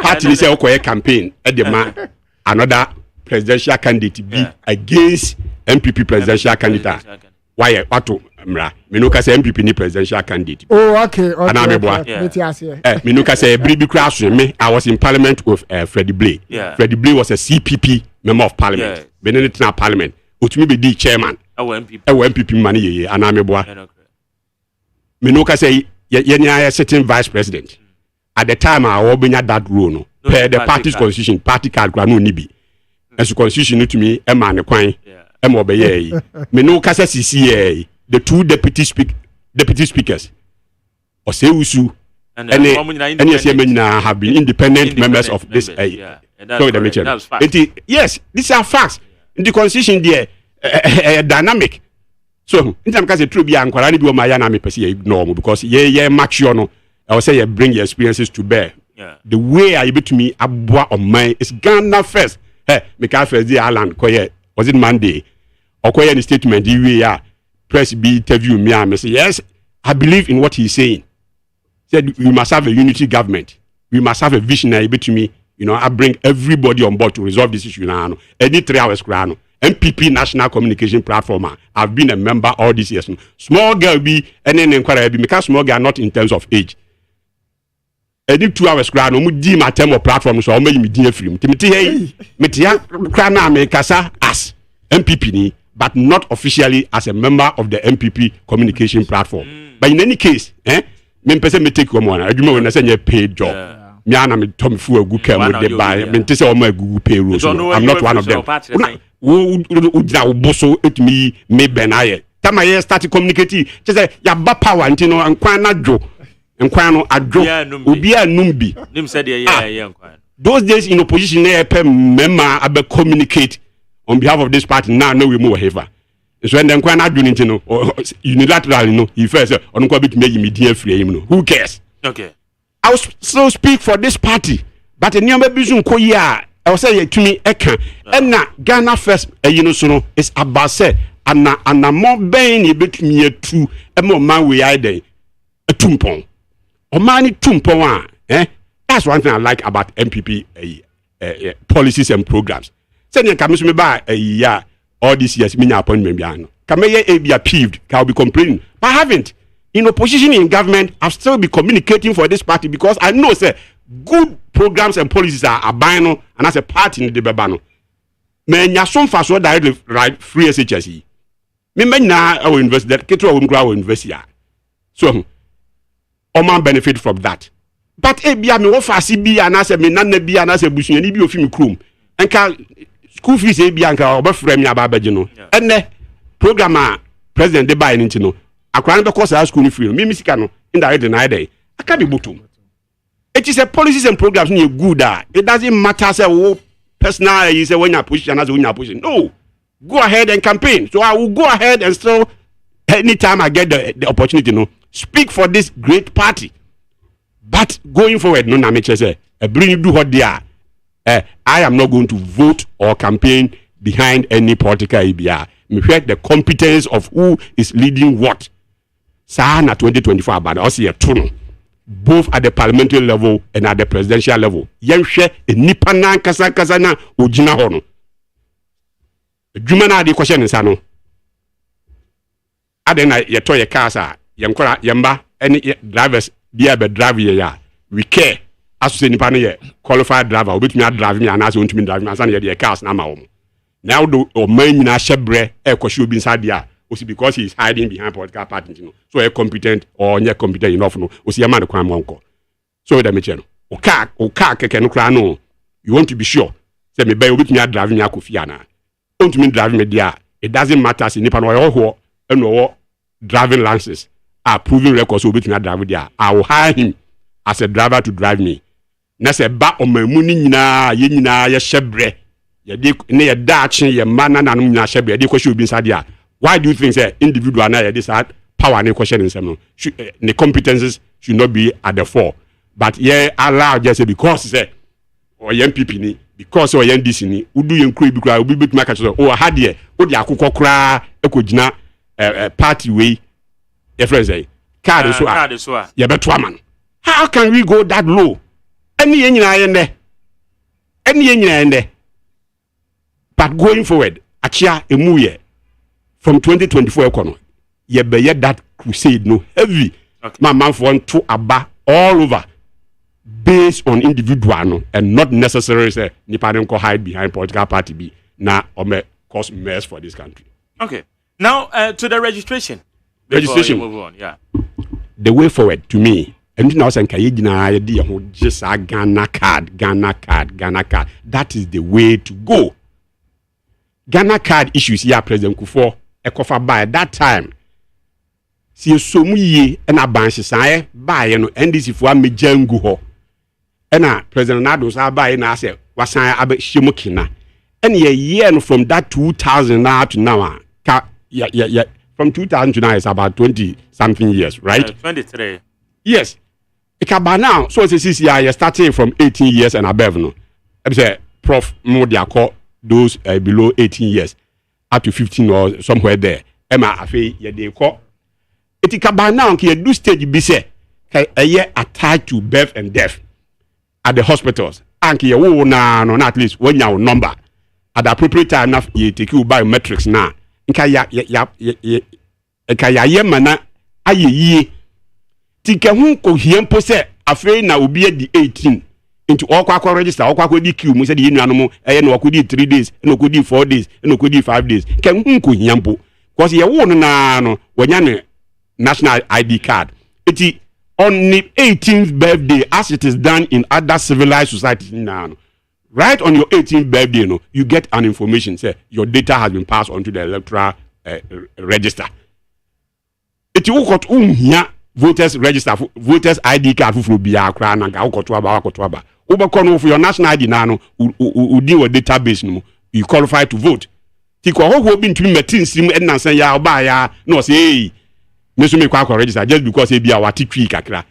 Speaker 5: Party is a campaign at the man. Another presidential candidate be against MPP presidential candidate. Why? What to Minuka say MPP ni presidential candidate.
Speaker 3: Oh, okay.
Speaker 5: Minuka say me. I was in parliament with Freddie Blay. Freddie Blay was a CPP member of parliament. Benedict parliament. Utumi be the chairman. MPP money ye. Anameboa. Minuka say ye sitting vice president. At the time I obinya that role no. Per the party's constitution, party card granu nibi. As constitution to me, Emma and Quine, Emma Obey. Me no Casa CCA, the two deputy speakers, Oseusu, and any have been independent members of this. Yes, these are facts. In the constitution, there, dynamic. So, in some cases, true be anquarani be my yana me perceive ignore because ye match no. I will say bring your experiences to bear. The way I able to me abwa on mine is Ghana first. Hey, me can first the Alan koye was it Monday or koye the statement the press be interview me and say yes, I believe in what he's saying. He said we must have a unity government. We must have a vision able to me. I bring everybody on board to resolve this issue now. Any 3 hours crano. MPP National Communication Platform. I've been a member all these years. Small girl be and then inquiry be because small girl not in terms of age. Any 2 hours crowd, no di my term of platform, so I'll make me dear free. Timothy, Metia, Crana, make Casa as MPP, but not officially as a member of the MPP communication platform. But in any case, me person me take one. I remember when I say you paid job. Me and me Tommy Fu a good care with the buy. Me say all my Google pay rules. I'm not one of them. Who bosso it me benaye. Time I started communicating. Just say ya ba power and Kwana Joe. And Kwano Adjo Ubia Numbi.
Speaker 1: Nim said
Speaker 5: those days in opposition, member abe communicate on behalf of this party. Now no we move over. So when then Kwana doing it, unilaterally, he first on bit me dear free him. Who cares?
Speaker 1: Okay.
Speaker 5: I will still speak for this party, but in your business koya, I will say to me eka. And now Ghana first, is about say and more bang bit me true and more man we are there a tumpon. Omani tumpo that's one thing I like about MPP policies and programs. Send your commission by all these years, me appointment biano. Can be appealed, can be complaining. But I haven't. In opposition in government, I've still be communicating for this party because I know say good programs and policies are abino and as a party in the Babano. Me nyasom faso directly right free SHSE. Me na our invest that keto will grow invest so man benefit from that. But bia me wo fasi bia na se me nanna bia na se busuani bi ofimi krom. Enka school fees bia nka obafra me ababaje no. Enne program a president de buy nti no. Akran be course school free no. Me sika no indirect na dey. Aka be bottom. It is a policies and programs no good it doesn't matter say wo personal you say when you position as when you position. No. Go ahead and campaign. So I will go ahead and still anytime I get the opportunity speak for this great party. But going forward, no na make say bring you do what they are. I am not going to vote or campaign behind any political ABR. Me the competence of who is leading what. Sa na 2024 about us here too. Both at the parliamentary level and at the presidential level. Yenhwe enipa na kasa na ogina ho no. Adwuma na de question nsa no. Adena ye to ye cars a yenkora yemba any drivers be able drive ye ya. We care as to say nipa no ye qualified driver obetumi drive me anase ontumi drive me ansa na ye cars na ma wo. Now do o man nyina shebre e kwahye obi nsa dia osi because he is hiding behind political parties, you know. So a competent or not competent enough, no. Osi a man the crime won't. So the mention. O car keke no kra no. You want to be sure. Say me buy with me driving ya kofiana. Want to me driving me there. It doesn't matter si nipa no ho and no driving licenses are proving records with me driving there. I will hire him as a driver to drive me. Na se ba o mamuni nyina ye nyina ye shebre. Ye de ne ye dachi ye mana na no nyina shebre. Ye de kwahye obi nsa dia. Why do you think say individual now this had power and question in some the competences should not be at the fore, but yeah allow just say because say or MPP ni because or NDC ni udu yenkru bi kra obi betuma ka so o ha de o de akokọ kra ekogina party way your friends say card so ya beto aman. How can we go that low? Any nyina yende but going forward achia emuye from 2024 economy, ye be that crusade no heavy. Okay. My man for to aba all over based on individual no and not necessarily say nipa dem ko hide behind political party be na or may cause mess for this country.
Speaker 1: Okay. Now to the registration.
Speaker 5: Registration.
Speaker 1: Move on. Yeah.
Speaker 5: The way forward to me. And now say nka ye gina ye di ho just a Ghana card. That is the way to go. Ghana card issues here President Kufuor ekofa by that time si somu ye na banhyesan by no NDC fo amejangu ho na President Nado sa by na say wasan abahyimu kina and ye no from that 2000 now to now from 2000 to now is about 20 something years, right?
Speaker 1: 23.
Speaker 5: Yes. Ikaba now so say this year starting from 18 years and above no. I say prof mo dia call those below 18 years up to 15 or somewhere there. Emma afi ye dey call. Itikaba now ke do stage be say a year attached to birth and death at the hospitals. And ye wo na no at least when your number at the appropriate time enough ye take you biometrics na. Nka ya mana aye tika hu ko hiempo se afi na obi di 18 into all kwa register all kwa di queue mu se di nuanom na wakodi 3 days na wakodi 4 days na wakodi 5 days kan hu ko hiampo because ye wo no na no wanya ne national ID card eti on the 18th birthday as it is done in other civilized societies now right on your 18th birthday no you get an information say your data has been passed on to the electoral register eti wo got hia voters register voters ID card for bia kra na ga wakoto aba ubekọ for your national ID na no udi wo database no you qualify to vote ti ko ho bi ntumi metin sim na san ya oba ya no say hey me so me kwa register just because e bia watitwi kakra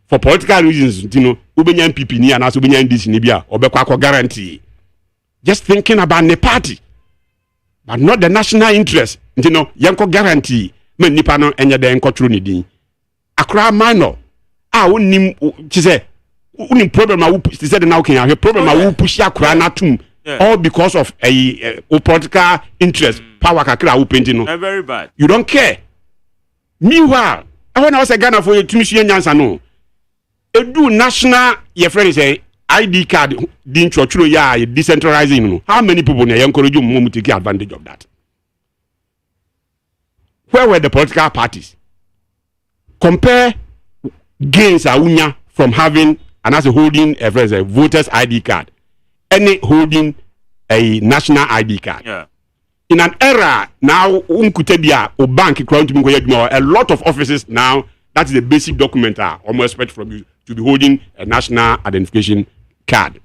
Speaker 5: for political reasons you know ubenya MPP ni ana so ubenya NDC ni bia obekọ guarantee just thinking about the party but not the national interest you know yanko guarantee me nipa no enye den kotro ni din akra minor wonim chi say unim problem a she said now can have problem a push akra na tum all because of a political interest power kakra wo painting no
Speaker 1: very bad
Speaker 5: you don't care meanwhile when I was a Ghana for you to mission nyansa no edu national your friend say ID card din churchro ya decentralizing no how many people na encourage you to take advantage of that? Where were the political parties? Compare gains awunya from having and as a holding a voter's ID card, any holding a national ID card.
Speaker 1: Yeah.
Speaker 5: In an era now, unkutebia or bank a lot of offices now. That's the basic document almost expect from you to be holding a national identification card.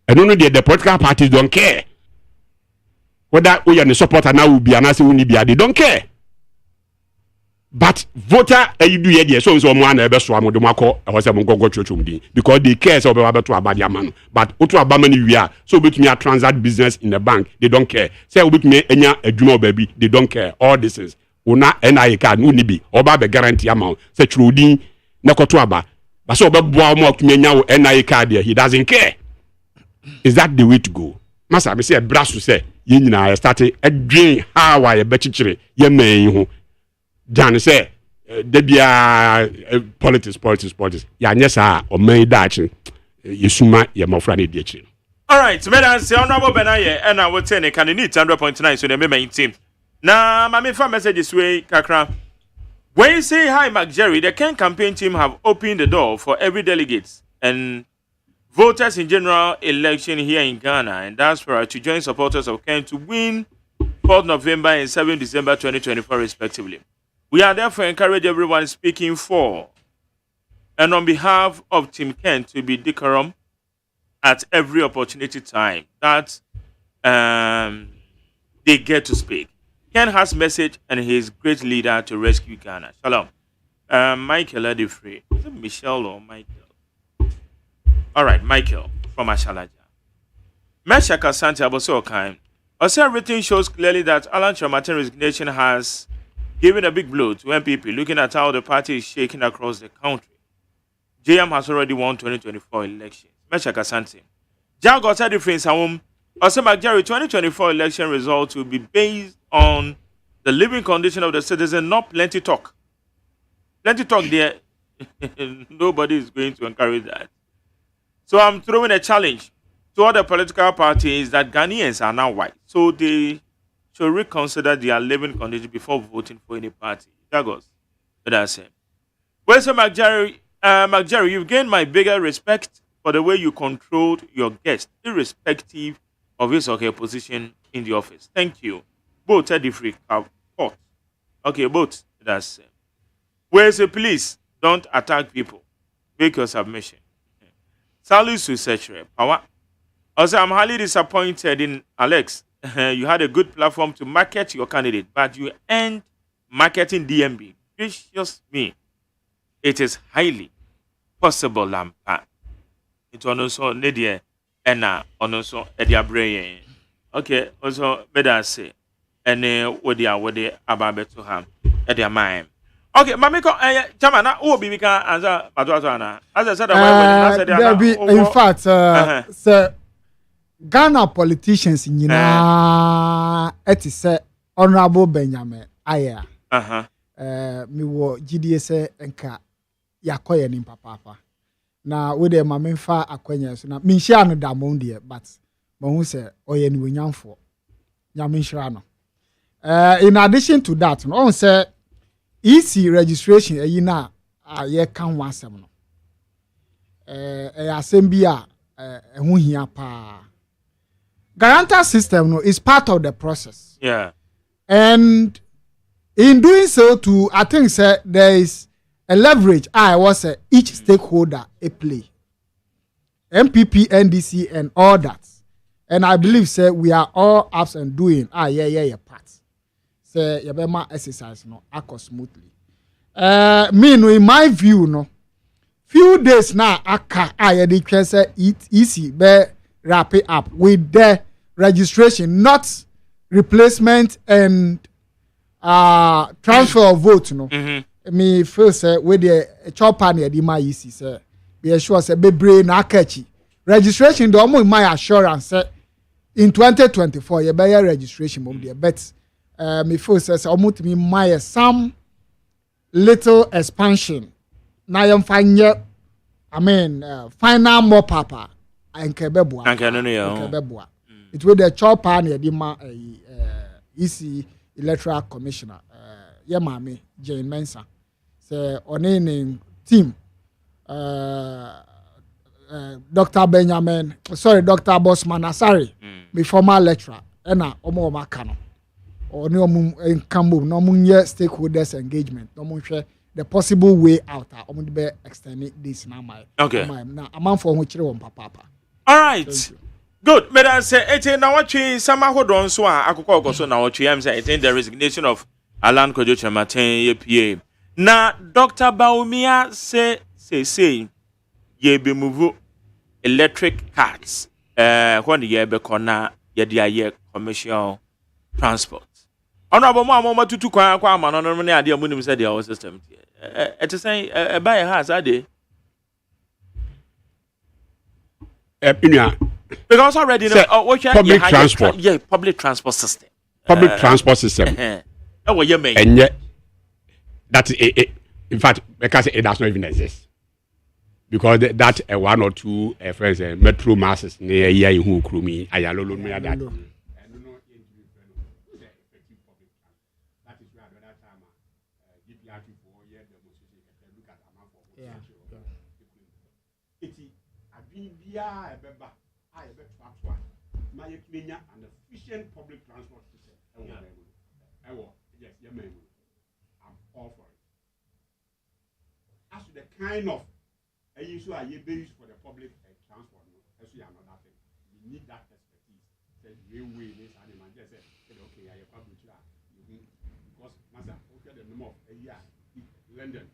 Speaker 5: I don't know the political parties don't care whether we are the supporter now will be an they don't care. But voter you do here so one ebe so am de makọ e ho se mo gogo chochum din because they care so be to abadia man but otu abama ni wi so betumi a transact business in the bank they don't care say obetumi enya adwuma baby they don't care all this is una NIA card no ni bi oba be guarantee amount say churudin na koto aba but so obeboa mo atumi enya wo NIA card he doesn't care. Is that the way to go? Masa be say brasso say ye nyina start adwen how I be chichire ye man ho Jan say debia politics ya nyesa o man dachi yesuma ye mofra ne diachi.
Speaker 1: All right, madam say honorable benaye and I will tell you can need 100.9 so the main team. Now my main message this way kakra. When you say hi Mark Jerry, the Ken campaign team have opened the door for every delegate and voters in general election here in Ghana and diaspora to join supporters of Ken to win 4th November and 7th December 2024 respectively. We are therefore encourage everyone speaking for and on behalf of Team Ken to be decorum at every opportunity time that they get to speak. Ken has message and he is great leader to rescue Ghana. Shalom. Michael Adifrey. Is it Michelle or Michael? All right, Michael from Ashalaja. Mesha Kasante Aboso Okaim. Also, everything shows clearly that Alan Chamatin's resignation has given a big blow to MPP, looking at how the party is shaking across the country. JM has already won 2024 elections. Mesha Kasante. Jago said the friends home. Also, Jerry, 2024 election results will be based on the living condition of the citizen, not plenty talk. Plenty talk there. Nobody is going to encourage that. So I'm throwing a challenge to other political parties that Ghanaians are now white. So they should reconsider their living condition before voting for any party. Jagos. But that's it. Well, so Jerry, you've gained my bigger respect for the way you controlled your guest, irrespective of his or her position in the office. Thank you. Both are different. Okay, both. That's it. Where's the police? Don't attack people. Make your submission. Salute to such power. Also, I'm highly disappointed in Alex. You had a good platform to market your candidate, but you end marketing DMB. Gracious me. It is highly possible, Lampa. It also Nadia and also Edia Brain. Okay, also better say, and what they about to have at their mind. Okay, Mamiko, Chamana, who be answer Patuana. As I said,
Speaker 3: there be, in fact, sir, Ghana politicians in it is Honorable Benjamin Aya. Me wo GDS enka yakoye ni papa. Na we de mamemfa akwanya so na minhia no da mon de but mahu se oye ni wonyamfo. Nyamenhira no. In addition to that, on say EC registration eyi na ye kan wansem no. Asem bia ehun hia pa. Guarantor system no is part of the process.
Speaker 1: Yeah.
Speaker 3: And in doing so too, I think there is a leverage each stakeholder a play. MPP, NDC and all that. And I believe we are all ups and doing part. Yabema exercise no acco smoothly. In my view, no few days now it easy be wrap it up with the registration, not replacement and transfer of vote. No, me feel with the chopper near the my easy be sure be brain na catchy registration. The almost my assurance in 2024 you buy registration mom there, but me feel almost me my some little expansion. Now I'm finding final more papa and kebebua. It will the chopper near the ma EC Electoral Commissioner Yamami Jane Mensa say on name team Dr. Benjamin Dr. Bosman Asari my former lecturer ena omo makano or no enkambo no munye stakeholders engagement no munhwe the possible way out omo be extend this now my na amount for which one papa.
Speaker 1: All right. Good. But I say, now what you some hold on so akoko so now what you am say the resignation of Alan Kojo Chamaten ye PA. Na Dr. Baumia say ye be move electric cars. When the year be corner ye dia commercial transport. Honorable Mama tutu kwa man no ne ade amunim said the system. It is saying buy a house ade. Because already
Speaker 5: public transport.
Speaker 1: Yeah, public transport system.
Speaker 5: Public transport system.
Speaker 1: What you mean?
Speaker 5: And yet, that it, in fact, because it does not even exist. Because that one or two friends, metro masses near here in who crew me, I alone me that. That is why at that time, GPR for year demonstration, look at amount for I've been via a member, I have a my opinion and efficient public transport system. Yes, I'm all for it. As to the kind of issue I use for the public transport, that's another thing. You need that expertise. Say railway, this animal, just say, okay, I have public because master, okay, the number of London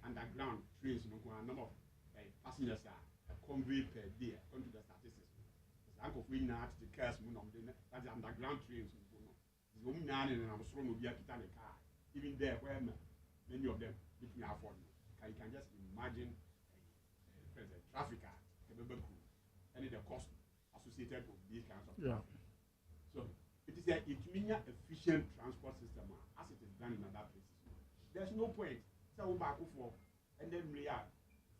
Speaker 5: underground trains, number of passengers are conveyed per day according to the statistics. Uncle Queen now the cars, that's the underground trains. And I'm strong with the car. Even there, where many of them you can afford. You can just imagine the traffic and the cost associated with these kinds of things. So it is an efficient transport system as it is done in other places. There's no point. So back for and then we are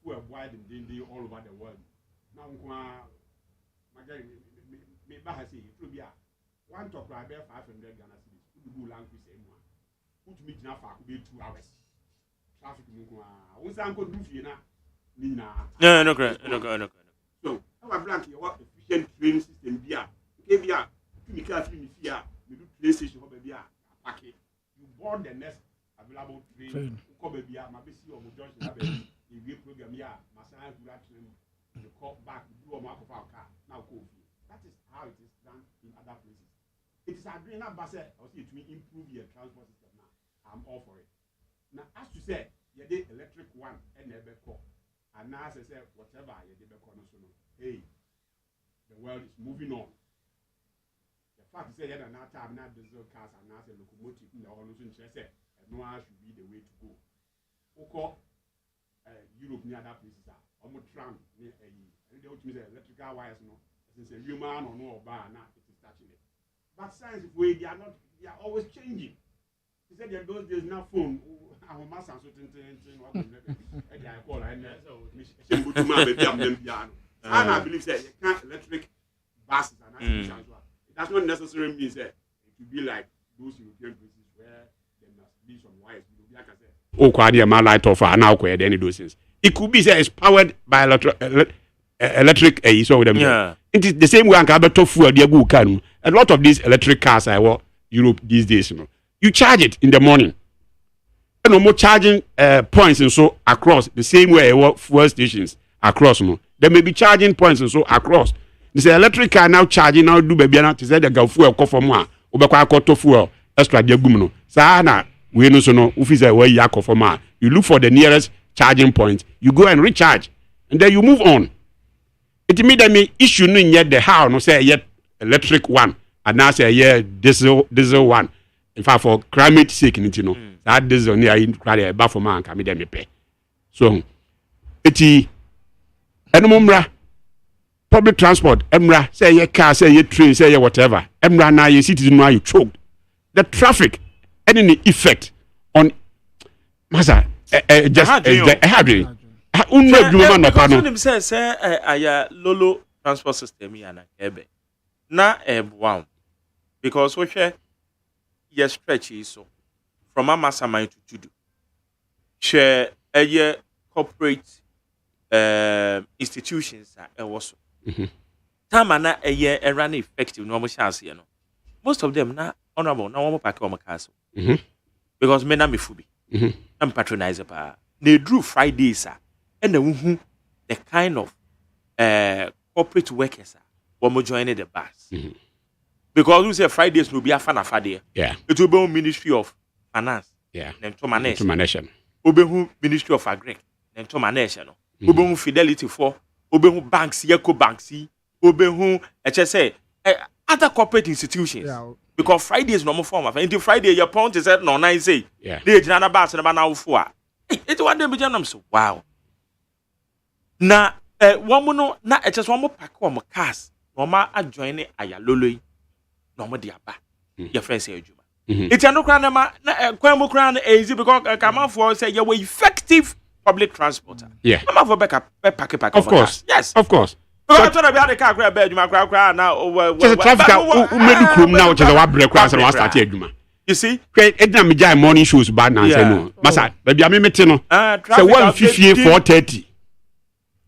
Speaker 5: who are wide and dingy all over the world. Now, my guy, maybe I say it will be one talk right there 500 Ghana cedis. Who language say one? Put me now for 2 hours. Traffic munkwa. Once I go do fina, nina.
Speaker 1: No.
Speaker 5: So, our blank you what efficient train system bia. Okay bia. You can feel me here. We do train station for bia. Pack it. You board the next available train. Come bia. My basi or junction have a program here. Masana kura train. You call back. Do a mark of our car. Now go. That is how it is done in other places. It is agreeing that Basel also it will improve your transport system now. I'm all for it. Now, as you said, you did electric one and never call. And now as I said, whatever you did hey, the world is moving on. The fact is that now time now diesel cars and now the locomotive in the whole said and no one should be the way to go. Okay, Europe near other places are almost tram near a electrical wires no. Since a human or no bar now it is touching it. But science, they are always changing. He said that those days now phone, our master and I believe that you can't electric buses and it does not necessarily mean that it will be like those European places where there must be some wires. Like I said, oh, quite my light off and now quite any those things. It could be that it's powered by electric so them. Yeah. It is the same way and a lot of these electric cars I work Europe these days, you charge it in the morning. And no more charging points and so across the same way I work fuel stations across. There may be charging points and so across. This electric car now charging now do baby now to say the go fuel for more to fuel extra diagumo. Sana we no so no ufisa where you for more. You look for the nearest charging point, you go and recharge, and then you move on. It means that me issue no yet the how no say yet electric one and now say yeah diesel one. In fact, for climate sake, that diesel near in cry back for man can be them pay. So it's enumra public transport, emra say your car, say your train, say your whatever. Emra now your citizen now you choked. The traffic any effect on massa just hardly.
Speaker 1: Say lolo transport system yana ebe na wow because we share yes stretch so from Amasamai to do share a year corporate institutions are also time na a year a run effective normal chance you know most of them na honorable na one pack on castle because men na me fubi I'm patronizer pa they drew Fridays and the kind of corporate workers were joining the bus. because we say Fridays will be a fan of Friday.
Speaker 5: Yeah.
Speaker 1: It will be Ministry of Finance.
Speaker 5: Yeah.
Speaker 1: Then to manage.
Speaker 5: To manage.
Speaker 1: Obehu Ministry of Agri. Then to manage. No. Obehu Fidelity for. Obehu banks. Yeko banks. Obehu HSA. Other corporate institutions. Yeah. Because Friday is normal form of. Until Friday, your point is that no nice say.
Speaker 5: Yeah.
Speaker 1: They jana bass and now for. It's one day we so wow. Na one no na just one more pack one more cars. Normal adjoin ayalolo. Normal diaba. Your friend say Juma. It's a no crown na kwemo crown easy because come out for say you were effective public transport.
Speaker 5: Yeah.
Speaker 1: Come out for pack.
Speaker 5: Of course.
Speaker 1: Yes.
Speaker 5: Of course.
Speaker 1: So I thought about the car grab bed Juma crowd now
Speaker 5: just traffic who made crom now just a break class and start here Juma.
Speaker 1: You see?
Speaker 5: Edna me jai morning shows bad now say no. Masa baby I me no. Say 150 430.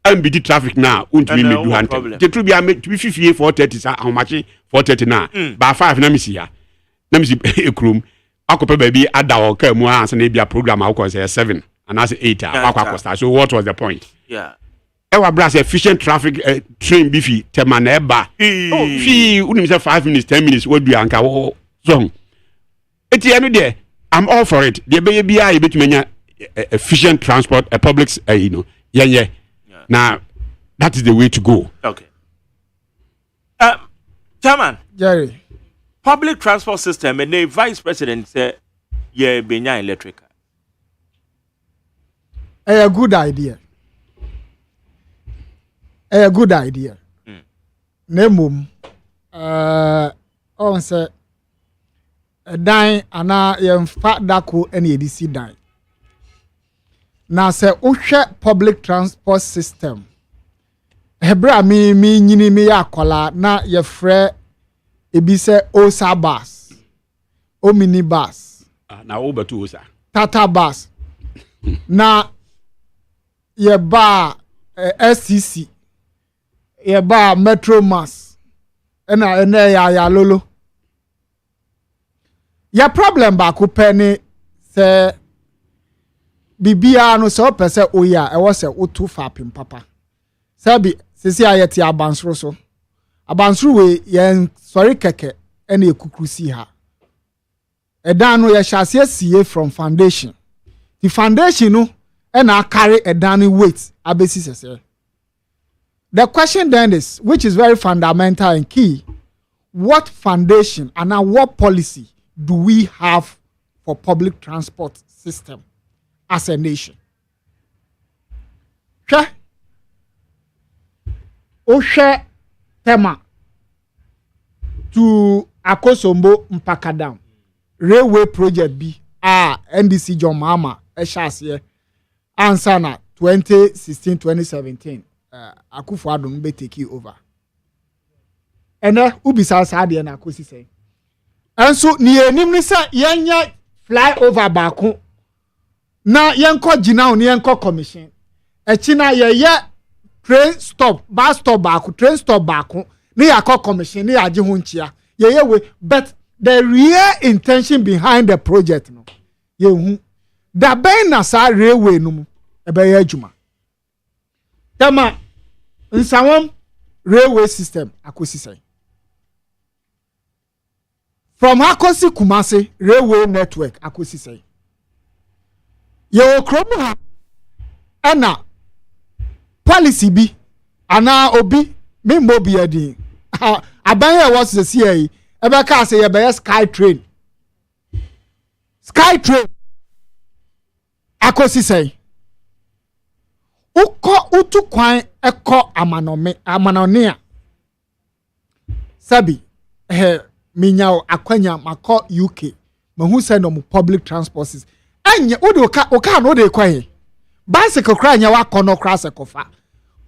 Speaker 5: And be the traffic now untimi me do hunting. The true be 250 430 say how much 430 now. By 5 na me see ya. Na me see ekrum. Akope baby ada o ka mu ansa na bia program akọ say 7 and as 8 akọ start. So what was the point?
Speaker 1: Yeah.
Speaker 5: Ewa brass efficient traffic train bifi tema na eba. Oh fi unim say 5 minutes 10 minutes what do anka wo song. Eti enu there I'm all for it. The be bia e betumenya efficient transport a public you know. Yeah. Now that is the way to go.
Speaker 1: Okay. Chairman
Speaker 3: Jerry.
Speaker 1: Public transport system and the vice president say yeah benya electrical.
Speaker 3: A good idea. A good idea. Nemum on say a dine ana yem fat dako any edisi dine. Now say ushe public transport system. Hebra mi nyini mi akola na ye fre ebi se OSA bus. O mini bus.
Speaker 5: Na Uber to OSA.
Speaker 3: Tata bus. Na ye ba SCC. Ye ba Metro Mass. Ena ya lolo. Ya problem ba ku penny se bibia no so pese oya e wo se otu fa pim papa. Sabi sisi ayeti abansro so. Abansro we yen sorry keke ena ekukrusi ha. Edan no ye hyase sie from foundation. The foundation no ena carry edan weight abesi sese. The question then is, which is very fundamental and key, what foundation and what policy do we have for public transport system as a nation? Okay. Oshe tema to Akosombo Mpaka Dam railway project B NDC John Mahama Eshasiye ansana 2016-2017 Akufo-Addo be take over. Ene ubisa saade na akosi sei. Enso ni enim ni sa yenya flyover baako na yenko gina oni yenko commission. Echi na ye train stop, bus stop baako, train stop baako ni yakọ commission ni yaje ho nchia. Ye we but the real intention behind the project no. Ye hu da ben na sa railway no mu ebe ye adwuma. Tama nsawam railway system akosi sei. From Hakosi Kumasi railway network akosi sei. Ye okromu ha ana policy bi ana obi membo bi adi abanye was the CA ebe ka say ye be sky train akosi sei. Utu kwan eko amanone sabi minyao akwanya mako UK mahu say no public transport system anye ode oka no de kwan bicycle kra anya wa kono kra se kofa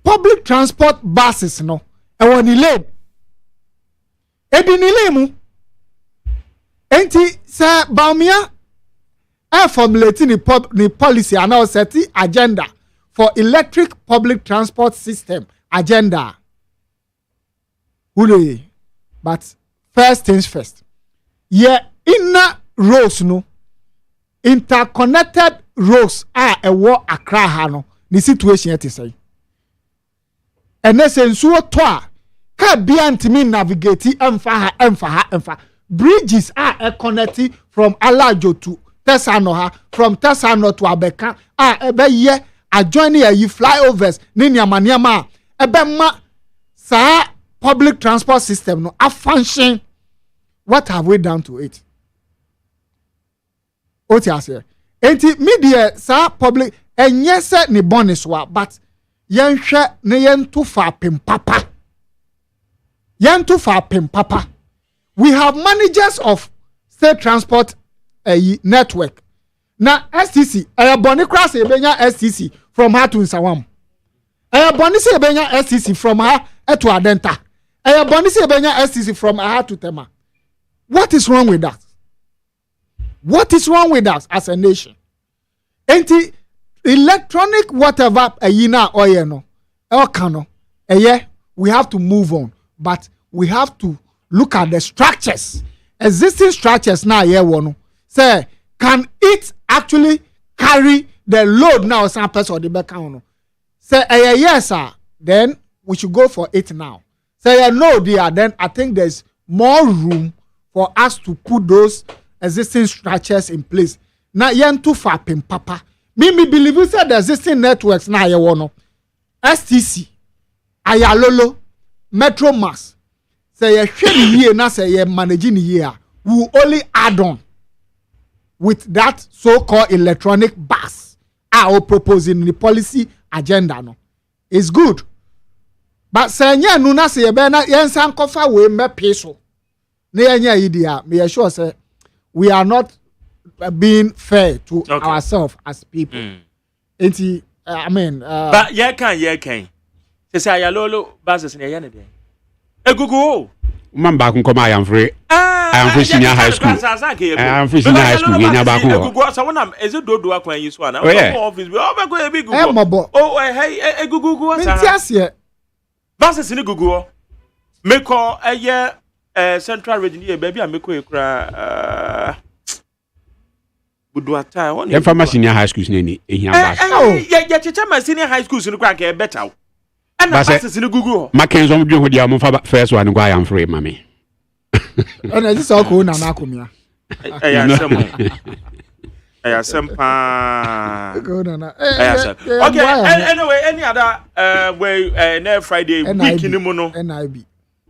Speaker 3: public transport buses no e woni lane edini lane mu enti se baumia formulate ni policy and now set agenda for electric public transport system agenda. But first things first. Inner roads no interconnected roads a war Accra no the situation it is say. And nsuo to a car bia ntimi navigate emfa bridges are connected from Alajo to Tesano from Tesano to Abeka ebe ye adjoining you flyovers ni nyama ebe ma sa public transport system no a function. What have we done to it? What you say? Enti media sa public and yes ni bonus wa but yen hwe ne yen to fa pem papa. Yen to fa pem papa. We have managers of state transport network. Na STC, boni cross ebenya STC from her to Nsawam. Boni se ebenya STC from her to Adenta. Boni se ebenya STC from her to Tema. What is wrong with that? What is wrong with us as a nation? Enti electronic whatever yina oye no elkano we have to move on, but we have to look at the structures, existing structures now. One say, can it actually carry the load now? Some person or the back on say, yes, sir. Then we should go for it now. Say, no, dear. Then I think there's more room for us to put those existing structures in place. Now, yen too far, pim papa. Me believe you said the existing networks now. No STC, Ayalolo, Metro Mass. Say a year na say a managing year will only add on with that so-called electronic bus are proposing the policy agenda. No, it's good, but say nya no na say be na yensan kofa we me peso na nya idea me sure say we are not being fair to ourselves as people. I mean
Speaker 1: but ye can say Ayalolo buses na ye na dey Egugu.
Speaker 5: Man back and come I am free. I am free senior high school. I am free senior high school. You back
Speaker 1: Egugu. So when I'm is it do akwan yi so na.
Speaker 5: Oh yeah.
Speaker 1: Office. We all go e big Egugu. Oh hey Egugu.
Speaker 3: Mintiasie.
Speaker 1: Buses ni Egugu. Meko central region here baby ameko e kura Buduata. One.
Speaker 5: Em farmer senior high schools ni ehia back.
Speaker 1: Yeah chicha ma senior high schools ni kura ke better. And buses in Google.
Speaker 5: Mackenzie on doing with the first one go I am free, mammy.
Speaker 3: And I just all cool na kumia.
Speaker 1: Okay, anyway, any other way next Friday week in the mono
Speaker 3: NIB.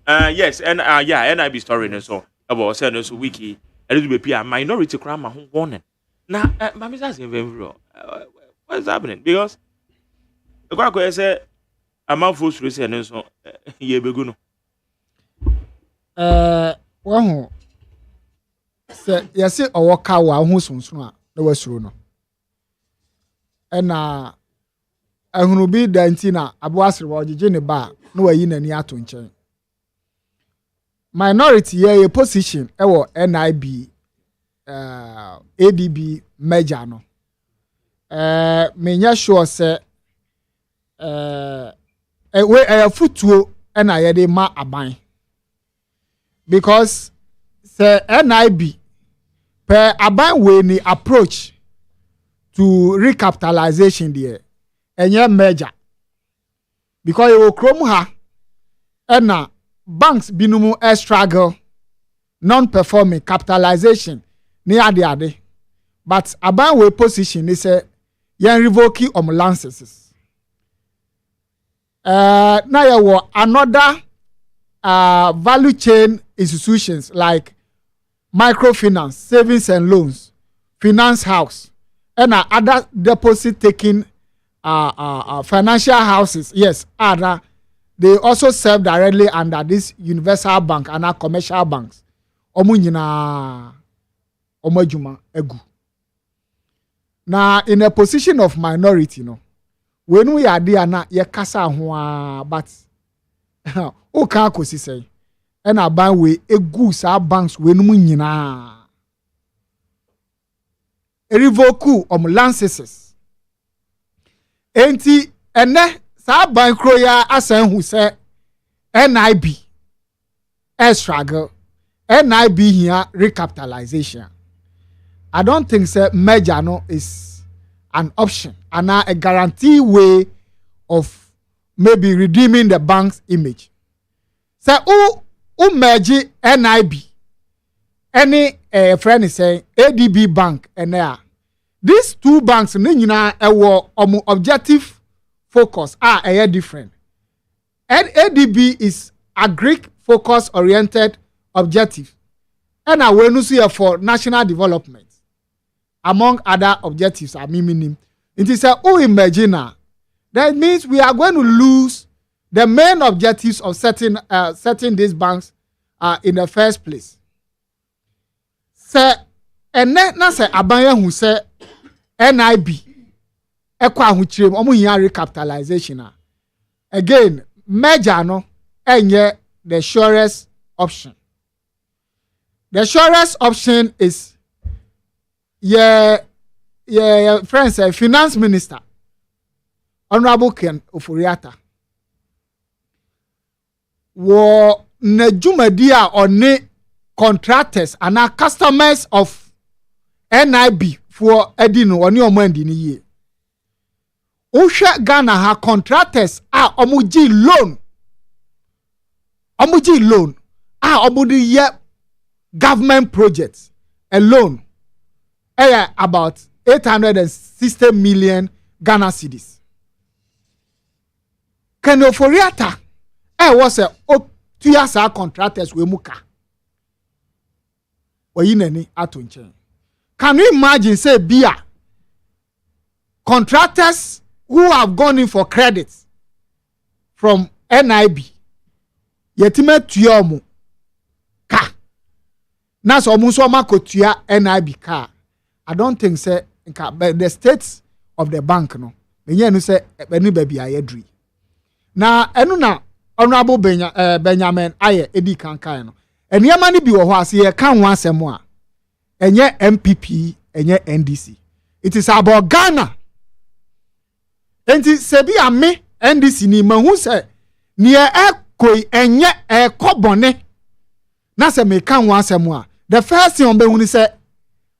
Speaker 1: Yes, and NIB story and so about saying so wiki a little bit a minority crime home warning. Now, Mammy's asking very what's happening? Because the Quaco said a man for to and so ye beguno.
Speaker 3: Well, say, yes, a walk out who's on sooner, the West Runo. And I will be the antenna, a boss or Jenny bar, no way in any atom chain. Minority, a position, NIB, ADB, Majano. Me sure say, a footwo and I had a ma abine. Because say NIB per abine when the approach to recapitalization there and your merger. Because you will chrome her and banks binumu struggle non-performing capitalization near the other. But abine we position is a yan revoke licenses. Now you want another value chain institutions like microfinance, savings and loans, finance house, and other deposit taking financial houses. Yes, other they also serve directly under this universal bank and our commercial banks. Omunyina omajuma egu. Now in a position of minority, no. When we are there na ye kasa ho but o kan kosi say e na ban we egu sa banks we no nyina revoke licenses enti ene sa ban kro ya asan hu say NIB struggle NIB here recapitalization. I don't think say merger no is an option and a guarantee way of maybe redeeming the bank's image. say o merge NIB any friend is saying ADB bank and there these two banks ne nyina ewo omo objective focus are different. And ADB is agric focus oriented objective and we no see for national development among other objectives are meaning it is a imagine that means we are going to lose the main objectives of setting these banks in the first place. Say and na say abanya hu say NIB ekwa ahuchirem omo hia recapitalization again merger no enye the surest option. The surest option is friends finance minister Honorable Ken Oforiatta wo na jumadi a one contractors and our customers of NIB for edino oni omo ndini ye uhwe Ghana ha contractors omuji loan omudi ye government projects alone about 860 million Ghana cedis. Ken Oforiatta was a 2 years contractors we muka oyinani atonchen. Can you imagine say beer contractors who have gone in for credits from NIB yetime tuomo ka na so omo so makotua NIB ka. I don't think say the states of the bank no menye no say eni ba bia yedri na enu na Honorable Benjamin aye edi kankan no eniama ni bi wo ho ase ye kan ho asem a enye MPP enye NDC. It is about Ghana. Enti sebi ame NDC ni mahu se ni ekoi enye ekobone na se me kan ho asem a the first thing on be hu say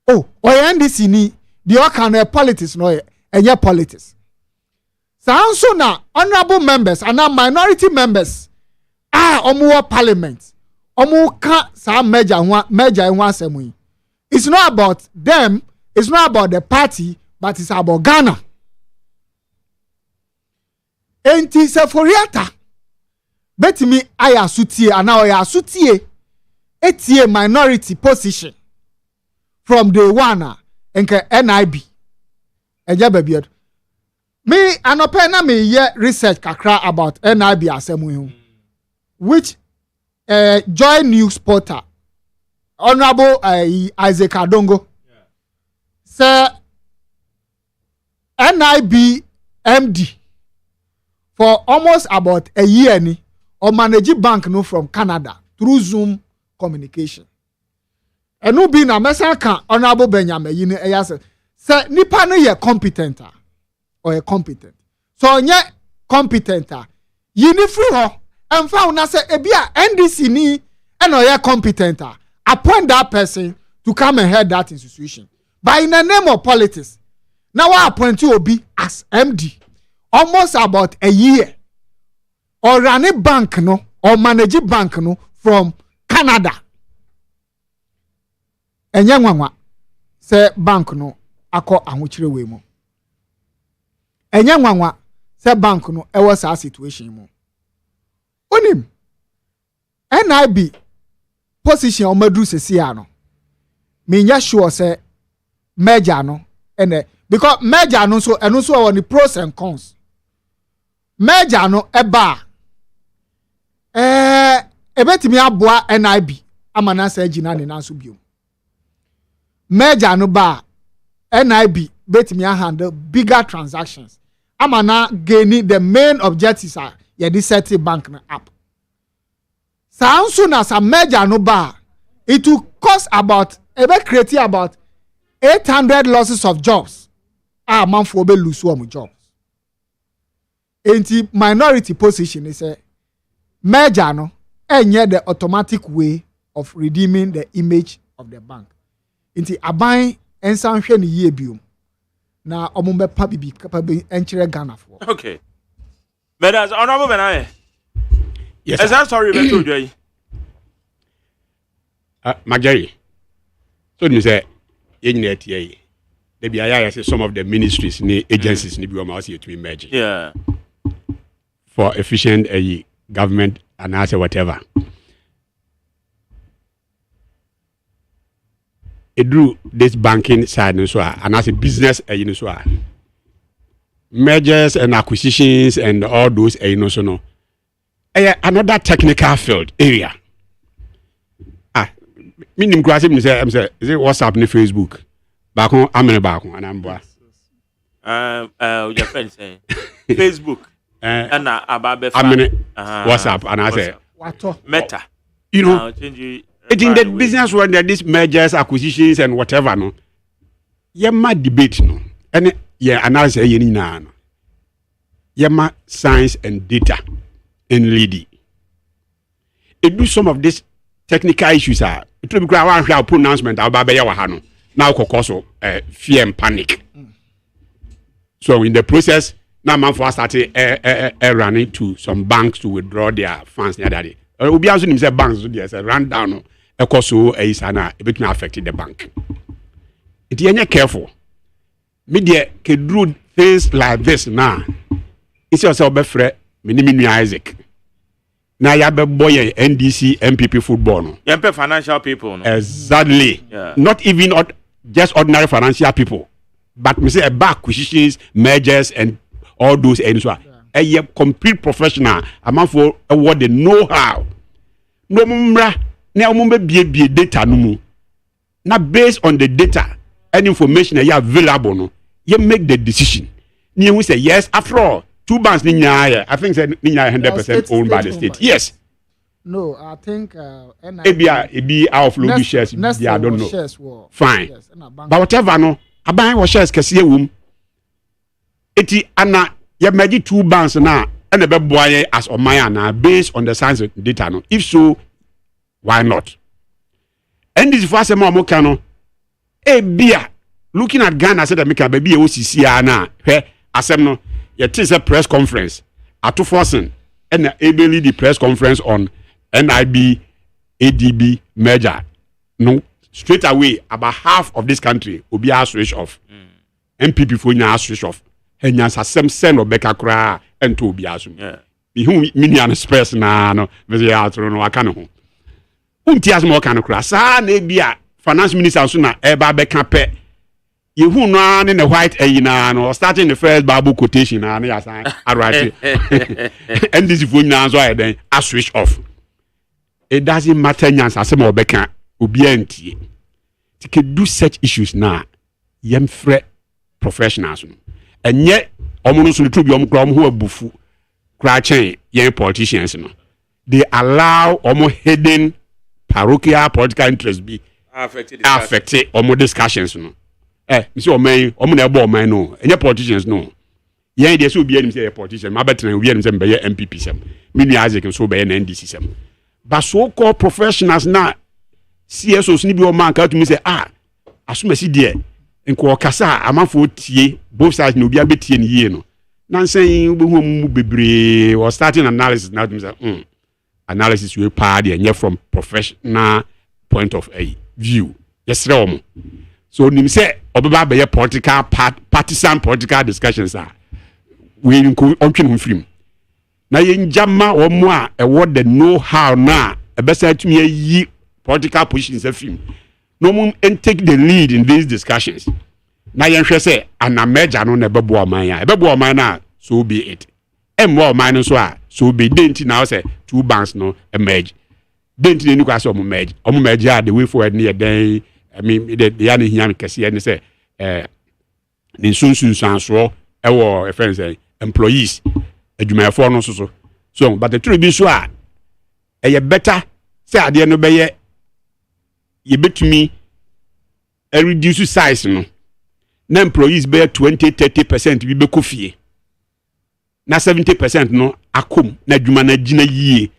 Speaker 3: oh NDC ni the okan politics no enye politics. So na honorable members and minority members omo parliament omo ka sa major en asem. It's not about them, it's not about the party, but it's about Ghana. Enti se Oforiatta betimi aya sutie and now ya sutie etie minority position from day one enke NIB eja baby me anope na me ye research kakra about NIB asemu which Joy News Portal Honorable Isaac Adongo say NIB MD for almost about a year ni or manage bank no from Canada through Zoom communication. And no be na mesa kan Honorable Benjamin yini eyase say nipa no ye competent or a competent. So nye competent yini free ho emfa una say ebia NDC ni and or ye competent appoint that person to come and head that institution. But in the name of politics, now I appoint you be as MD almost about a year or run a bank no or manage a bank no from Canada. And young one say bank no ako anwichire we mo. And young one say bank no e was a situation mo. Onim NIB position o madru sesi ano me nya sure say merger no ene because merger no so eno so on the pros and cons. Merger no eba ebetimi aboa NIB amana sa agina ne nanso biom. Merger no ba NIB betimi handle bigger transactions amana gain the main objectives are ye di set bank na up. Sound soon as a merger no bar, it will cost about create about 800 losses of jobs. Man for be lose one jobs. Enti minority position is a merger no and yet the automatic way of redeeming the image of the bank. Enti aban ensanhwe ni ye biom. Na omumbe pa bibi enchire Ghana for.
Speaker 1: Okay. But as honorable Benaye
Speaker 5: Yes.
Speaker 1: As I sorry, me told you.
Speaker 5: Majari. So you say, maybe I say some of the ministries, agencies, maybe we must to emerge.
Speaker 1: Yeah.
Speaker 5: For efficient government and answer whatever. It drew this banking side and as a business, mergers and acquisitions and all those, another technical field area. Meaning, is it WhatsApp and Facebook? Back home, I'm in a back home, and I'm
Speaker 1: your friend saying Facebook. And
Speaker 5: I'm in WhatsApp, and I say,
Speaker 1: Meta.
Speaker 5: You know, it's in the business world that these mergers, acquisitions, and whatever, no. You might debate, no. And yeah, and I say, you science and data in leading. It do some of these technical issues are. It will be one pronouncement about Bayawahano. Now, also fear and panic. So in the process, now man for started running to some banks to withdraw their funds. We also need to banks there's a rundown. A cost is a bit affected the bank. It is careful. Media can do things like this now. It's also be free. Minimum Isaac. Now you have a boy NDC MPP football. No?
Speaker 1: You have financial people. No?
Speaker 5: Exactly.
Speaker 1: Yeah.
Speaker 5: Not even just ordinary financial people, but we say about acquisitions, mergers, and all those and so on. A complete professional. Among for what they know how. No mumra. Now be data no. Now based on the data and information that you have available, no, you make the decision. You say yes. After all. 2 banks I think said 100% owned by the state. Yes.
Speaker 3: No, I think
Speaker 5: it be out of local shares. I don't know. Fine. Yes, but whatever no, I buy what shares can see womb. Eti ana you made 2 banks now and the boy as on my now based on the science of data no. If so, why not? And this first more no. Beer looking at Ghana said that make a baby OCC na. Asem no. It is a press conference at 2:00 and able the press conference on NIB ADB merger. No, straight away about half of this country will be switch off. MPP for now switch off. And yes, some send or Becca cry and to be assumed. Be whom minion express na no, very out no, I can't know. Untias more can crass. Maybe finance minister sooner eba Becca pet. You who know in the white no starting the first Bible quotation and yes I write and this phone now so then I switch off. It doesn't matter nyans asem obeka obi antie. To can do such issues now. Yem free professionals. And yet omo so to be omo kra omo ho abufu kra chen yen politicians no. They allow omo hidden parochial political interest be affect omo discussions no. You see, omo na ebo man no. Any politicians no. Yen dey so be any say politician. Ma better we any say be MPP sem. Mini Isaac so be NDC sem. But so called professionals na CSOs ni bi o man ka to me say asuma si there. Nko kasa amanfo tie both sides no bi abetie ni yie no. Na nsen we hu bebre or starting analysis now to me say analysis we pa there from professional point of view. Yes omo. So nim say obeba be political partisan political discussions are we ontwe no film na ye njama omo a what the know how na e be say tumi yi political positions a film no mum and take the lead in these discussions na ye hwe say ana merger no na bebo oman na so be it emmo oman no so a so be denti now say 2 banks no emerge denti ni kwa say omo merge are the way forward near then I mean, the Yanni Hiam Cassia and say, the soon so our friends say employees, a Juma for no so, but the truth be so, a better say, I didn't obey ye bet me a reduced size, no. Now employees bear 20-30% we be coffee. Now 70% no, akum, na Juma na Gina ye.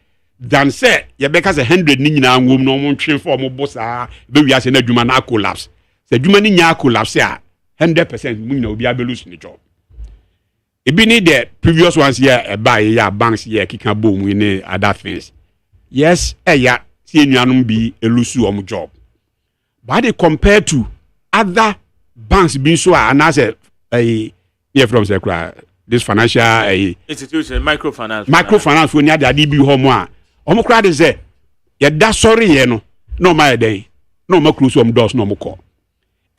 Speaker 5: Than say you because 100 ni nyina ngom no mo twen for mo bossa be wi ase na dwuma na collapse say dwuma ni nya collapse a 100% mu nyina obi abelus ni job Ebi need the previous ones here buy banks here kika boom in other things. Yes, see nyanum be elusu job. But they compare to other banks being so and as a from this financial
Speaker 1: institution
Speaker 5: microfinance when you had the DB home omukra de say yeda sorry ye no my day no close doors no call.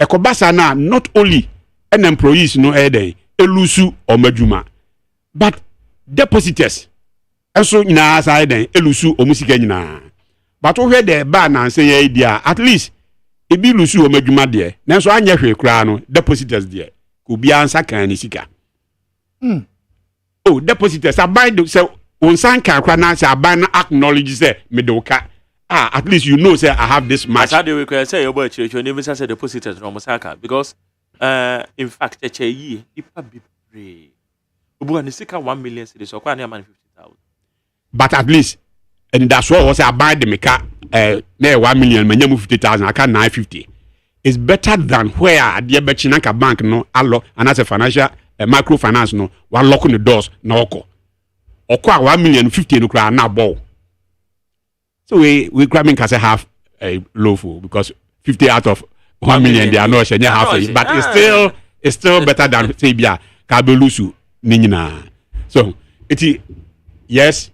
Speaker 5: Ekobasa na not only an employees no day elusu omadwuma but depositors and so na aside den elusu omusika nyina but we hear the ban and say ye dia at least e bi lusu omadwuma de na so anya hwe kra no depositors de ko bi ansa kan ni sika oh depositors abind say on san kan kra na say abind acknowledge say medoka at least you know say I have this much.
Speaker 1: How do we say your boy church you never say depositors from Osaka because in fact HAE ipa be pray obu an sika 1 million cedis so kwa na 50,000
Speaker 5: but at least and that's what was about the meka na 1 million manya 50,000 aka 950 is better than where the Bechinanka bank no allo and as a financial microfinance no one lock on the doors no oko 1 million 50 no kra na ball. So we grabbing can say half a low for because 50 out of 1 million they are not sharing half a, but it's still better than say bia kabelusu ninyina. So it yes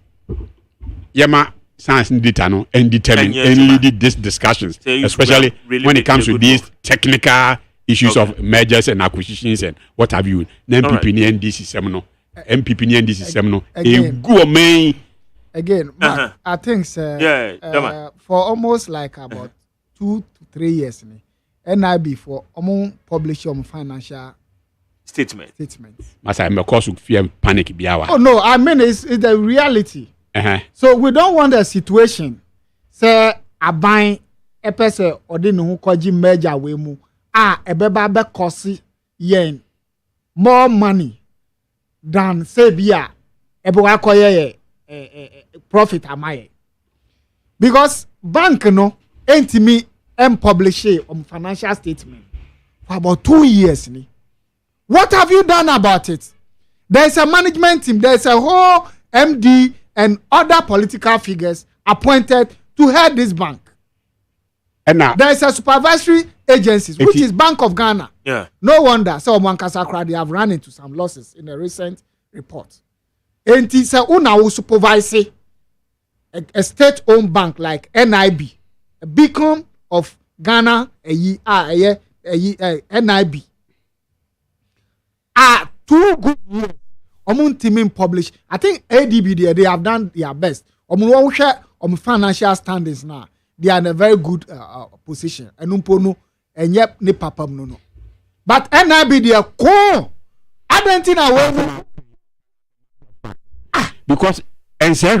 Speaker 5: yama science data no and determine and lead these discussions especially really when it comes to these technical issues of mergers and acquisitions and what have you. MPP ni NDC seminal MPP ni NDC seminal a go main
Speaker 3: again, I think for almost like about 2 to 3 years, NIB for publish your financial
Speaker 1: statement.
Speaker 5: Masa I'm cause of fear panic biawa.
Speaker 3: Oh no, I mean it's the reality. So we don't want a situation say a buying a person or the no koji merger we mu ebeba be cost yen more money than say bia ebo akoye profit am I because bank no ain't me publish on financial statement for about 2 years ni. What have you done about it? There's a management team, there's a whole MD and other political figures appointed to head this bank. And now there's a supervisory agencies which is Bank of Ghana.
Speaker 1: Yeah.
Speaker 3: No wonder so Mankasakra they have run into some losses in a recent report. And it's a una supervise a state-owned bank like NIB, a beacon of Ghana, NIB. 2 good years. Team publish. I think ADB they have done their best. Financial standings now. They are in a very good position. And yep, ni papa no. But NIB they are cool. I don't think
Speaker 5: because and say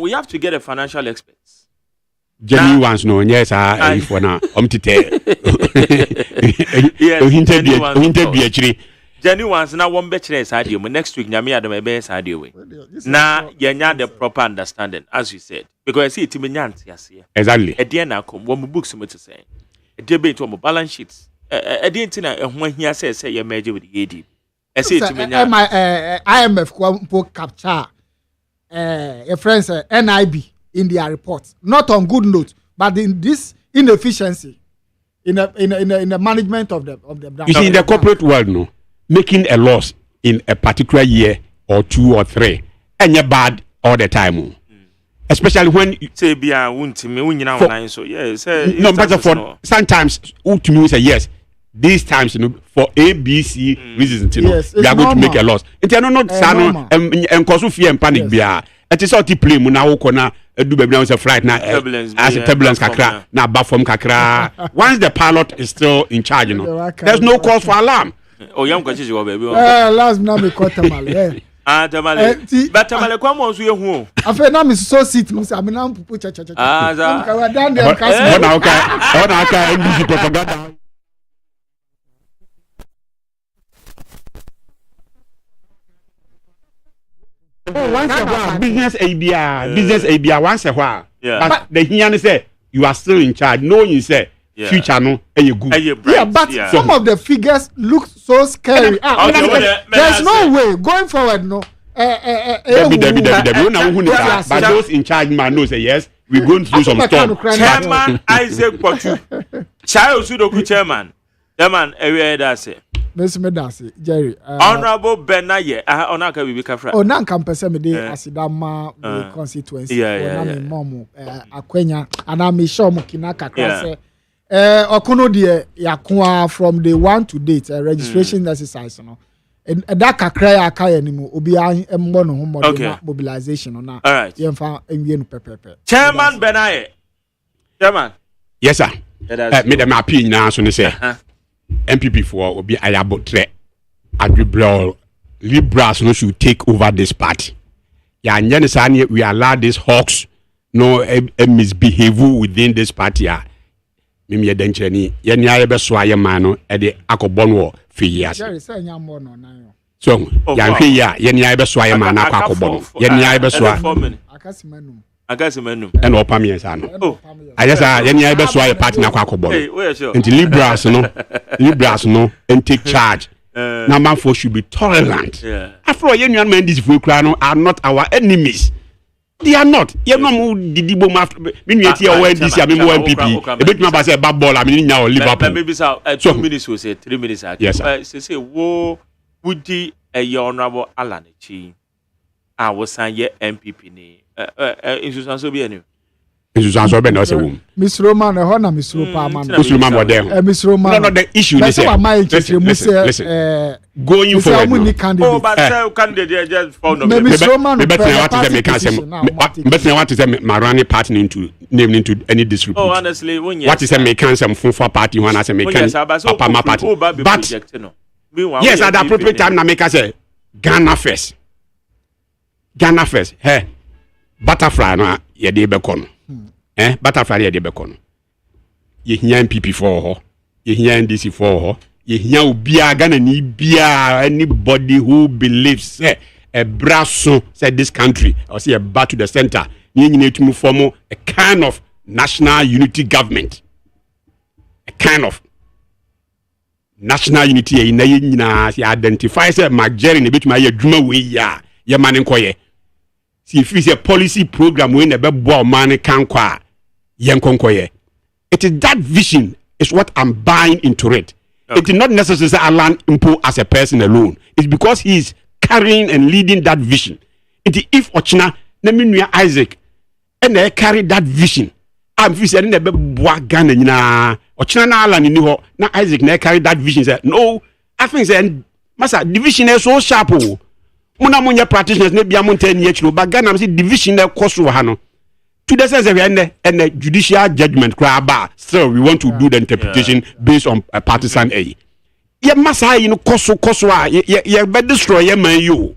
Speaker 1: we have to get a financial experts.
Speaker 5: Genuine ones no yes for now tite
Speaker 1: genuine ones na one better side next week nyame adam ebe side we na yenya the proper understanding as you said because I see it menyant yase
Speaker 5: exactly
Speaker 1: e dey na kom one books mo to say e dey be to balance sheets e na ehun ahia say ye merge with the AD e say it menya
Speaker 3: IMF ko capture your friends NIB in their reports, not on good notes, but in this inefficiency in the management of the brand.
Speaker 5: You see, in the corporate world, no, making a loss in a particular year or 2 or 3, and you're bad all the time. Especially when you
Speaker 1: say be a so yes,
Speaker 5: no, but for sometimes to me say yes. These times, you know, for ABC reasons, you know,
Speaker 3: yes,
Speaker 5: we are going to make a loss. It's not sano and cause fear and panic. Bia, it is all the play. Muna okona do baby now is a flight now as a turbulence kakra now baffom kakra. Once the pilot is still in charge, you know, there's no cause for alarm.
Speaker 1: Oh, young coaches, you baby.
Speaker 3: Last now me quarter male.
Speaker 1: Tamale, but Tamale, come on, you home.
Speaker 3: I feel now me so sit. I mean, I'm put cha.
Speaker 5: Okay, propaganda. Once a while, business ABR once a while.
Speaker 1: Yeah.
Speaker 5: But the here say you are still in charge. No, you say future no good.
Speaker 3: Yeah, but some of the figures look so scary. There's no way going forward. No.
Speaker 5: But those in charge man know say yes, we're going through some storm.
Speaker 1: Chairman Isaac Potu. Child Sudoku chairman. Chairman, everywhere that's it.
Speaker 3: Jerry.
Speaker 1: Honorable Benaye. Onaka we be kafra.
Speaker 3: Oh, nan campus me de asidama constituency. Momo Akwenya and I'm sure mukina kakra say okono de yakwa from the 1 to date registration exercise no. And that kakra ya kaya ni mu obi embo no ho mobilization na.
Speaker 1: All right.
Speaker 3: Yemfa enwie no pepepe.
Speaker 1: Chairman Benaye. Chairman.
Speaker 5: Yes sir. Me dem appeal na so ne say. MPP for obi ayabotre adwibral liberals no should take over this party. Ya nyane sa we allow these hawks no misbehave within this party. Mimi ye dencheni ye nya ye beso AGYEMAN no e de akobonwo fias. So ya hwe ya ye nya ye beso AGYEMAN na akobonwo. Ye nya ye beso
Speaker 1: Agasimanum.
Speaker 5: And opamian san. Oh, I just any other soy party na kwakobon. And the liberals no and take charge. Number 4 should be tolerant. After all, young men this are not our enemies. They are not. You know, the Dibo after me here when this year MPP. A bit my say bad ball. I mean now Liverpool.
Speaker 1: Maybe 2 minutes we say 3 minutes.
Speaker 5: Yes, sir.
Speaker 1: Say wo would the honorable Alan Chi. I was saying MPP ni. Insusanso bi enu.
Speaker 5: Insusanso be na say wom.
Speaker 3: Miss Roman e ho na Miss Roman man.
Speaker 5: Miss Roman mo there.
Speaker 3: Miss Roman.
Speaker 5: No, the issue is listen. Going forward.
Speaker 1: Oh, but candidate just found
Speaker 3: me. Miss Roman.
Speaker 5: Me better want to say me can say. Better want to say my running party into named into any disrepute.
Speaker 1: Oh, honestly,
Speaker 5: what is say me can say for party one I say me can papa my party. But yes, at the appropriate time na make say Ghana first. Ghana first. Hey, butterfly no ye de be kono. Butterfly ye de be kono. Ye hia MPP for ho. Ye hia NDC for ho. Ye hia obia Ghana ni bia anybody who believes a brasso said this country or say a back to the center. Ye need to move form a kind of national unity government. A kind of national unity in na identify say majority ni betuma ye dwuma we ya. Ye man nkoye. See if it's a policy program when the bebo man can kwa yen konkoye. It is that vision is what I'm buying into it. Okay. It is not necessarily Alan Impo as a person alone. It's because he is carrying and leading that vision. It is if Ochina Neminuya Isaac and they carry that vision. I'm saying the bebo Ghana na Ochina na Alan ni ho na Isaac na carry that vision. Say no, I think say masa division is so sharp. Muna munya practitioners ne bia monta ni akiro ba Ghana say division na koso ha no to the sense and judicial judgment cry ba still we want to do the interpretation based on a partisan a ye masa yi no koso a ye be destroy ye man you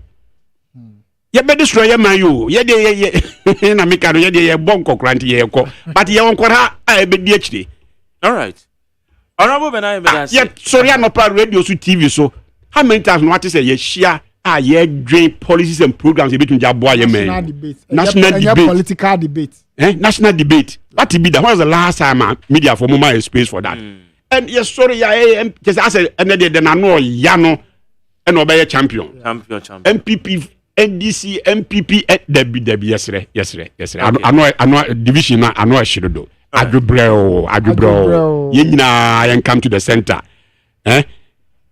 Speaker 5: ye be destroy ye man you ye de na make no ye de ye bon kokranti ye ko but ye won kwara a be di akire.
Speaker 1: All right, honorable Benaye
Speaker 5: ye sorry no proud radio so TV so how many times no what say ye share ye drain policies and programs between Jabwa
Speaker 3: Yemen. National debate. Political debate.
Speaker 5: National debate. What be that? When was the last time media for moment space for that? And yes, sorry, just I said, and then I know Yano and obey champion. Champion. MPP, NDC, MPP, Debbie, yesterday. I know division, I know I should do. Adubro. Yina, and come to the center.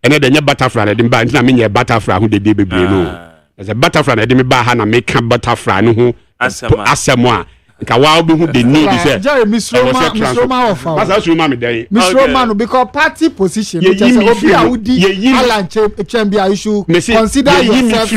Speaker 5: And then your butterfly, I didn't mean your butterfly who they did be no. As a butterfly, I didn't buy Hannah make a butterfly who Asamoah. Kawaii who they need is
Speaker 3: Jerry Miss Roman because party position. Alan Chambia issue. Consider yourself.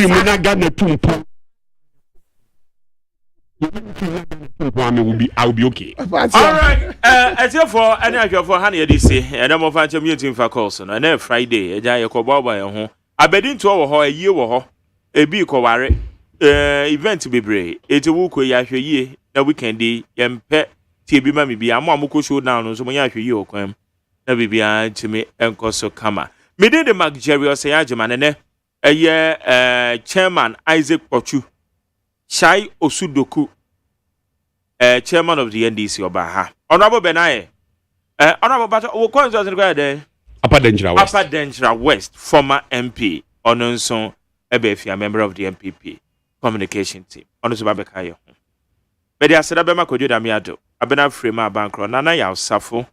Speaker 5: I'll be okay.
Speaker 1: All right. As you for any for honey DC, and I'm of a meeting for Colson, and then Friday, a giant cobaba home. I bed into our a year or a big covare event to be brave. It's a wook where ye a weekend day, and pet TB mammy be a mamuko show down on some you or quam. Never be to me and Cosso Kama. Me did the Mac Jerry or say AGYEMAN and a year chairman Isaac Potu. Shai Osudoku, chairman of the NDC Obaha. Honorable Benaye. Honorable Bato, we call it
Speaker 5: Upper Danger West.
Speaker 1: Upper Danger West, former MP, Ononson Ebefia, member of the MPP communication team. Onoso Babekayo. But there said Abema could do Damiado. Abena free my bankro, Nana Yaw Safo,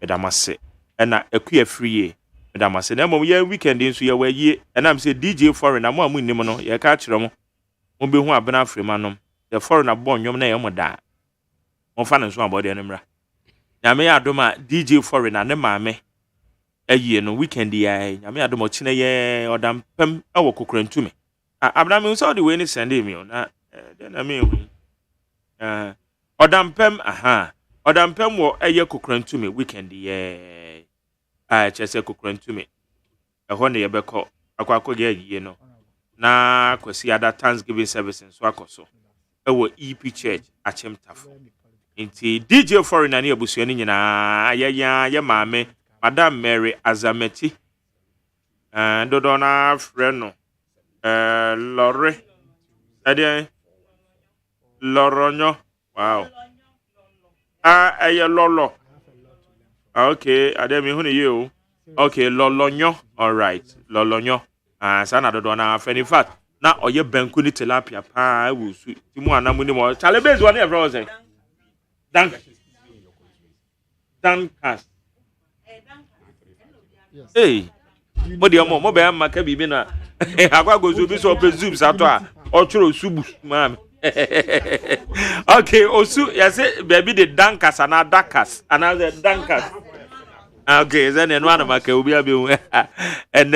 Speaker 1: Medamase, and a queer free. Medamase, Nemo, ye weekend in so where ye, and I'm say DJ foreign, I'm one Nimono, ye catch them. Won't be one Abena free manum. The foreigner born your name or die. One finance one body and na me adoma DJ foreigner ne maame ayi no weekend ya na me adoma chine ye odam pem e wo kokrantu me abna me so the way ni send me na den na me odam pem odam pem wo eye kokrantu me weekend ye chese kokrantu me ho ne ye beko akwakọ ge ayi no na kwasi ada Thanksgiving service so akoso e wo EP church achem tafo Inti DJ foreigner ni abusuani nyina ya maame Madam Mary Azameti dodo na freno Lore ade Loronyo wow lolo okay ade mi hunu you okay Lolonyo all right Lolonyo sana dodo na friend in fact na oye banku ni tilapia pa wusu timu anamu ni mo chale base one everyone say Dankas. Hey, mo de mo be maka bibi na akwa gozu bi so be zoom sato a o choro subu mam. Okay, osu ya say baby the Dankas and Dakas and the Dankas. Okay, then no one maka obi abi and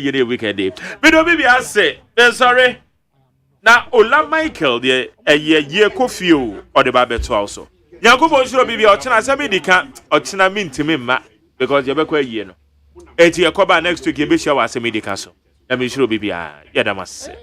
Speaker 1: you weekend day. We don't be say sorry. Na Ola Michael the ye kofi o de ba beto also. Yakubo nshuro bibi ochina asemi dika ochina mintimi ma because you bekwa yie no eti yakoba next week ye be share asemi dika so ya me nshuro bibi a ya da mase